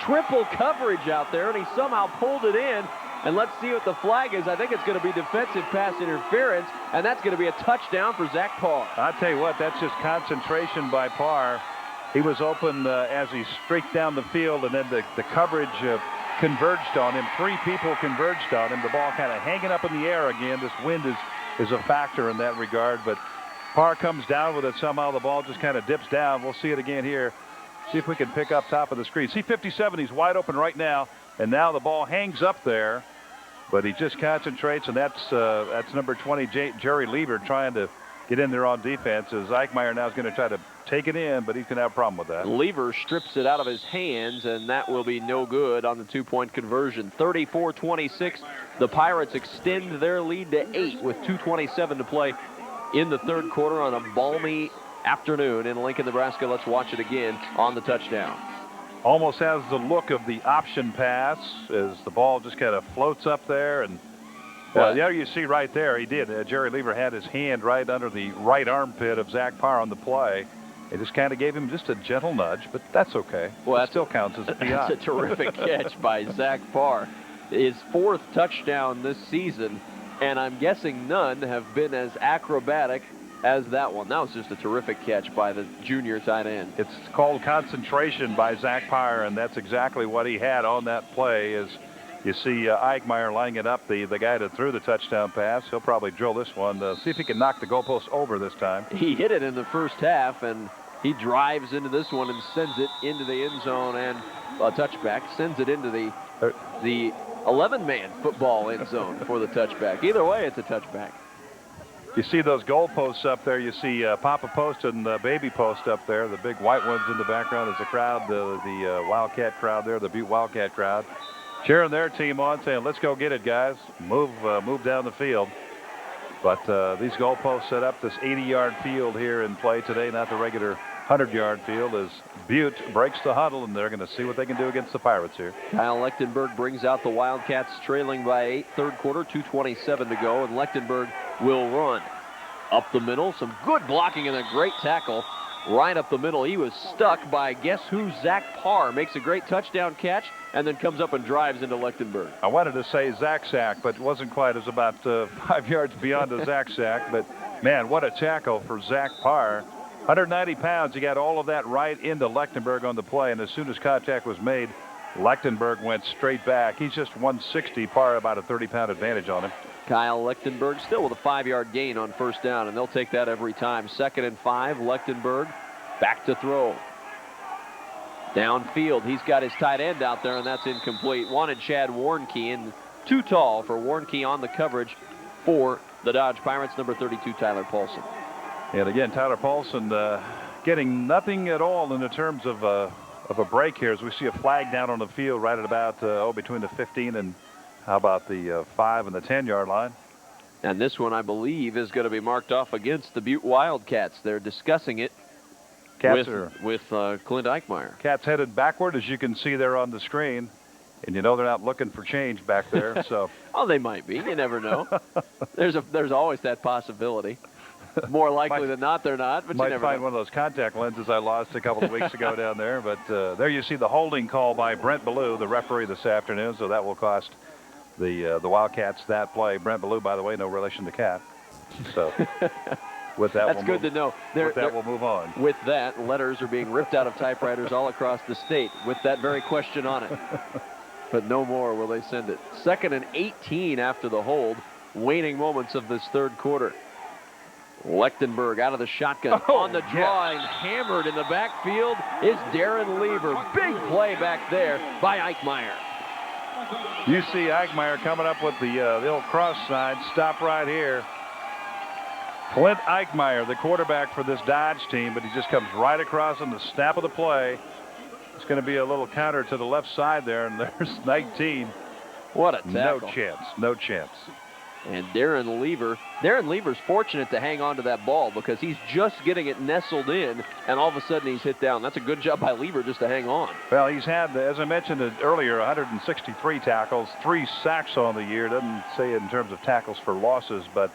triple coverage out there, and he somehow pulled it in. And let's see what the flag is. I think it's going to be defensive pass interference, and that's going to be a touchdown for Zach Parr. I'll tell you what, that's just concentration by Parr. He was open as he streaked down the field, and then the coverage converged on him. 3 people converged on him. The ball kind of hanging up in the air again. This wind is a factor in that regard, but Parr comes down with it somehow. The ball just kind of dips down. We'll see it again here. See if we can pick up top of the screen. See 57, he's wide open right now, and now the ball hangs up there, but he just concentrates, and that's number 20, Jerry Lever, trying to get in there on defense, as Eichmeyer now is going to try to take it in, but he's going to have a problem with that. Lever strips it out of his hands, and that will be no good on the 2-point conversion. 34-26. The Pirates extend their lead to 8 with 2:27 to play in the 3rd quarter on a balmy afternoon in Lincoln, Nebraska. Let's watch it again on the touchdown. Almost has the look of the option pass as the ball just kind of floats up there, and yeah, you see right there, he did. Jerry Lever had his hand right under the right armpit of Zach Parr on the play. It just kind of gave him just a gentle nudge, but that's okay. Well, that still counts as a PI. That's a terrific catch by Zach Parr. His 4th touchdown this season, and I'm guessing none have been as acrobatic as that one. That was just a terrific catch by the junior tight end. It's called concentration by Zach Parr, and that's exactly what he had on that play. Is you see Eichmeyer lining it up, the guy that threw the touchdown pass. He'll probably drill this one to see if he can knock the goalpost over this time. He hit it in the first half, and he drives into this one and sends it into the end zone, and a touchback, sends it into the 11-man football end zone for the touchback. Either way, it's a touchback. You see those goalposts up there. You see Papa Post and Baby Post up there. The big white ones in the background is the crowd, the Wildcat crowd there, the Butte Wildcat crowd, cheering their team on, saying, let's go get it, guys. Move down the field. But these goalposts set up this 80-yard field here in play today, not the regular 100-yard field, as Butte breaks the huddle, and they're going to see what they can do against the Pirates here. Kyle Lechtenberg brings out the Wildcats trailing by 8, 3rd quarter, 2:27 to go, and Lechtenberg will run up the middle. Some good blocking and a great tackle right up the middle. He was stuck by guess who? Zach Parr. Makes a great touchdown catch and then comes up and drives into Lechtenberg. I wanted to say Zach sack, but it wasn't quite. It was about 5 yards beyond the Zach sack. But, man, what a tackle for Zach Parr. 190 pounds. He got all of that right into Lechtenberg on the play, and as soon as contact was made, Lechtenberg went straight back. He's just 160. Parr about a 30-pound advantage on him. Kyle Lechtenberg still with a 5-yard gain on first down, and they'll take that every time. 2nd and 5, Lechtenberg back to throw. Downfield, he's got his tight end out there, and that's incomplete. Wanted Chad Warnke, and too tall for Warnke on the coverage for the Dodge Pirates, number 32, Tyler Paulson. And again, Tyler Paulson getting nothing at all in the terms of a break here, as we see a flag down on the field right at about between the 15 and how about the 5 and the 10-yard line. And this one, I believe, is going to be marked off against the Butte Wildcats. They're discussing it with Clint Eichmeyer. Cats headed backward, as you can see there on the screen. And you know they're not looking for change back there. So. Oh, they might be. You never know. There's always that possibility. More likely than not, they're not. But might you never find know. one of those contact lenses I lost a couple of weeks ago down there. But there you see the holding call by Brent Ballou, the referee this afternoon. So that will cost the Wildcats that play. Brent Ballou, by the way, no relation to Cat. So with that, that's good to know. With that, we'll move on. With that, letters are being ripped out of typewriters all across the state with that very question on it. But no more will they send it. 2nd and 18 after the hold. Waning moments of this third quarter. Lechtenberg out of the shotgun on the draw and hammered in the backfield is Darren Lever. Big play back there by Eichmeyer. You see Eichmeyer coming up with the old cross sign. Stop right here. Clint Eichmeyer, the quarterback for this Dodge team, but he just comes right across on the snap of the play. It's going to be a little counter to the left side there, and there's 19. What a tackle. No chance. No chance. And Darren Lever's fortunate to hang on to that ball because he's just getting it nestled in, and all of a sudden he's hit down. That's a good job by Lever just to hang on. Well, he's had, as I mentioned earlier, 163 tackles, 3 sacks on the year. Doesn't say it in terms of tackles for losses, but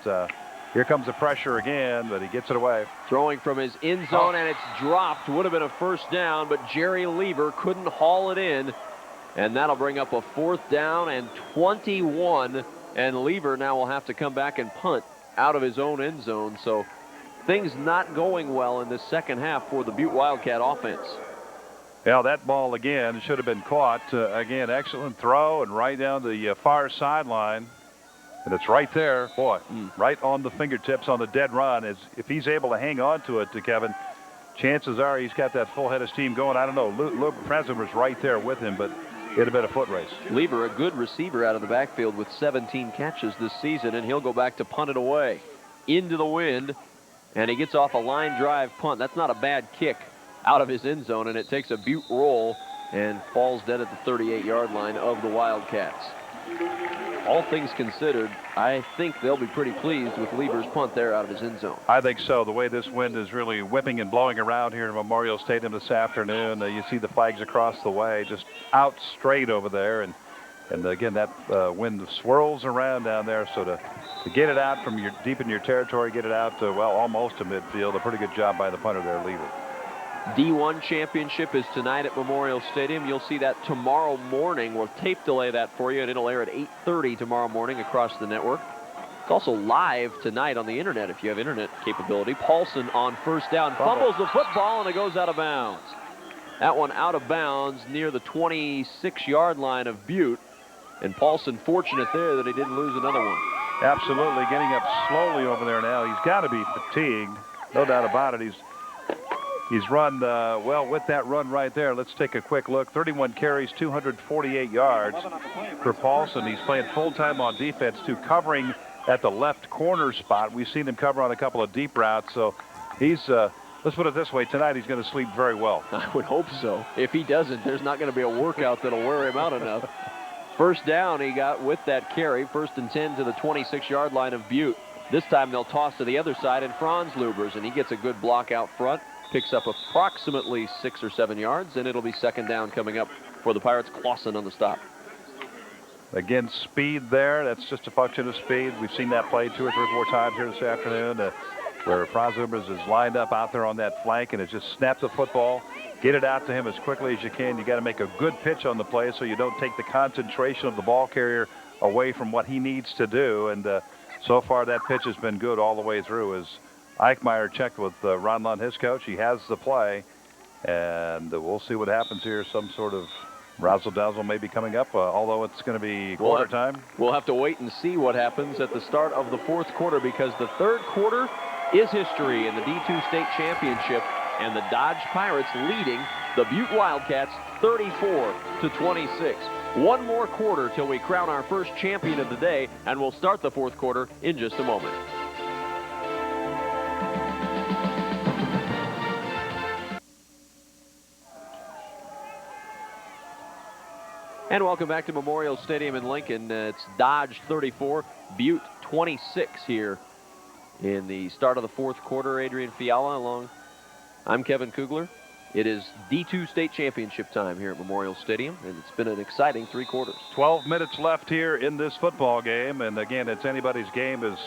here comes the pressure again, but he gets it away. Throwing from his end zone, and it's dropped. Would have been a first down, but Jerry Lever couldn't haul it in, and that'll bring up a 4th down and 21. And Lever now will have to come back and punt out of his own end zone. So things not going well in the second half for the Butte Wildcat offense. Yeah, that ball again should have been caught. Again, excellent throw and right down the far sideline. And it's right there, boy, right on the fingertips on the dead run. If he's able to hang on to it, Kevin, chances are he's got that full head of steam going. I don't know. Luke Franzen was right there with him, but it'd have been a foot race. Lever, a good receiver out of the backfield with 17 catches this season, and he'll go back to punt it away. Into the wind, and he gets off a line drive punt. That's not a bad kick out of his end zone, and it takes a Butte roll and falls dead at the 38-yard line of the Wildcats. All things considered, I think they'll be pretty pleased with Lever's punt there out of his end zone. I think so. The way this wind is really whipping and blowing around here in Memorial Stadium this afternoon, you see the flags across the way, just out straight over there, and again that wind swirls around down there. So to get it out from deep in your territory, get it out well almost to midfield, a pretty good job by the punter there, Lever. D1 championship is tonight at Memorial Stadium. You'll see that tomorrow morning. We'll tape delay that for you, and it'll air at 8:30 tomorrow morning across the network. It's also live tonight on the internet if you have internet capability. Paulson on first down, fumbles the football, and it goes out of bounds. That one out of bounds near the 26-yard line of Butte, and Paulson fortunate there that he didn't lose another one. Absolutely, getting up slowly over there now. He's got to be fatigued, no doubt about it. He's run well with that run right there. Let's take a quick look. 31 carries, 248 yards for Paulson. He's playing full-time on defense, too, covering at the left corner spot. We've seen him cover on a couple of deep routes. So he's, let's put it this way, tonight he's going to sleep very well. I would hope so. If he doesn't, there's not going to be a workout that'll wear him out enough. First down he got with that carry. 1st and 10 to the 26-yard line of Butte. This time they'll toss to the other side, and Franz Lubers, and he gets a good block out front. Picks up approximately 6 or 7 yards, and it'll be 2nd down coming up for the Pirates. Clausen on the stop. Again, speed there. That's just a function of speed. We've seen that play 2 or 3 or 4 times here this afternoon. where Frozubers is lined up out there on that flank and has just snapped the football, get it out to him as quickly as you can. You got to make a good pitch on the play so you don't take the concentration of the ball carrier away from what he needs to do. And so far that pitch has been good all the way through. As Eichmeyer checked with Ron Lund, his coach, he has the play, and we'll see what happens here. Some sort of razzle-dazzle may be coming up, although it's going to be quarter time. We'll have to wait and see what happens at the start of the fourth quarter, because the third quarter is history in the D2 state championship, and the Dodge Pirates leading the Butte Wildcats 34-26. One more quarter till we crown our first champion of the day, and we'll start the fourth quarter in just a moment. And welcome back to Memorial Stadium in Lincoln. It's Dodge 34, Butte 26 here in the start of the fourth quarter. Adrian Fiala along. I'm Kevin Kugler. It is D2 state championship time here at Memorial Stadium, and it's been an exciting 3 quarters. 12 minutes left here in this football game, and again, it's anybody's game, as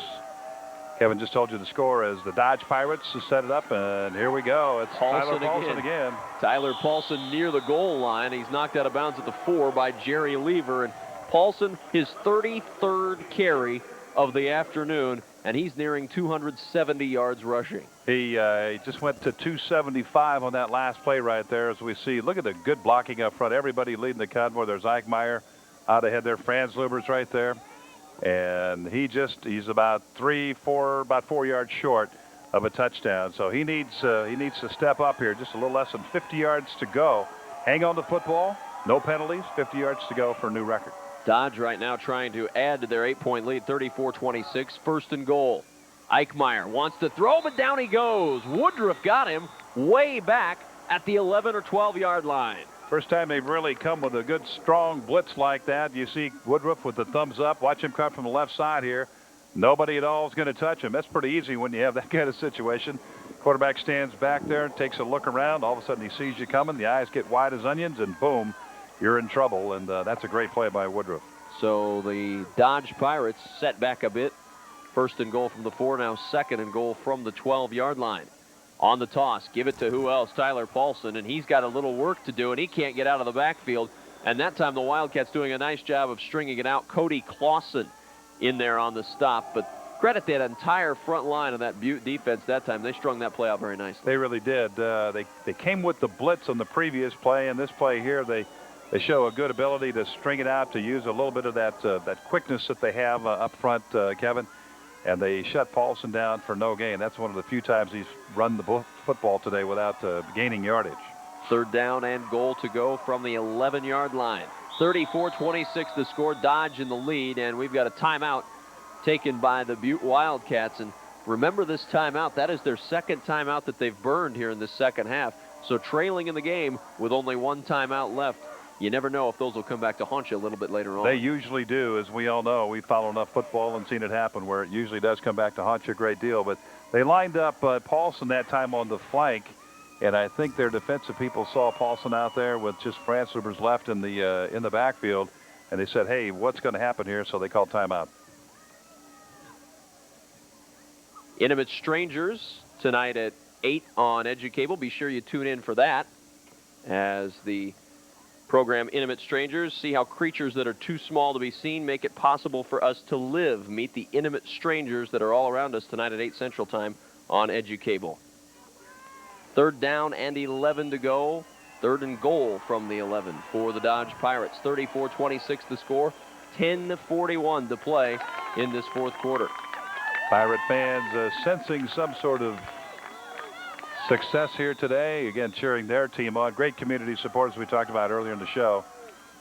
Kevin just told you the score, as the Dodge Pirates has set it up, and here we go. It's Tyler Paulson again. Tyler Paulson near the goal line. He's knocked out of bounds at the 4 by Jerry Lever, and Paulson, his 33rd carry of the afternoon, and he's nearing 270 yards rushing. He just went to 275 on that last play right there, as we see. Look at the good blocking up front. Everybody leading the convoy. There's Eichmeyer out ahead there. Franz Luber's right there. And he's about 4 yards short of a touchdown. So he needs to step up here. Just a little less than 50 yards to go. Hang on to the football. No penalties. 50 yards to go for a new record. Dodge right now trying to add to their 8-point lead, 34-26, first and goal. Eichmeyer wants to throw, but down he goes. Woodruff got him way back at the 11 or 12-yard line. First time they've really come with a good, strong blitz like that. You see Woodruff with the thumbs up. Watch him come from the left side here. Nobody at all is going to touch him. That's pretty easy when you have that kind of situation. Quarterback stands back there, takes a look around. All of a sudden he sees you coming. The eyes get wide as onions, and boom, you're in trouble. And that's a great play by Woodruff. So the Dodge Pirates set back a bit. First and goal from the 4, now second and goal from the 12-yard line. On the toss, give it to who else? Tyler Paulson, and he's got a little work to do, and he can't get out of the backfield. And that time the Wildcats doing a nice job of stringing it out. Cody Clausen in there on the stop, but credit that entire front line of that Butte defense that time. They strung that play out very nicely. They really did. They came with the blitz on the previous play, and this play here they show a good ability to string it out, to use a little bit of that quickness that they have up front, Kevin. And they shut Paulson down for no gain. That's one of the few times he's run the football today without gaining yardage. Third down and goal to go from the 11-yard line. 34-26 the score. Dodge in the lead, and we've got a timeout taken by the Butte Wildcats. And remember this timeout, that is their second timeout that they've burned here in the second half. So trailing in the game with only one timeout left. You never know if those will come back to haunt you a little bit later on. They usually do, as we all know. We follow enough football and seen it happen where it usually does come back to haunt you a great deal. But they lined up Paulson that time on the flank, and I think their defensive people saw Paulson out there with just Franz Luber's left in the backfield, and they said, hey, what's going to happen here? So they called timeout. Intimate Strangers tonight at 8 on Educable. Be sure you tune in for that, as the program Intimate Strangers, see how creatures that are too small to be seen make it possible for us to live. Meet the intimate strangers that are all around us tonight at 8 Central Time on Educable. Third down and 11 to go. Third and goal from the 11 for the Dodge Pirates. 34-26 the score. 10:41 to play in this fourth quarter. Pirate fans sensing some sort of success here today. Again, cheering their team on. Great community support, as we talked about earlier in the show.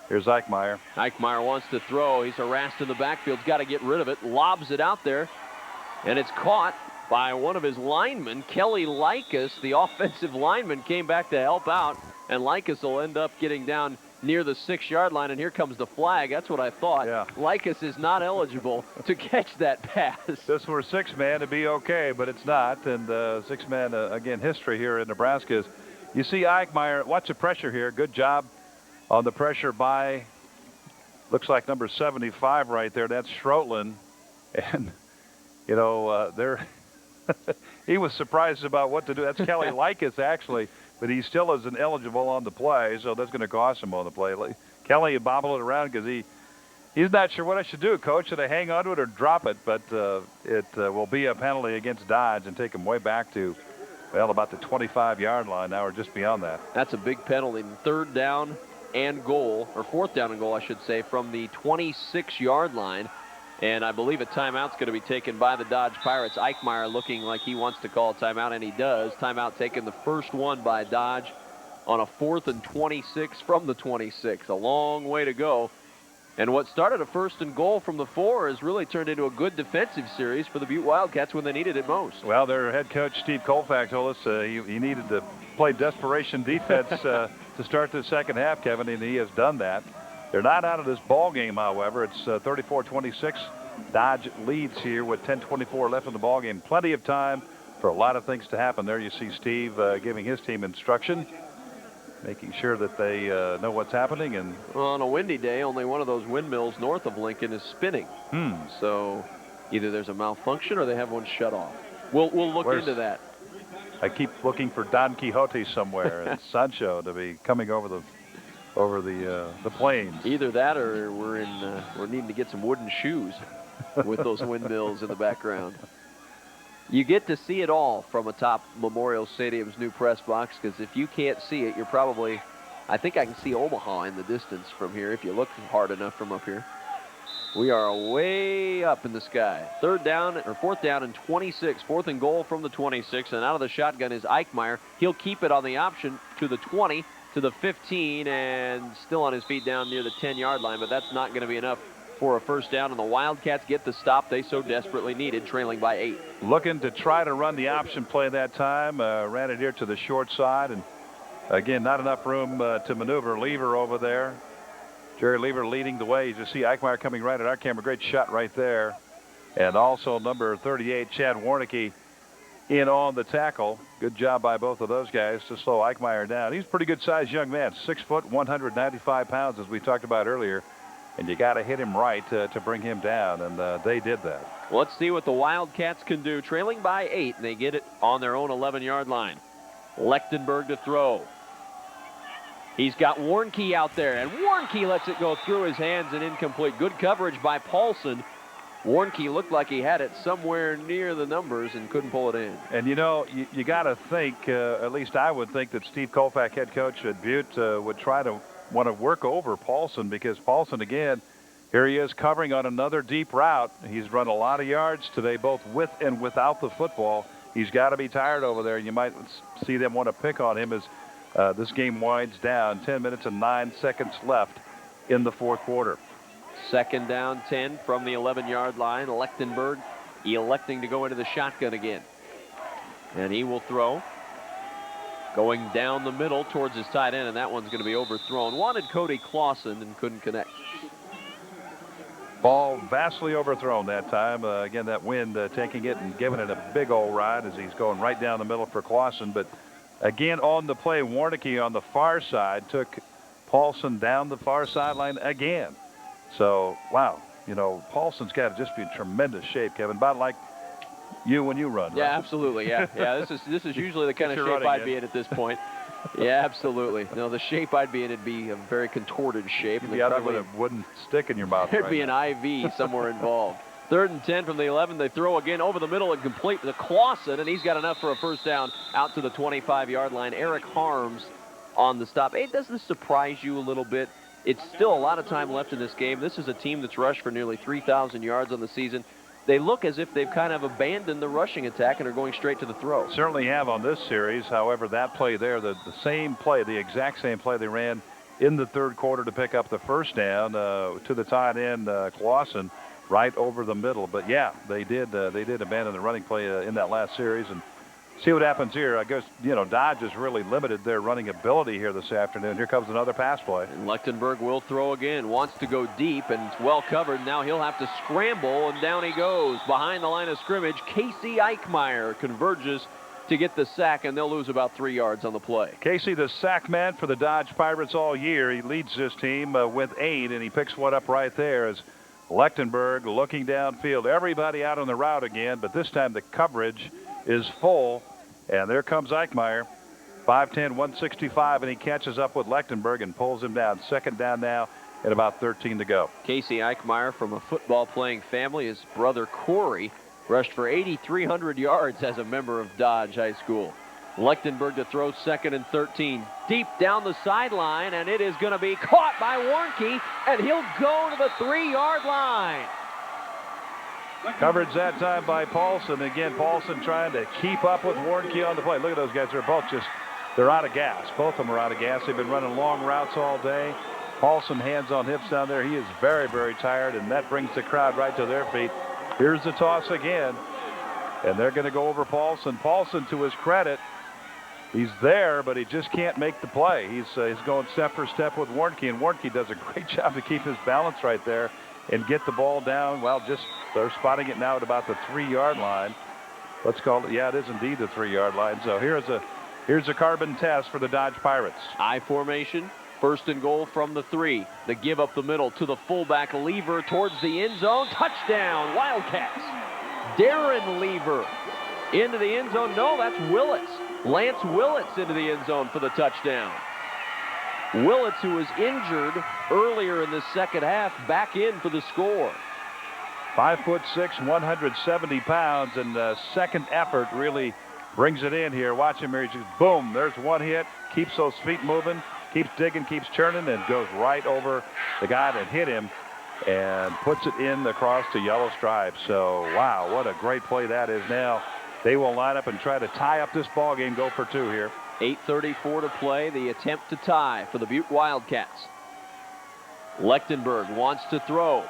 Here's Eichmeyer. Eichmeyer wants to throw. He's harassed in the backfield. He's got to get rid of it. Lobs it out there. And it's caught by one of his linemen, Kelly Likas. The offensive lineman came back to help out. And Likas will end up getting down near the 6-yard line. And here comes the flag. That's what I thought. Yeah. Likas is not eligible to catch that pass. This were 6-man to be okay, but it's not. And 6-man, again, history here in Nebraska is, you see Eichmeyer, watch the pressure here. Good job on the pressure by, looks like number 75 right there. That's Schroetland. And, you know, he was surprised about what to do. That's Kelly Likas, actually, but he still isn't eligible on the play, so that's going to cost him on the play. Kelly bobbled it around because he's not sure what I should do, Coach. Should I hang on to it or drop it? But it will be a penalty against Dodge and take him way back to, well, about the 25-yard line now or just beyond that. That's a big penalty. Third down and goal, or fourth down and goal, I should say, from the 26-yard line. And I believe a timeout's going to be taken by the Dodge Pirates. Eichmeyer looking like he wants to call a timeout, and he does. Timeout taken, the first one by Dodge on a 4th and 26 from the 26. A long way to go. And what started a 1st and goal from the 4 has really turned into a good defensive series for the Butte Wildcats when they needed it most. Well, their head coach, Steve Colfax, told us he needed to play desperation defense to start the second half, Kevin, and he has done that. They're not out of this ball game, however. It's 34-26. Dodge leads here with 10:24 left in the ball game. Plenty of time for a lot of things to happen. There you see Steve giving his team instruction, making sure that they know what's happening. And well, on a windy day, only one of those windmills north of Lincoln is spinning. So either there's a malfunction or they have one shut off. We'll look into that. I keep looking for Don Quixote somewhere and Sancho to be coming over the plains. Either that or we're needing to get some wooden shoes with those windmills in the background. You get to see it all from atop Memorial Stadium's new press box, because if you can't see it, you're probably, I think I can see Omaha in the distance from here if you look hard enough from up here. We are way up in the sky. Fourth down and 26. 4th and goal from the 26. And out of the shotgun is Eichmeyer. He'll keep it on the option to the 20, to the 15, and still on his feet down near the 10-yard line, but that's not going to be enough for a first down, and the Wildcats get the stop they so desperately needed, trailing by 8. Looking to try to run the option play that time. Ran it here to the short side, and again, not enough room to maneuver. Lever over there. Jerry Lever leading the way. You just see Eichmeyer coming right at our camera. Great shot right there. And also number 38, Chad Warnicki, in on the tackle. Good job by both of those guys to slow Eichmeyer down. He's a pretty good-sized young man, 6 foot, 195 pounds, as we talked about earlier. And you got to hit him right to bring him down, and they did that. Let's see what the Wildcats can do. Trailing by 8, and they get it on their own 11-yard line. Lechtenberg to throw. He's got Warnke out there, and Warnke lets it go through his hands and incomplete. Good coverage by Paulson. Warnke looked like he had it somewhere near the numbers and couldn't pull it in. And, you know, you got to think, at least I would think, that Steve Colfax, head coach at Butte, would try to want to work over Paulson, because Paulson, again, here he is covering on another deep route. He's run a lot of yards today, both with and without the football. He's got to be tired over there. You might see them want to pick on him as this game winds down. 10 minutes and 9 seconds left in the fourth quarter. Second down, 10 from the 11-yard line. Lechtenberg electing to go into the shotgun again. And he will throw. Going down the middle towards his tight end, and that one's going to be overthrown. Wanted Cody Clausen and couldn't connect. Ball vastly overthrown that time. Again, that wind taking it and giving it a big old ride as he's going right down the middle for Clausen. But again, on the play, Warnicki on the far side took Paulson down the far sideline again. So, wow, you know, Paulson's got to just be in tremendous shape, Kevin, about like you when you run. Yeah, right? Absolutely. Yeah. This is usually the kind of shape I'd be in at this point. Yeah, absolutely. No, the shape I'd be in, it'd be a very contorted shape. You'd be out there with a wooden stick in your mouth. There'd right be now. an IV somewhere involved. 3rd and 10 from the 11. They throw again over the middle and complete to Clausen, and he's got enough for a first down out to the 25-yard line. Eric Harms on the stop. Hey, doesn't this surprise you a little bit? It's still a lot of time left in this game. This is a team that's rushed for nearly 3,000 yards on the season. They look as if they've kind of abandoned the rushing attack and are going straight to the throw. Certainly have on this series. However, that play there, the same play, the exact same play they ran in the third quarter to pick up the first down to the tight end, Clausen, right over the middle. But, yeah, they did abandon the running play in that last series. And see what happens here. I guess, you know, Dodge has really limited their running ability here this afternoon. Here comes another pass play. And Lechtenberg will throw again. Wants to go deep, and it's well covered. Now he'll have to scramble, and down he goes. Behind the line of scrimmage, Casey Eichmeyer converges to get the sack, and they'll lose about 3 yards on the play. Casey, the sack man for the Dodge Pirates all year. He leads this team with 8, and he picks one up right there as Lechtenberg looking downfield. Everybody out on the route again, but this time the coverage is full. And there comes Eichmeyer, 5'10", 165, and he catches up with Lechtenberg and pulls him down. Second down now and about 13 to go. Casey Eichmeyer, from a football-playing family, his brother Corey rushed for 8,300 yards as a member of Dodge High School. Lechtenberg to throw, second and 13. Deep down the sideline, and it is going to be caught by Warnke, and he'll go to the 3-yard line. Coverage that time by Paulson. Again, Paulson trying to keep up with Warnke on the play. Look at those guys. They're both they're out of gas. Both of them are out of gas. They've been running long routes all day. Paulson hands on hips down there. He is very, very tired, and that brings the crowd right to their feet. Here's the toss again, and they're going to go over Paulson. Paulson, to his credit, he's there, but he just can't make the play. He's going step for step with Warnke, and Warnke does a great job to keep his balance right there and get the ball down. Well, they're spotting it now at about the 3-yard line. Let's call it, yeah, it is indeed the 3-yard line. So here's a carbon test for the Dodge Pirates. I formation, first and goal from the 3. The give up the middle to the fullback Lever towards the end zone. Touchdown, Wildcats. Darren Lever into the end zone. No, that's Willits. Lance Willits into the end zone for the touchdown. Willits, who was injured earlier in the second half, back in for the score. 5'6", 170 pounds, and the second effort really brings it in here. Watch him here. He just, boom, there's one hit. Keeps those feet moving, keeps digging, keeps churning, and goes right over the guy that hit him and puts it in across the yellow stripe. So, wow, what a great play that is. Now they will line up and try to tie up this ball game, go for 2 here. 8:34 to play. The attempt to tie for the Butte Wildcats. Lechtenberg wants to throw.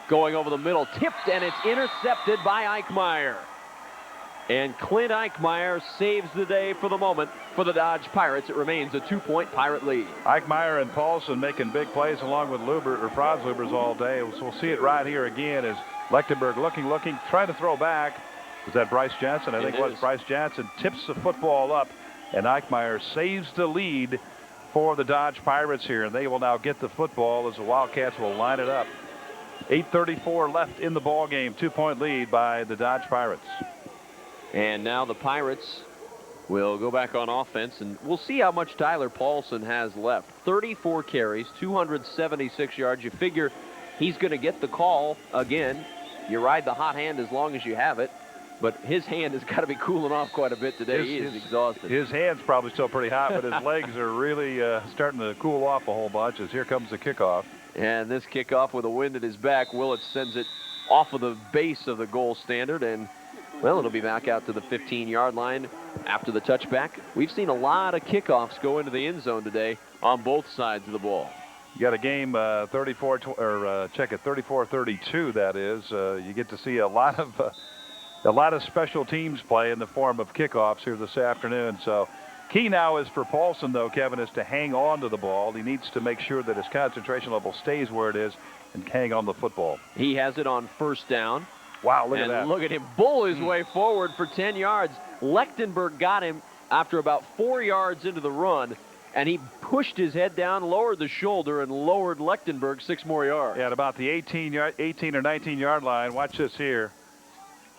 Going over the middle, tipped, and it's intercepted by Eichmeyer. And Clint Eichmeyer saves the day for the moment for the Dodge Pirates. It remains a 2-point Pirate lead. Eichmeyer and Paulson making big plays along with Franz Lubers all day. So we'll see it right here again as Lechtenberg looking, trying to throw back. Was that Bryce Johnson? I think it was Bryce Johnson. Tips the football up, and Eichmeyer saves the lead for the Dodge Pirates here. And they will now get the football as the Wildcats will line it up. 8:34 left in the ball game. 2-point lead by the Dodge Pirates. And now the Pirates will go back on offense, and we'll see how much Tyler Paulson has left. 34 carries, 276 yards. You figure he's going to get the call again. You ride the hot hand as long as you have it, but his hand has got to be cooling off quite a bit today. He is exhausted. His hand's probably still pretty hot, but his legs are really starting to cool off a whole bunch as here comes the kickoff. And this kickoff with a wind at his back, Willits sends it off of the base of the goal standard, and well, it'll be back out to the 15-yard line after the touchback. We've seen a lot of kickoffs go into the end zone today on both sides of the ball. You got a game 34-32. That is, you get to see a lot of special teams play in the form of kickoffs here this afternoon. So, key now is for Paulson, though, Kevin, is to hang on to the ball. He needs to make sure that his concentration level stays where it is and hang on the football. He has it on first down. Wow, look at that. Look at him bull his way forward for 10 yards. Lechtenberg got him after about 4 yards into the run, and he pushed his head down, lowered the shoulder, and lowered Lechtenberg 6 more yards. Yeah, at about the 18 or 19-yard line. Watch this here.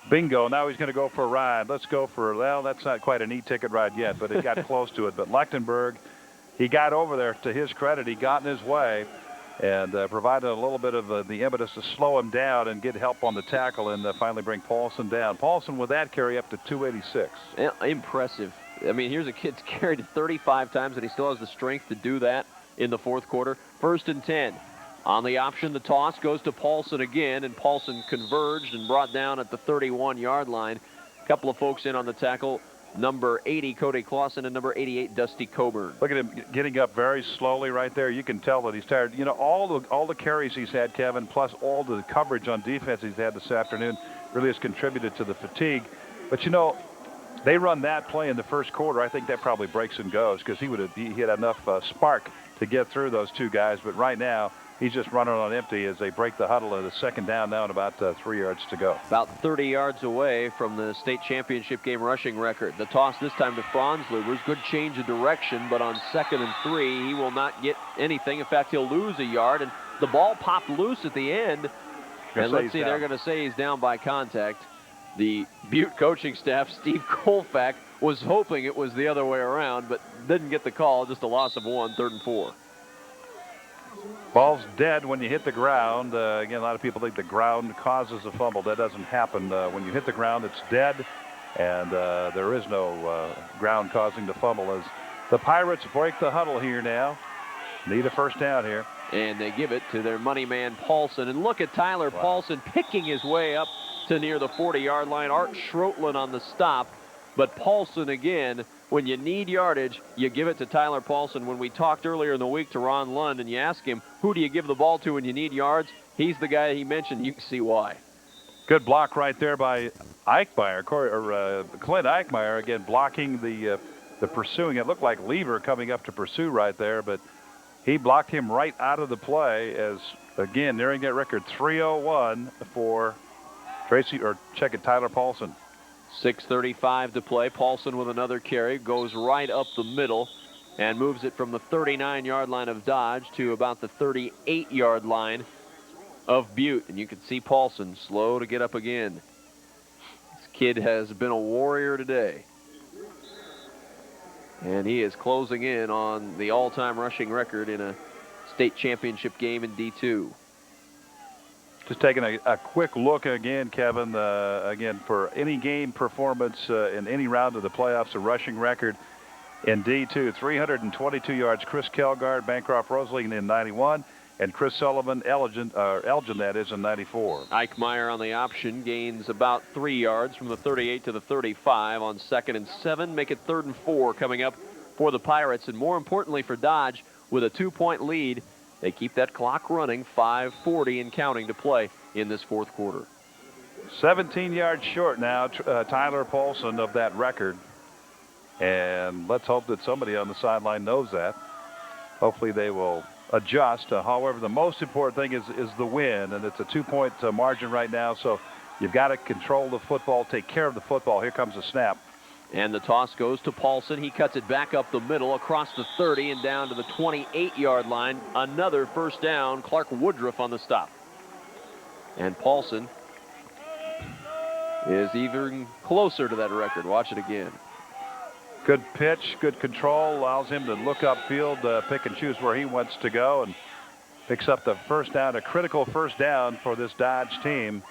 Bingo. Now he's going to go for a ride. Let's go for, well, that's not quite an e-ticket ride yet, but it got close to it. But Lechtenberg, he got over there. To his credit, he got in his way and provided a little bit of the impetus to slow him down and get help on the tackle and finally bring Paulson down. Paulson with that carry up to 286. Yeah, impressive. I mean, here's a kid's carried it 35 times, and he still has the strength to do that in the fourth quarter. 1st and 10. On the option, the toss goes to Paulson again, and Paulson converged and brought down at the 31-yard line. A couple of folks in on the tackle. Number 80, Cody Clausen, and number 88, Dusty Coburn. Look at him getting up very slowly right there. You can tell that he's tired. You know, all the carries he's had, Kevin, plus all the coverage on defense he's had this afternoon really has contributed to the fatigue. But, you know, they run that play in the first quarter. I think that probably breaks and goes because he had enough spark to get through those two guys. But right now, he's just running on empty as they break the huddle at the second down now and about 3 yards to go. About 30 yards away from the state championship game rushing record. The toss this time to Franz Lubers. Good change of direction, but on 2nd and 3, he will not get anything. In fact, he'll lose a yard, and the ball popped loose at the end. And let's see, they're going to say he's down by contact. The Butte coaching staff, Steve Colfax, was hoping it was the other way around, but didn't get the call. Just a loss of 1, 3rd and 4. Ball's dead when you hit the ground. Again, a lot of people think the ground causes a fumble. That doesn't happen. When you hit the ground, it's dead, and there is no ground causing the fumble as the Pirates break the huddle here now. Need a first down here. And they give it to their money man, Paulson. And look at Tyler Paulson picking his way up to near the 40-yard line. Art Schroetlen on the stop. But Paulson again, when you need yardage, you give it to Tyler Paulson. When we talked earlier in the week to Ron Lund and you ask him, who do you give the ball to when you need yards? He's the guy he mentioned. You can see why. Good block right there by Eichmeyer, Clint Eichmeyer, again blocking the pursuing. It looked like Lever coming up to pursue right there, but he blocked him right out of the play as, again, nearing that record, 3:01 for Tyler Paulson. 6:35 to play. Paulson with another carry, goes right up the middle and moves it from the 39-yard line of Dodge to about the 38-yard line of Butte. And you can see Paulson slow to get up again. This kid has been a warrior today. And he is closing in on the all-time rushing record in a state championship game in D2. Just taking a quick look again, Kevin, again, for any game performance in any round of the playoffs, a rushing record in D2. 322 yards, Chris Kelgard, Bancroft Rosalie in 91, and Chris Sullivan, Elgin that is, in 94. Eichmeyer on the option gains about 3 yards from the 38 to the 35 on 2nd and 7. Make it 3rd and 4 coming up for the Pirates. And more importantly for Dodge, with a 2-point lead, they keep that clock running, 5:40 and counting to play in this 4th quarter. 17 yards short now, Tyler Paulson, of that record. And let's hope that somebody on the sideline knows that. Hopefully they will adjust. However, the most important thing is the win, and it's a 2-point margin right now, so you've got to control the football, take care of the football. Here comes the snap. And the toss goes to Paulson. He cuts it back up the middle across the 30 and down to the 28-yard line. Another first down. Clark Woodruff on the stop. And Paulson is even closer to that record. Watch it again. Good pitch, good control, allows him to look upfield, pick and choose where he wants to go, and picks up the first down, a critical first down for this Dodge team.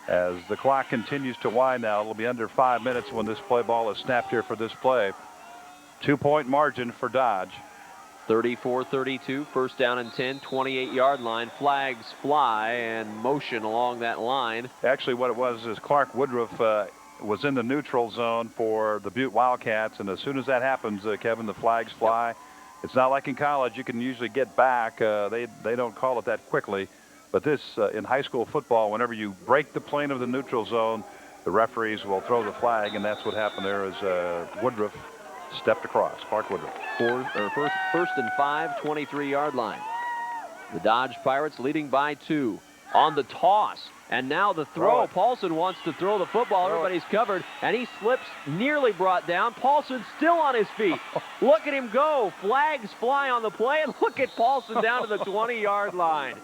As the clock continues to wind now, it'll be under 5 minutes when this play ball is snapped here for this play. 2-point margin for Dodge. 34-32, first down and 10, 28-yard line. Flags fly and motion along that line. Actually, what it was is Clark Woodruff was in the neutral zone for the Butte Wildcats, and as soon as that happens, Kevin, the flags fly. It's not like in college. You can usually get back. They don't call it that quickly. But this, in high school football, whenever you break the plane of the neutral zone, the referees will throw the flag, and that's what happened there as Woodruff stepped across. Clark Woodruff. First and 5, 23-yard line. The Dodge Pirates leading by 2 on the toss. And now the throw. Paulson wants to throw the football. Everybody's covered, and he slips, nearly brought down. Paulson still on his feet. Look at him go. Flags fly on the play, and look at Paulson down to the 20-yard line.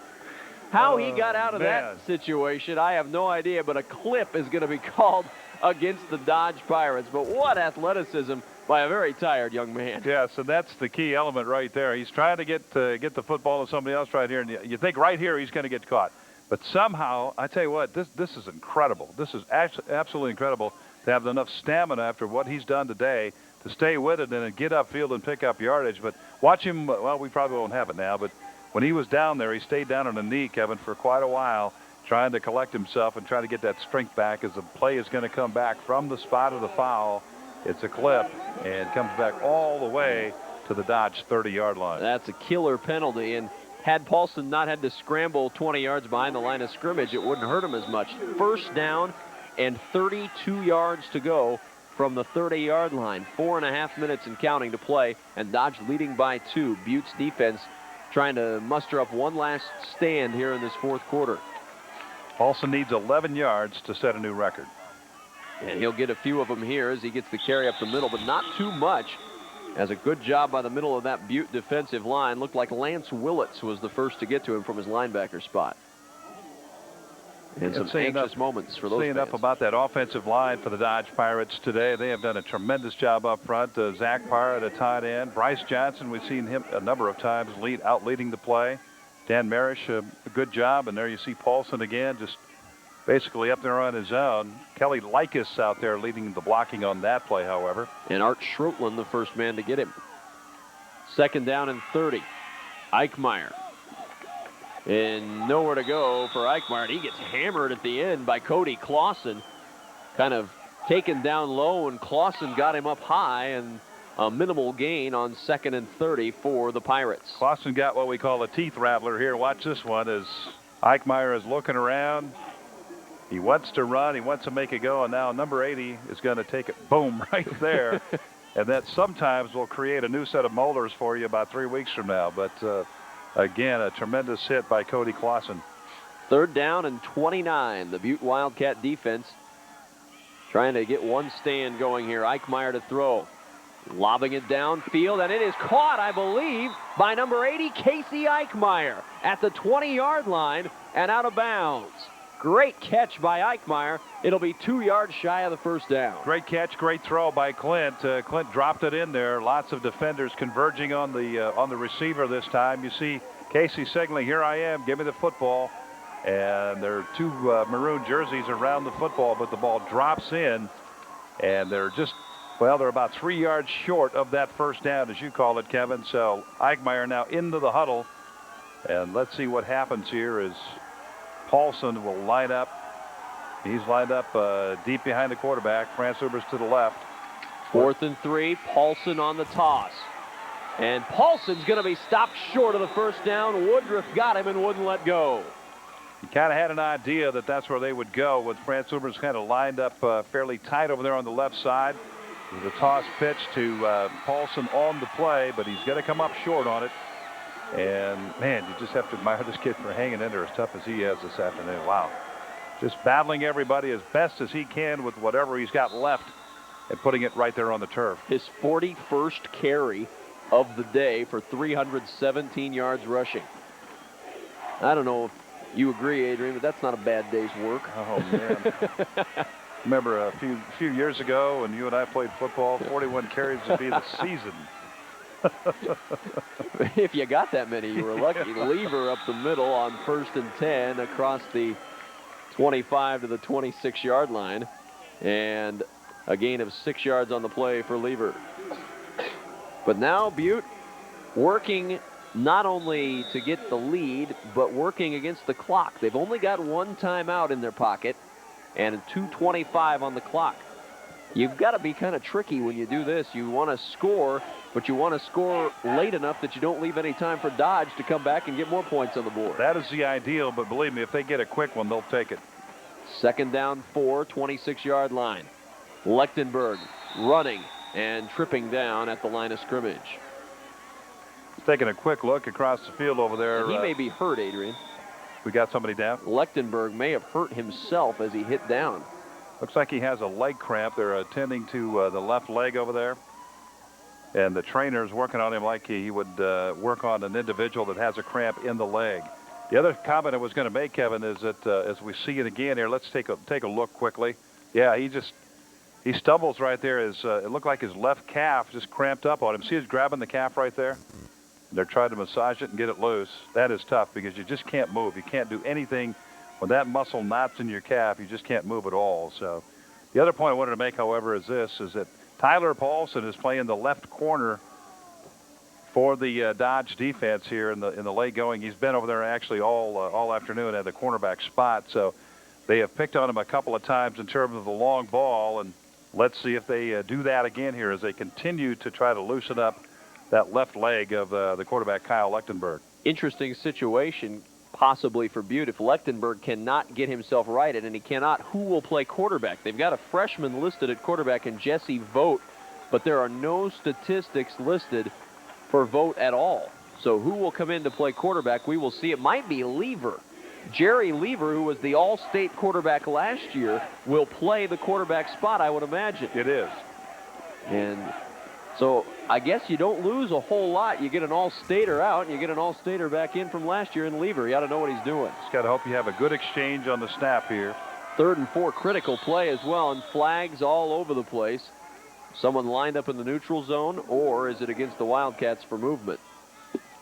How he got out of that situation, I have no idea, but a clip is going to be called against the Dodge Pirates. But what athleticism by a very tired young man. Yeah, so that's the key element right there. He's trying to get the football to somebody else right here, and you think right here he's going to get caught. But somehow, I tell you what, this is incredible. This is absolutely incredible to have enough stamina after what he's done today to stay with it and then get upfield and pick up yardage. But watch him, well, we probably won't have it now, but when he was down there, he stayed down on a knee, Kevin, for quite a while, trying to collect himself and trying to get that strength back as the play is going to come back from the spot of the foul. It's a clip and comes back all the way to the Dodge 30-yard line. That's a killer penalty, and had Paulson not had to scramble 20 yards behind the line of scrimmage, it wouldn't hurt him as much. First down and 32 yards to go from the 30-yard line. 4.5 minutes and counting to play, and Dodge leading by 2. Butte's defense trying to muster up one last stand here in this 4th quarter. Paulson needs 11 yards to set a new record. And he'll get a few of them here as he gets the carry up the middle, but not too much. As a good job by the middle of that Butte defensive line. Looked like Lance Willits was the first to get to him from his linebacker spot. And some anxious moments for those Saying fans. enough about that offensive line for the Dodge Pirates today. They have done a tremendous job up front. Zach Parr at a tight end. Bryce Johnson, we've seen him a number of times leading the play. Dan Marish, a good job. And there you see Paulson again, just basically up there on his own. Kelly Likas out there leading the blocking on that play, however. And Art Schroetland, the first man to get him. 2nd down and 30. Eichmeyer. And nowhere to go for Eichmeyer. He gets hammered at the end by Cody Clausen. Kind of taken down low, and Clausen got him up high, and a minimal gain on 2nd and 30 for the Pirates. Clausen got what we call a teeth rattler here. Watch this one as Eichmeyer is looking around. He wants to run. He wants to make it go. And now number 80 is going to take it, boom, right there. And that sometimes will create a new set of molars for you about 3 weeks from now. But again, a tremendous hit by Cody Clausen. 3rd down and 29. The Butte Wildcat defense trying to get one stand going here. Eichmeyer to throw. Lobbing it downfield, and it is caught, I believe, by number 80, Casey Eichmeyer, at the 20-yard line and out of bounds. Great catch by Eichmeyer. It'll be 2 yards shy of the first down. Great catch, great throw by Clint. Clint dropped it in there. Lots of defenders converging on the receiver this time. You see Casey signaling, "Here I am, give me the football." And there are 2 maroon jerseys around the football, but the ball drops in, and they're about 3 yards short of that first down, as you call it, Kevin. So Eichmeyer now into the huddle, and let's see what happens here as Paulson will line up. He's lined up deep behind the quarterback. France Uber's to the left. 4th and 3, Paulson on the toss. And Paulson's going to be stopped short of the first down. Woodruff got him and wouldn't let go. You kind of had an idea that that's where they would go, with France Uber's kind of lined up fairly tight over there on the left side. The toss pitch to Paulson on the play, but he's going to come up short on it. And, man, you just have to admire this kid for hanging in there as tough as he is this afternoon. Wow. Just battling everybody as best as he can with whatever he's got left and putting it right there on the turf. His 41st carry of the day for 317 yards rushing. I don't know if you agree, Adrian, but that's not a bad day's work. Oh, man. Remember a few years ago when you and I played football, 41 carries would be the season. If you got that many, you were lucky. Lever up the middle on 1st and 10 across the 25 to the 26-yard line. And a gain of 6 yards on the play for Lever. But now Butte working not only to get the lead, but working against the clock. They've only got 1 timeout in their pocket and 2:25 on the clock. You've got to be kind of tricky when you do this. You want to score, but you want to score late enough that you don't leave any time for Dodge to come back and get more points on the board. That is the ideal, but believe me, if they get a quick one, they'll take it. 2nd down 4, 26-yard line. Lechtenberg running and tripping down at the line of scrimmage. Taking a quick look across the field over there. And he may be hurt, Adrian. We got somebody down. Lechtenberg may have hurt himself as he hit down. Looks like he has a leg cramp. They're attending to the left leg over there. And the trainer's working on him like he would work on an individual that has a cramp in the leg. The other comment I was going to make, Kevin, is that as we see it again here, let's take a look quickly. Yeah, he stumbles right there. It looked like his left calf just cramped up on him. See, he's grabbing the calf right there? They're trying to massage it and get it loose. That is tough because you just can't move. You can't do anything when that muscle knots in your calf. You just can't move at all. So the other point I wanted to make, however, is that Tyler Paulson is playing the left corner for the Dodge defense here in the late going. He's been over there actually all afternoon at the cornerback spot. So they have picked on him a couple of times in terms of the long ball, and let's see if they do that again here as they continue to try to loosen up that left leg of the quarterback, Kyle Lechtenberg. Interesting situation possibly for Butte. If Lechtenberg cannot get himself righted, and he cannot, who will play quarterback? They've got a freshman listed at quarterback in Jesse Vogt, but there are no statistics listed for Vogt at all. So who will come in to play quarterback? We will see. It might be Lever. Jerry Lever, who was the All-State quarterback last year, will play the quarterback spot, I would imagine. It is. And so I guess you don't lose a whole lot. You get an all-stater out, and you get an all-stater back in from last year in Lever. You ought to know what he's doing. Just got to hope you have a good exchange on the snap here. 3rd and 4, critical play as well, and flags all over the place. Someone lined up in the neutral zone, or is it against the Wildcats for movement?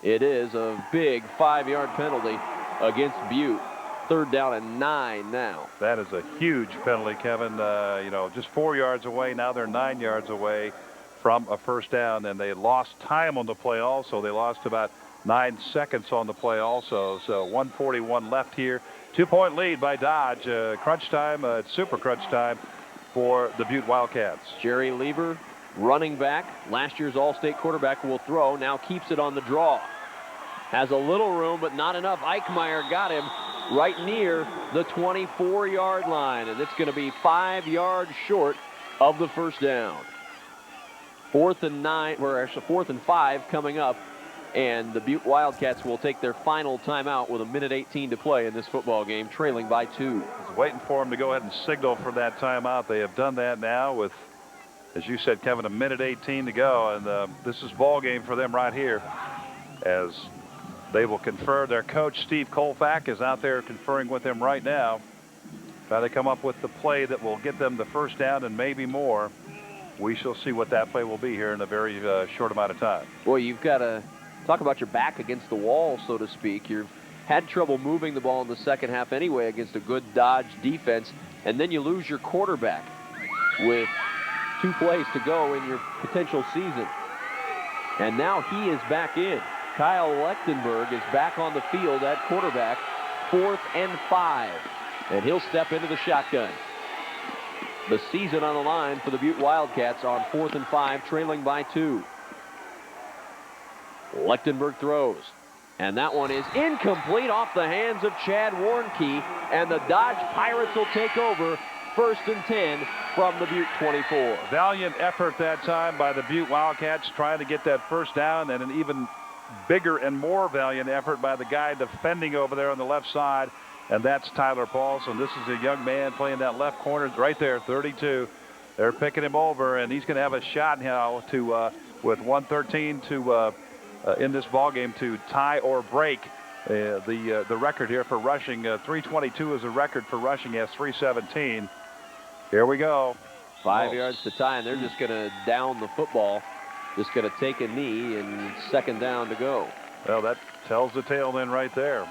It is a big 5-yard penalty against Butte. 3rd down and 9 now. That is a huge penalty, Kevin. You know, just 4 yards away. Now they're 9 yards away from a first down, and they lost time on the play also. They lost about 9 seconds on the play also. So 1:41 left here. 2-point lead by Dodge. Crunch time, super crunch time for the Butte Wildcats. Jerry Lever, running back, last year's All-State quarterback, will throw. Now keeps it on the draw. Has a little room, but not enough. Eichmeyer got him right near the 24-yard line, and it's going to be 5 yards short of the first down. 4th and 9, or actually 4th and 5 coming up, and the Butte Wildcats will take their final timeout with 1:18 to play in this football game, trailing by 2. I was waiting for them to go ahead and signal for that timeout. They have done that now with, as you said, Kevin, 1:18 to go, and this is ball game for them right here, as they will confer. Their coach, Steve Colfack, is out there conferring with them right now, trying to come up with the play that will get them the first down and maybe more. We shall see what that play will be here in a very short amount of time. Boy, you've got to talk about your back against the wall, so to speak. You've had trouble moving the ball in the second half anyway against a good Dodge defense, and then you lose your quarterback with 2 plays to go in your potential season. And now he is back in. Kyle Lechtenberg is back on the field at quarterback, 4th and 5, and he'll step into the shotgun. The season on the line for the Butte Wildcats on 4th and 5, trailing by 2. Lechtenberg throws, and that one is incomplete off the hands of Chad Warnke, and the Dodge Pirates will take over, 1st and 10 from the Butte 24. Valiant effort that time by the Butte Wildcats trying to get that first down, and an even bigger and more valiant effort by the guy defending over there on the left side, and that's Tyler Paulson. This is a young man playing that left corner right there, 32. They're picking him over, and he's going to have a shot now to, with 1:13 to in this ball game, to tie or break the record here for rushing. 322 is a record for rushing. He has 317. Here we go. 5 yards to tie, and they're just going to down the football. Just going to take a knee, and 2nd down to go. Well, that tells the tale then right there.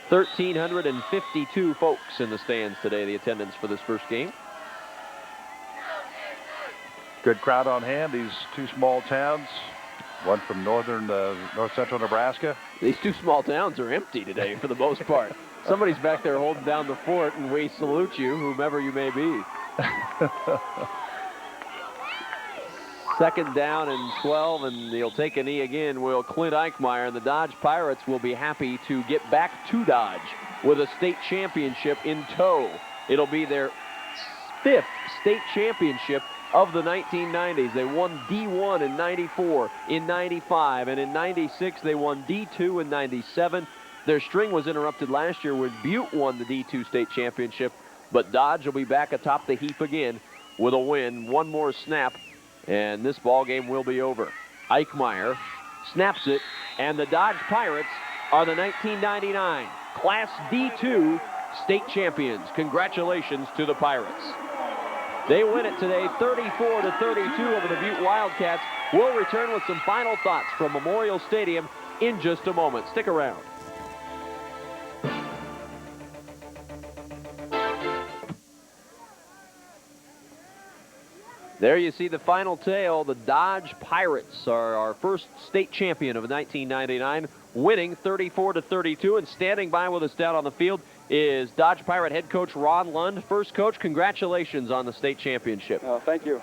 1,352 folks in the stands today, the attendance for this first game. Good crowd on hand. These 2 small towns, one from north central Nebraska. These 2 small towns are empty today for the most part. Somebody's back there holding down the fort, and we salute you, whomever you may be. 2nd down and 12, and he'll take a knee again, will Clint Eichmeyer, and the Dodge Pirates will be happy to get back to Dodge with a state championship in tow. It'll be their 5th state championship of the 1990s. They won D1 in 94, in 95, and in 96 they won D2 in 97. Their string was interrupted last year when Butte won the D2 state championship, but Dodge will be back atop the heap again with a win. One more snap, and this ball game will be over. Eichmeyer snaps it, and the Dodge Pirates are the 1999 Class D2 state champions. Congratulations to the Pirates. They win it today, 34-32 over the Butte Wildcats. We'll return with some final thoughts from Memorial Stadium in just a moment. Stick around. There you see the final tale. The Dodge Pirates are our first state champion of 1999, winning 34-32, and standing by with us down on the field is Dodge Pirate head coach Ron Lund. First, Coach, congratulations on the state championship. Oh, thank you.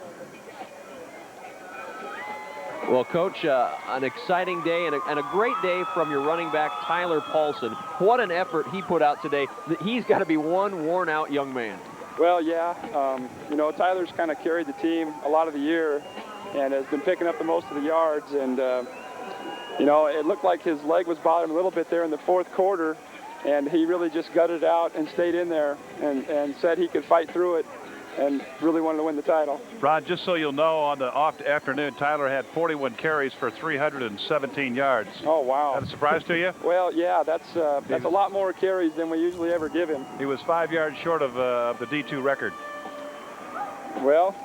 Well, Coach, an exciting day and a great day from your running back, Tyler Paulson. What an effort he put out today. He's got to be one worn-out young man. Well, yeah. You know, Tyler's kind of carried the team a lot of the year and has been picking up the most of the yards. And, you know, it looked like his leg was bothering him a little bit there in the 4th quarter. And he really just gutted it out and stayed in there and said he could fight through it. and really wanted to win the title. Ron, just so you'll know, on the off afternoon, Tyler had 41 carries for 317 yards. Oh, wow. That a surprise to you? Well, yeah, that's a lot more carries than we usually ever give him. He was 5 yards short of the D2 record. Well,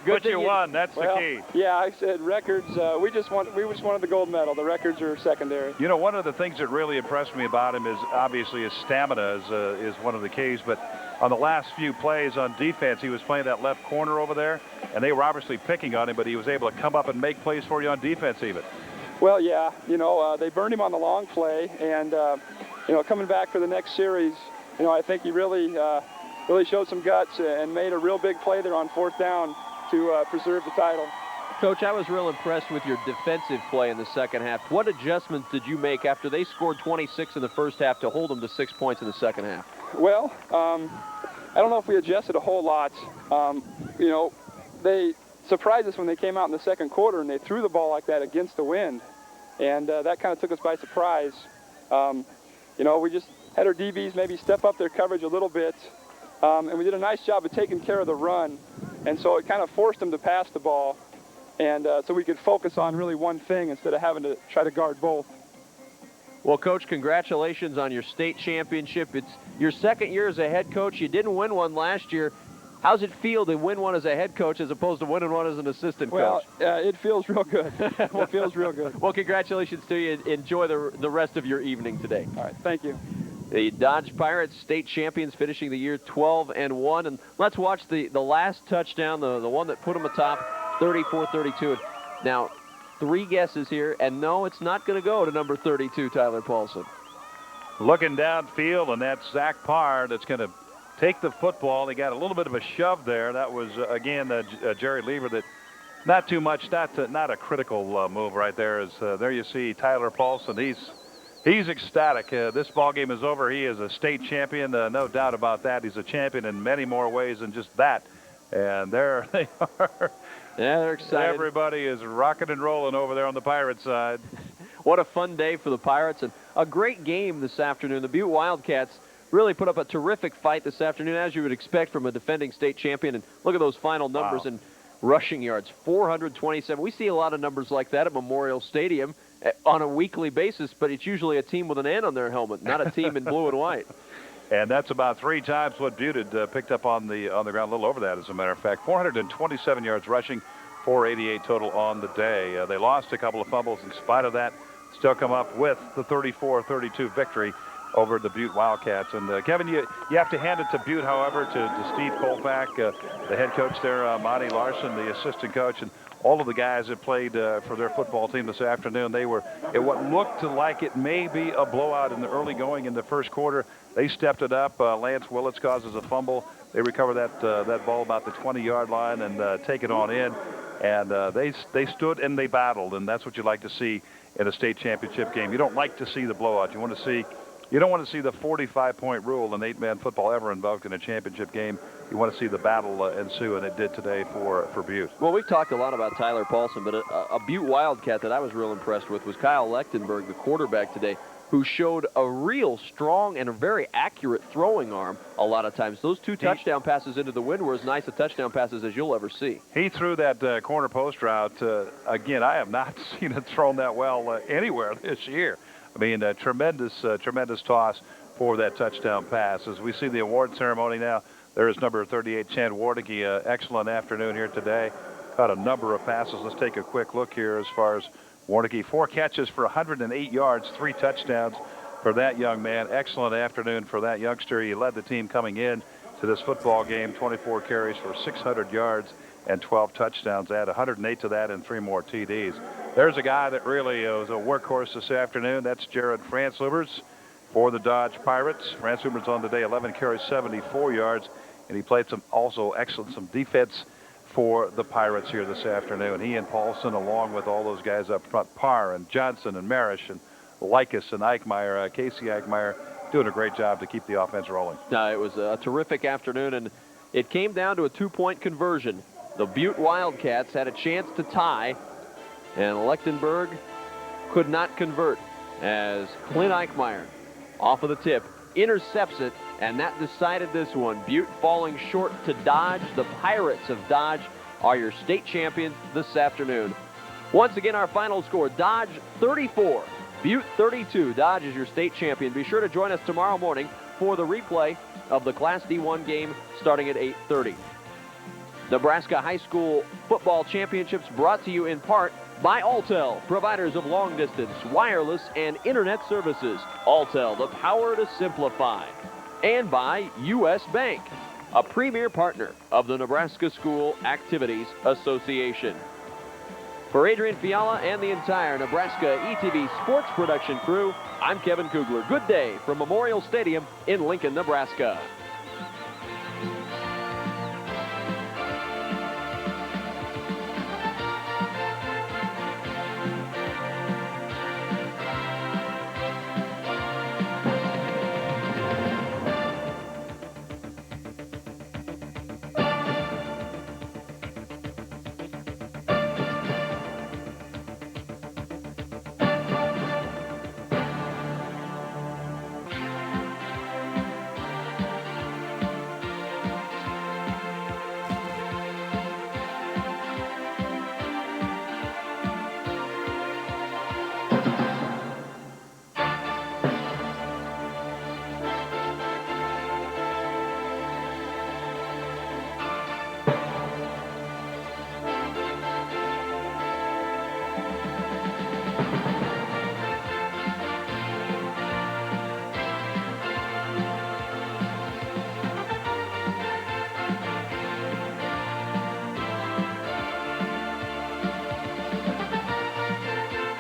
but you won. That's the key. Yeah, I said records. We just wanted the gold medal. The records are secondary. You know, one of the things that really impressed me about him is obviously his stamina is one of the keys. But on the last few plays on defense, he was playing that left corner over there, and they were obviously picking on him, but he was able to come up and make plays for you on defense even. Well, yeah, you know, they burned him on the long play, and you know, coming back for the next series, you know, I think he really showed some guts and made a real big play there on 4th down to preserve the title. Coach, I was real impressed with your defensive play in the second half. What adjustments did you make after they scored 26 in the first half to hold them to 6 points in the second half? Well, I don't know if we adjusted a whole lot. You know, they surprised us when they came out in the second quarter and they threw the ball like that against the wind. And that kind of took us by surprise. You know, we just had our DBs maybe step up their coverage a little bit. And we did a nice job of taking care of the run. And so it kind of forced them to pass the ball. And so we could focus on really one thing instead of having to try to guard both. Well, Coach, congratulations on your state championship. It's your second year as a head coach. You didn't win one last year. How's it feel to win one as a head coach as opposed to winning one as an assistant coach? Well, it feels real good. It feels real good. Well, congratulations to you. Enjoy the rest of your evening today. All right, thank you. The Dodge Pirates state champions finishing the year 12-1. And let's watch the last touchdown, the one that put them atop, 34-32. Now, 3 guesses here, and no, it's not going to go to number 32, Tyler Paulson. Looking downfield, and that's Zach Parr that's going to take the football. He got a little bit of a shove there. That was, again, Jerry Lever. That not too much, not a critical move right there. As there you see Tyler Paulson. He's ecstatic. This ball game is over. He is a state champion, no doubt about that. He's a champion in many more ways than just that. And there they are. Yeah, they're excited. Everybody is rocking and rolling over there on the Pirates side. What a fun day for the Pirates, and a great game this afternoon. The Butte Wildcats really put up a terrific fight this afternoon, as you would expect from a defending state champion. And look at those final numbers in rushing yards, 427. We see a lot of numbers like that at Memorial Stadium on a weekly basis, but it's usually a team with an N on their helmet, not a team in blue and white. And that's about 3 times what Butte had picked up on the ground, a little over that, as a matter of fact. 427 yards rushing, 488 total on the day. They lost a couple of fumbles. In spite of that, still come up with the 34-32 victory over the Butte Wildcats. And Kevin, you have to hand it to Butte, however, to Steve Kolpak, the head coach there, Monty Larson, the assistant coach, and all of the guys that played for their football team this afternoon. They were at what looked like it may be a blowout in the early going in the first quarter. They stepped it up. Lance Willits causes a fumble. They recover that ball about the 20-yard line and take it on in. And they stood and they battled, and that's what you like to see in a state championship game. You don't like to see the blowout. You don't want to see the 45-point rule in 8-man football ever invoked in a championship game. You want to see the battle ensue, and it did today for Butte. Well, we've talked a lot about Tyler Paulson, but a Butte Wildcat that I was real impressed with was Kyle Lechtenberg, the quarterback today, who showed a real strong and a very accurate throwing arm a lot of times. Those 2 touchdown passes into the wind were as nice a touchdown passes as you'll ever see. He threw that corner post route. Again, I have not seen it thrown that well anywhere this year. I mean, tremendous toss for that touchdown pass. As we see the award ceremony now, there is number 38, Chad Warnicki. Excellent afternoon here today. Caught a number of passes. Let's take a quick look here as far as Warnicki. 4 catches for 108 yards, 3 touchdowns for that young man. Excellent afternoon for that youngster. He led the team coming in to this football game. 24 carries for 600 yards and 12 touchdowns. Add 108 to that and 3 more TDs. There's a guy that really was a workhorse this afternoon. That's Jared Franslubers for the Dodge Pirates. Franslubers on the day, 11 carries, 74 yards, and he played some defense for the Pirates here this afternoon. He and Paulson, along with all those guys up front, Parr and Johnson and Marish and Likas and Eichmeyer, Casey Eichmeyer, doing a great job to keep the offense rolling. It was a terrific afternoon, and it came down to a 2-point conversion. The Butte Wildcats had a chance to tie, and Lechtenberg could not convert as Clint Eichmeyer, off of the tip, intercepts it, and that decided this one. Butte falling short to Dodge. The Pirates of Dodge are your state champions this afternoon. Once again, our final score, Dodge 34, Butte 32. Dodge is your state champion. Be sure to join us tomorrow morning for the replay of the Class D1 game starting at 8:30. Nebraska High School Football Championships brought to you in part by Alltel, providers of long-distance, wireless, and internet services. Alltel, the power to simplify. And by U.S. Bank, a premier partner of the Nebraska School Activities Association. For Adrian Fiala and the entire Nebraska ETV Sports Production crew, I'm Kevin Kugler. Good day from Memorial Stadium in Lincoln, Nebraska.